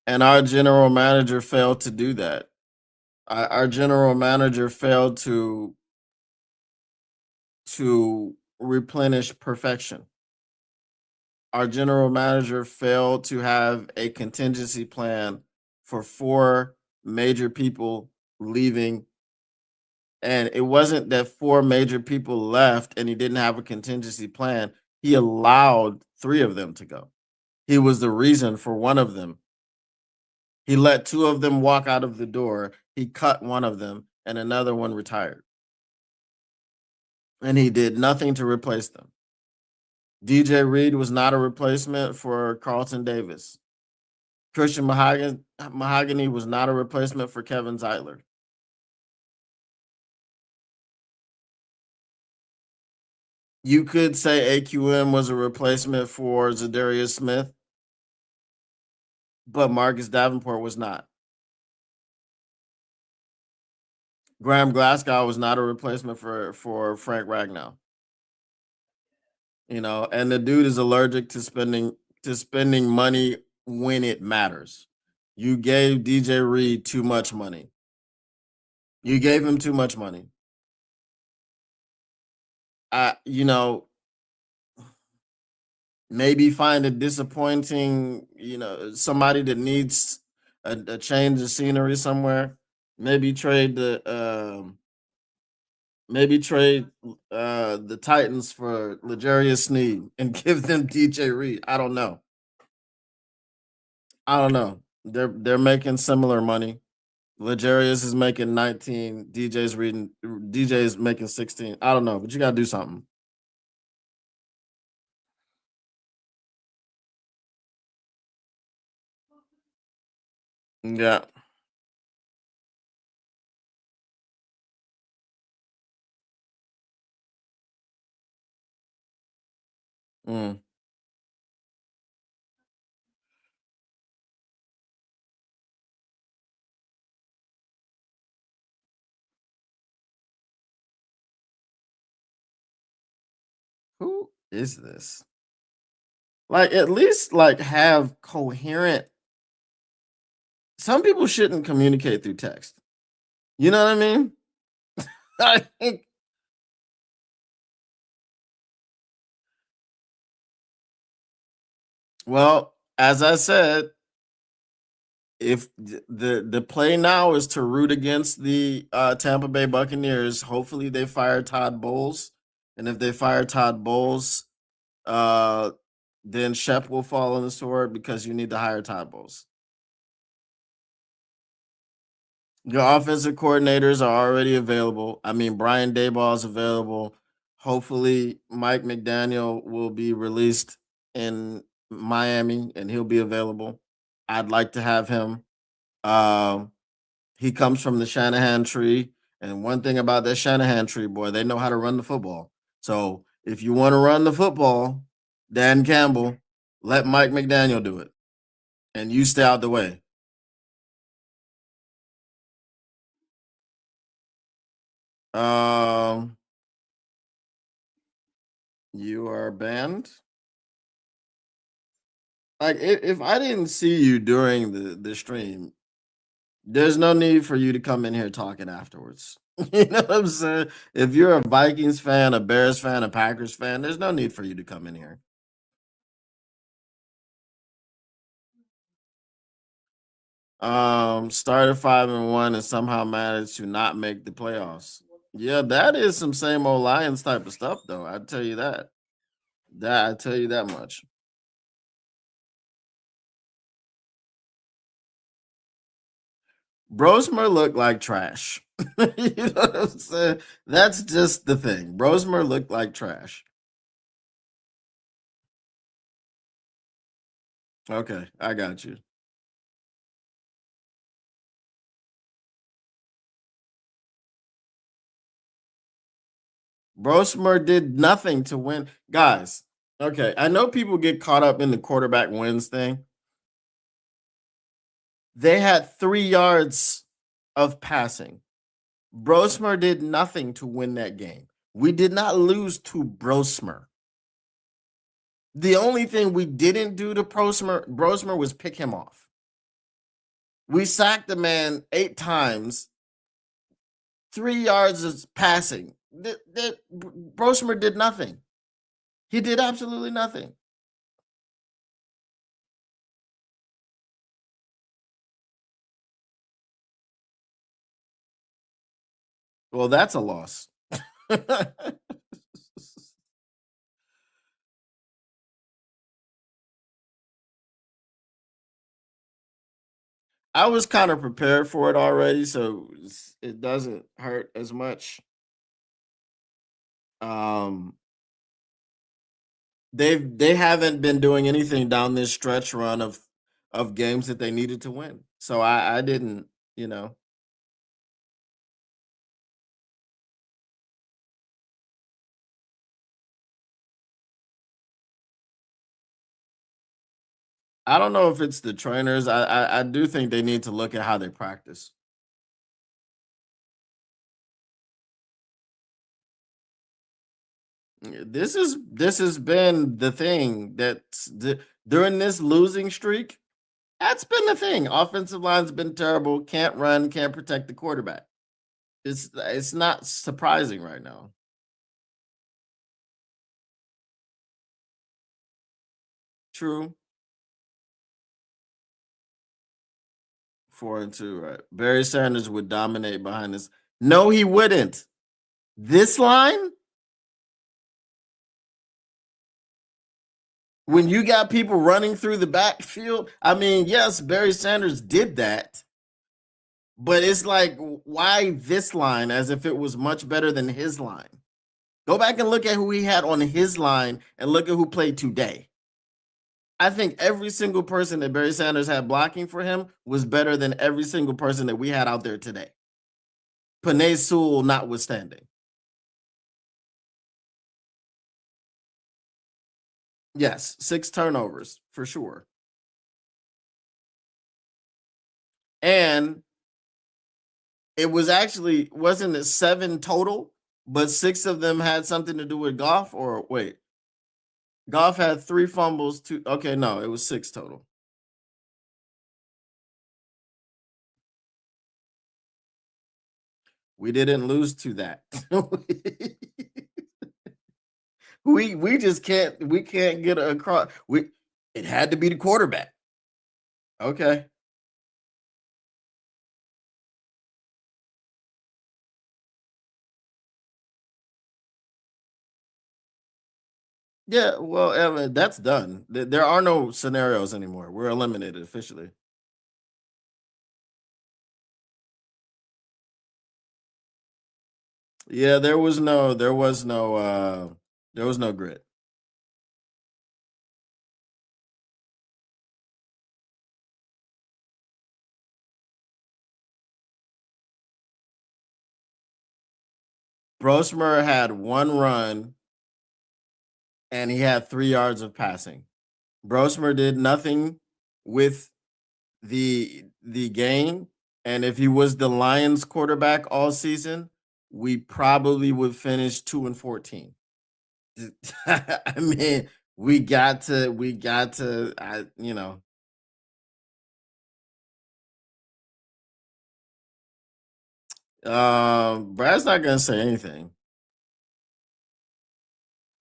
And our general manager failed to do that. Our general manager failed to replenish perfection. Our general manager failed to have a contingency plan for 4 major people leaving. And it wasn't that 4 major people left and he didn't have a contingency plan. He allowed 3 of them to go. He was the reason for one of them. He let 2 of them walk out of the door. He cut one of them, and another one retired. And he did nothing to replace them. DJ Reed was not a replacement for Carlton Davis. Christian Mahogany was not a replacement for Kevin Zeitler. You could say AQM was a replacement for Zadarius Smith, but Marcus Davenport was not. Graham Glasgow was not a replacement for Frank Ragnow. And the dude is allergic to spending money when it matters. You gave DJ Reed too much money. You gave him too much money. I maybe find a disappointing, somebody that needs a change of scenery somewhere. Maybe trade the Titans for L'Jarius Sneed and give them DJ Reed. I don't know. I don't know. They're making similar money. L'Jarius is making 19. DJ is making 16. I don't know, but you gotta do something. Yeah. Mm. Who is this? Like, at least, like, have coherent some people shouldn't communicate through text. You know what I mean? I think well, as I said, if the play now is to root against the, Tampa Bay Buccaneers, hopefully they fire Todd Bowles, and if they fire Todd Bowles, uh, then Shep will fall on the sword because you need to hire Todd Bowles. Your offensive coordinators are already available. I mean, Brian Daboll is available. Hopefully, Mike McDaniel will be released in Miami, and he'll be available. I'd like to have him. Um, he comes from the Shanahan tree, and one thing about that Shanahan tree, boy, they know how to run the football. So if you want to run the football, Dan Campbell, let Mike McDaniel do it, and you stay out the way. Um, you are banned. Like if I didn't see you during the stream, there's no need for you to come in here talking afterwards. You know what I'm saying? If you're a Vikings fan, a Bears fan, a Packers fan, there's no need for you to come in here. Started 5-1 and somehow managed to not make the playoffs. Yeah, that is some same old Lions type of stuff, though. I tell you that. That I tell you that much. Brosmer looked like trash. You know what I'm saying? That's just the thing. Brosmer looked like trash. Okay, I got you. Brosmer did nothing to win. Guys, okay, I know people get caught up in the quarterback wins thing. They had 3 yards of passing. Brosmer did nothing to win that game. We did not lose to Brosmer. The only thing we didn't do to Brosmer was pick him off. We sacked the man 8 times, 3 yards of passing. Brosmer did nothing. He did absolutely nothing. Well, that's a loss. I was kind of prepared for it already, so it doesn't hurt as much. Um, they haven't been doing anything down this stretch run of games that they needed to win. So I didn't, you know, I don't know if it's the trainers. I do think they need to look at how they practice. This has been the thing during this losing streak. That's been the thing. Offensive line's been terrible. Can't run. Can't protect the quarterback. It's not surprising right now. True. 4-2, right? Barry Sanders would dominate behind this. No, he wouldn't. This line, when you got people running through the backfield, I mean, yes, Barry Sanders did that, but it's like, why this line as if it was much better than his line? Go back and look at who he had on his line and look at who played today. I think every single person that Barry Sanders had blocking for him was better than every single person that we had out there today. Panay Sewell notwithstanding. Yes, 6 turnovers for sure. And it was actually, wasn't it 7 total, but 6 of them had something to do with golf, or wait. Goff had 3 fumbles, 2 okay, no, it was 6 total. We didn't lose to that. We just can't get across we it had to be the quarterback. Okay. Yeah, well, that's done. There are no scenarios anymore. We're eliminated officially. Yeah, there was no grit. Brosmer had 1 run and he had 3 yards of passing. Brosmer did nothing with the game, and if he was the Lions quarterback all season, we probably would finish 2-14. I mean, we got to Brad's not gonna say anything.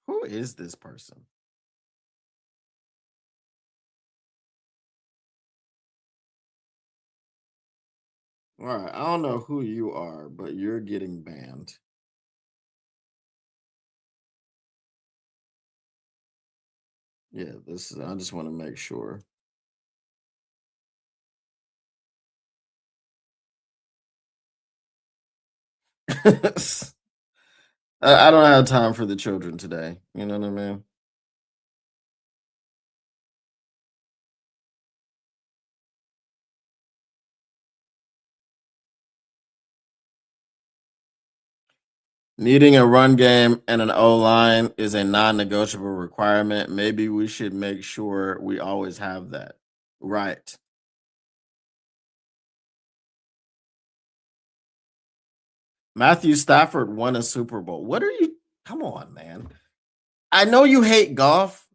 Who is this person? All right, I don't know who you are, but you're getting banned. Yeah, this is I just want to make sure. I don't have time for the children today. You know what I mean? Needing a run game and an O line is a non negotiable requirement. Maybe we should make sure we always have that. Right. Matthew Stafford won a Super Bowl. What are you? Come on, man. I know you hate golf,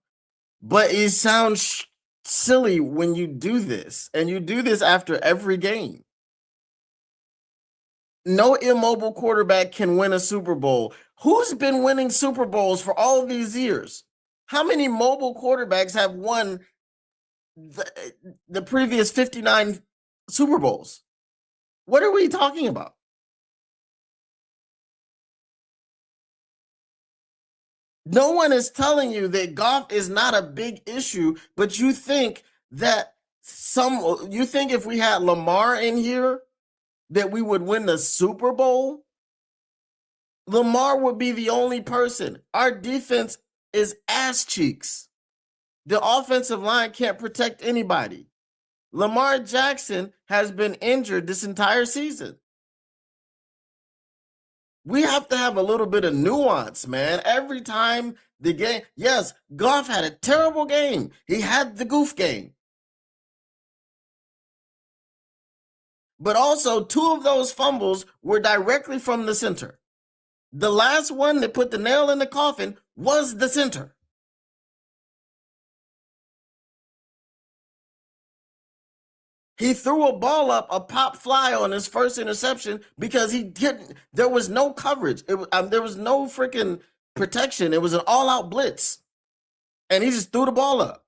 but it sounds silly when you do this, and you do this after every game. No immobile quarterback can win a Super Bowl. Who's been winning Super Bowls for all of these years? How many mobile quarterbacks have won the previous 59 Super Bowls? What are we talking about? No one is telling you that golf is not a big issue, but you think that you think if we had Lamar in here that we would win the Super Bowl? Lamar would be the only person. Our defense is ass cheeks. The offensive line can't protect anybody. Lamar Jackson has been injured this entire season. We have to have a little bit of nuance, man. Every time the game, yes, Goff had a terrible game. He had the goof game. But also, 2 of those fumbles were directly from the center. The last one that put the nail in the coffin was the center. He threw a ball up, a pop fly on his first interception because he didn't. There was no coverage. There was no freaking protection. It was an all-out blitz, and he just threw the ball up.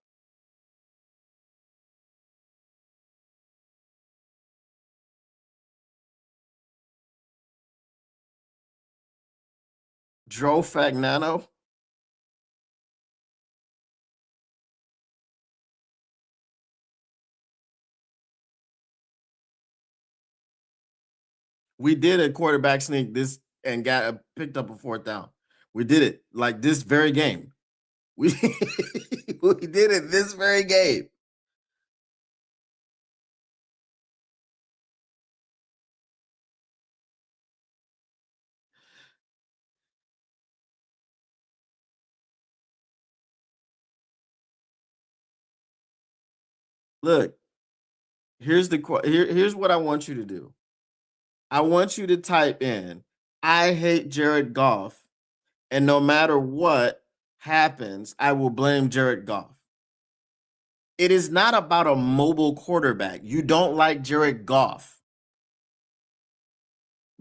Joe Fagnano. We did a quarterback sneak this and picked up a 4th down. We did it like this very game. We we did it this very game. Look, here's what I want you to do. I want you to type in I hate Jared Goff, and no matter what, happens, I will blame Jared Goff. It is not about a mobile quarterback. You don't like Jared Goff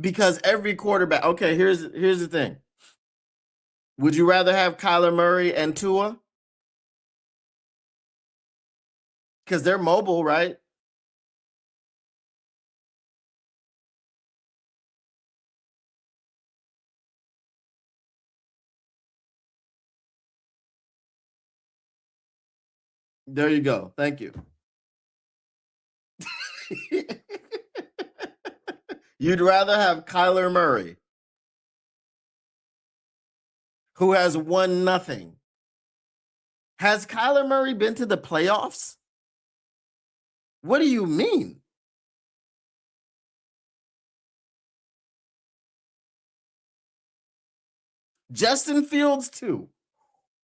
because every quarterback. Okay, here's the thing. Would you rather have Kyler Murray and Tua? Because they're mobile, right? There you go. Thank you. You'd rather have Kyler Murray, who has won nothing. Has Kyler Murray been to the playoffs? What do you mean? Justin Fields, too.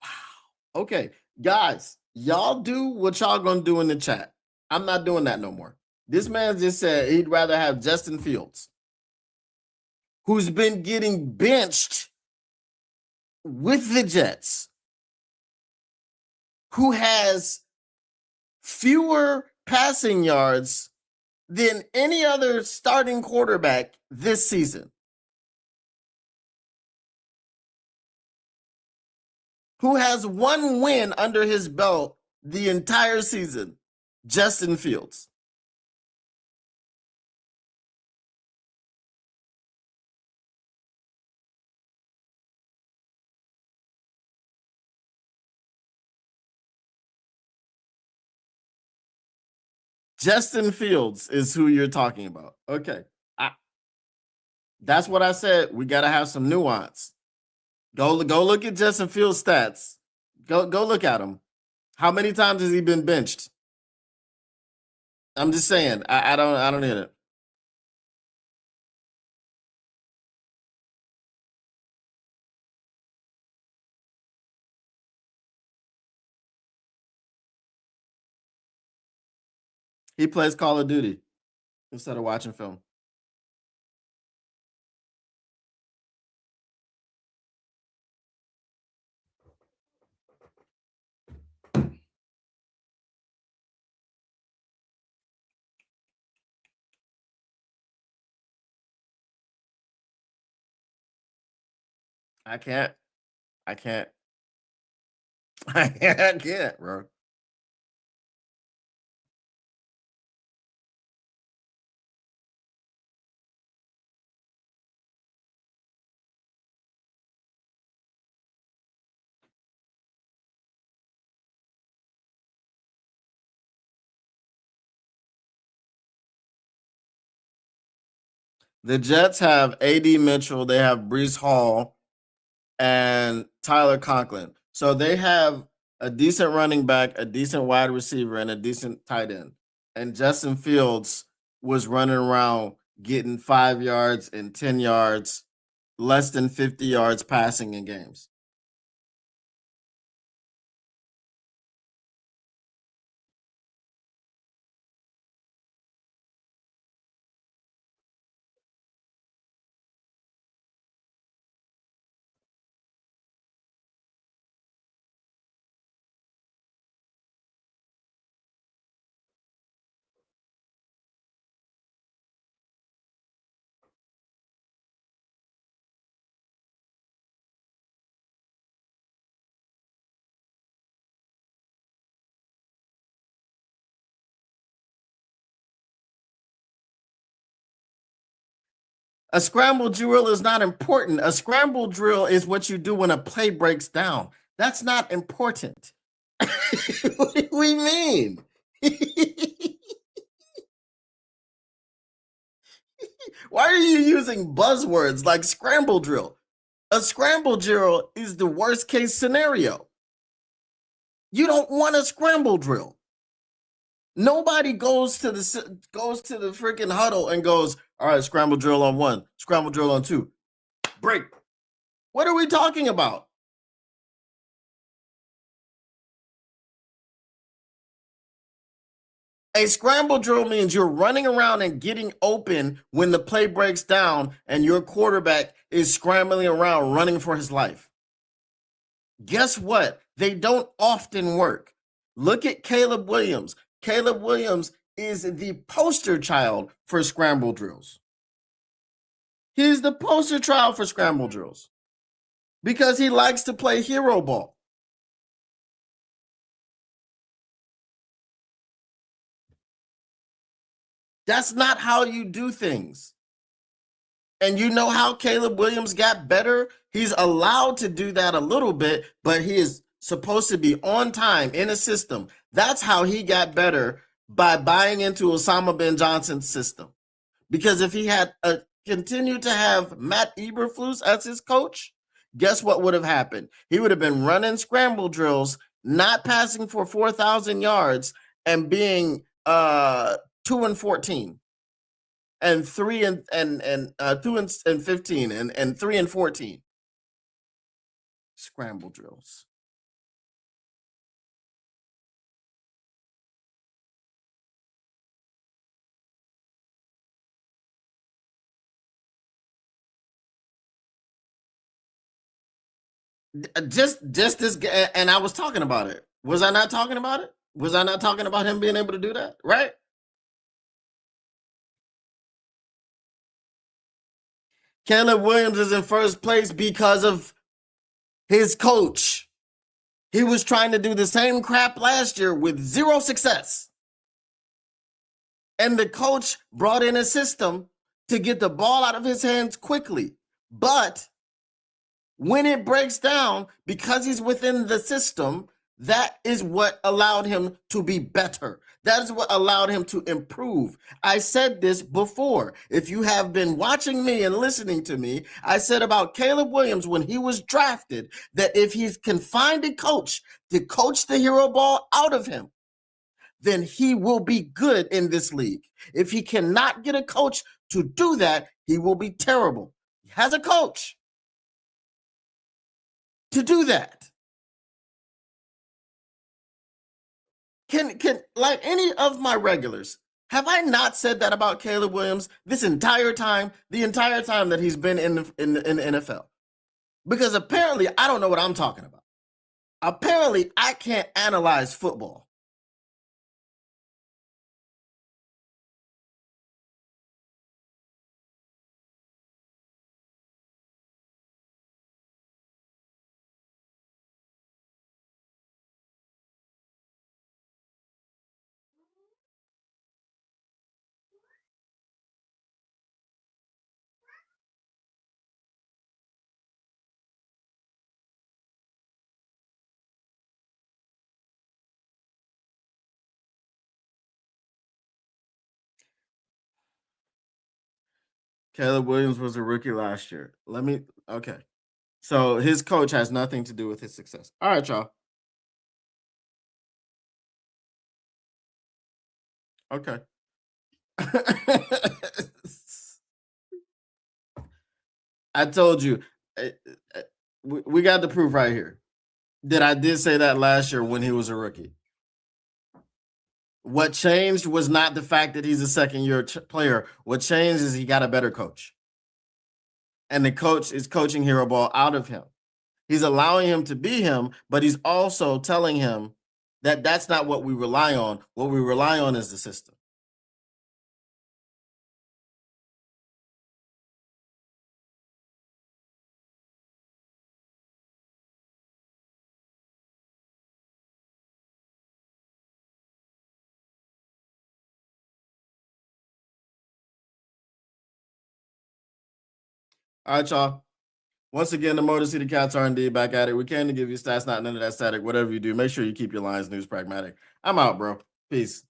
Wow. Okay, guys, y'all do what y'all gonna do in the chat. I'm not doing that no more. This man just said he'd rather have Justin Fields, who's been getting benched with the Jets, who has fewer passing yards than any other starting quarterback this season, who has one win under his belt the entire season, Justin Fields. Justin Fields is who you're talking about. Okay. That's what I said. We got to have some nuance. Go look at Justin Fields' stats. Go look at him. How many times has he been benched? I'm just saying. I don't get it. He plays Call of Duty instead of watching film. I can't. I can't. I can't, bro. The Jets have AD Mitchell, they have Brees Hall, and Tyler Conklin. So they have a decent running back, a decent wide receiver, and a decent tight end. And Justin Fields was running around getting 5 yards and 10 yards, less than 50 yards passing in games. A scramble drill is not important. A scramble drill is what you do when a play breaks down. That's not important. What do we mean? Why are you using buzzwords like scramble drill? A scramble drill is the worst case scenario. You don't want a scramble drill. Nobody goes to the freaking huddle and goes, all right, scramble drill on 1, scramble drill on 2, break. What are we talking about? A scramble drill means you're running around and getting open when the play breaks down and your quarterback is scrambling around running for his life. Guess what? They don't often work. Look at Caleb Williams. Caleb Williams is the poster child for scramble drills. He's the poster child for scramble drills because he likes to play hero ball. That's not how you do things. And you know how Caleb Williams got better? He's allowed to do that a little bit, but he is supposed to be on time in a system. That's how he got better, by buying into Osama bin Johnson's system. Because if he had continued to have Matt Eberflus as his coach, guess what would have happened? He would have been running scramble drills, not passing for 4,000 yards, and being 2-14 and 2-15 and 3-14. Scramble drills. Just this, and I was talking about it. Was I not talking about it? Was I not talking about him being able to do that? Right? Caleb Williams is in first place because of his coach. He was trying to do the same crap last year with zero success. And the coach brought in a system to get the ball out of his hands quickly. But when it breaks down, because he's within the system, that is what allowed him to be better. That is what allowed him to improve. I said this before. If you have been watching me and listening to me, I said about Caleb Williams when he was drafted that if he can find a coach to coach the hero ball out of him, then he will be good in this league. If he cannot get a coach to do that, he will be terrible. He has a coach to do that. Can like any of my regulars, have I not said that about Caleb Williams this entire time, the entire time that he's been in the NFL? Because apparently I don't know what I'm talking about. Apparently I can't analyze football. Caleb Williams was a rookie last year. Okay. So his coach has nothing to do with his success. All right, y'all. Okay. I told you, we got the proof right here that I did say that last year when he was a rookie. What changed was not the fact that he's a second-year player. What changed is he got a better coach. And the coach is coaching hero ball out of him. He's allowing him to be him, but he's also telling him that that's not what we rely on. What we rely on is the system. All right, y'all. Once again, the Motor City Cats R&D back at it. We came to give you stats, not none of that static. Whatever you do, make sure you keep your lines news pragmatic. I'm out, bro. Peace.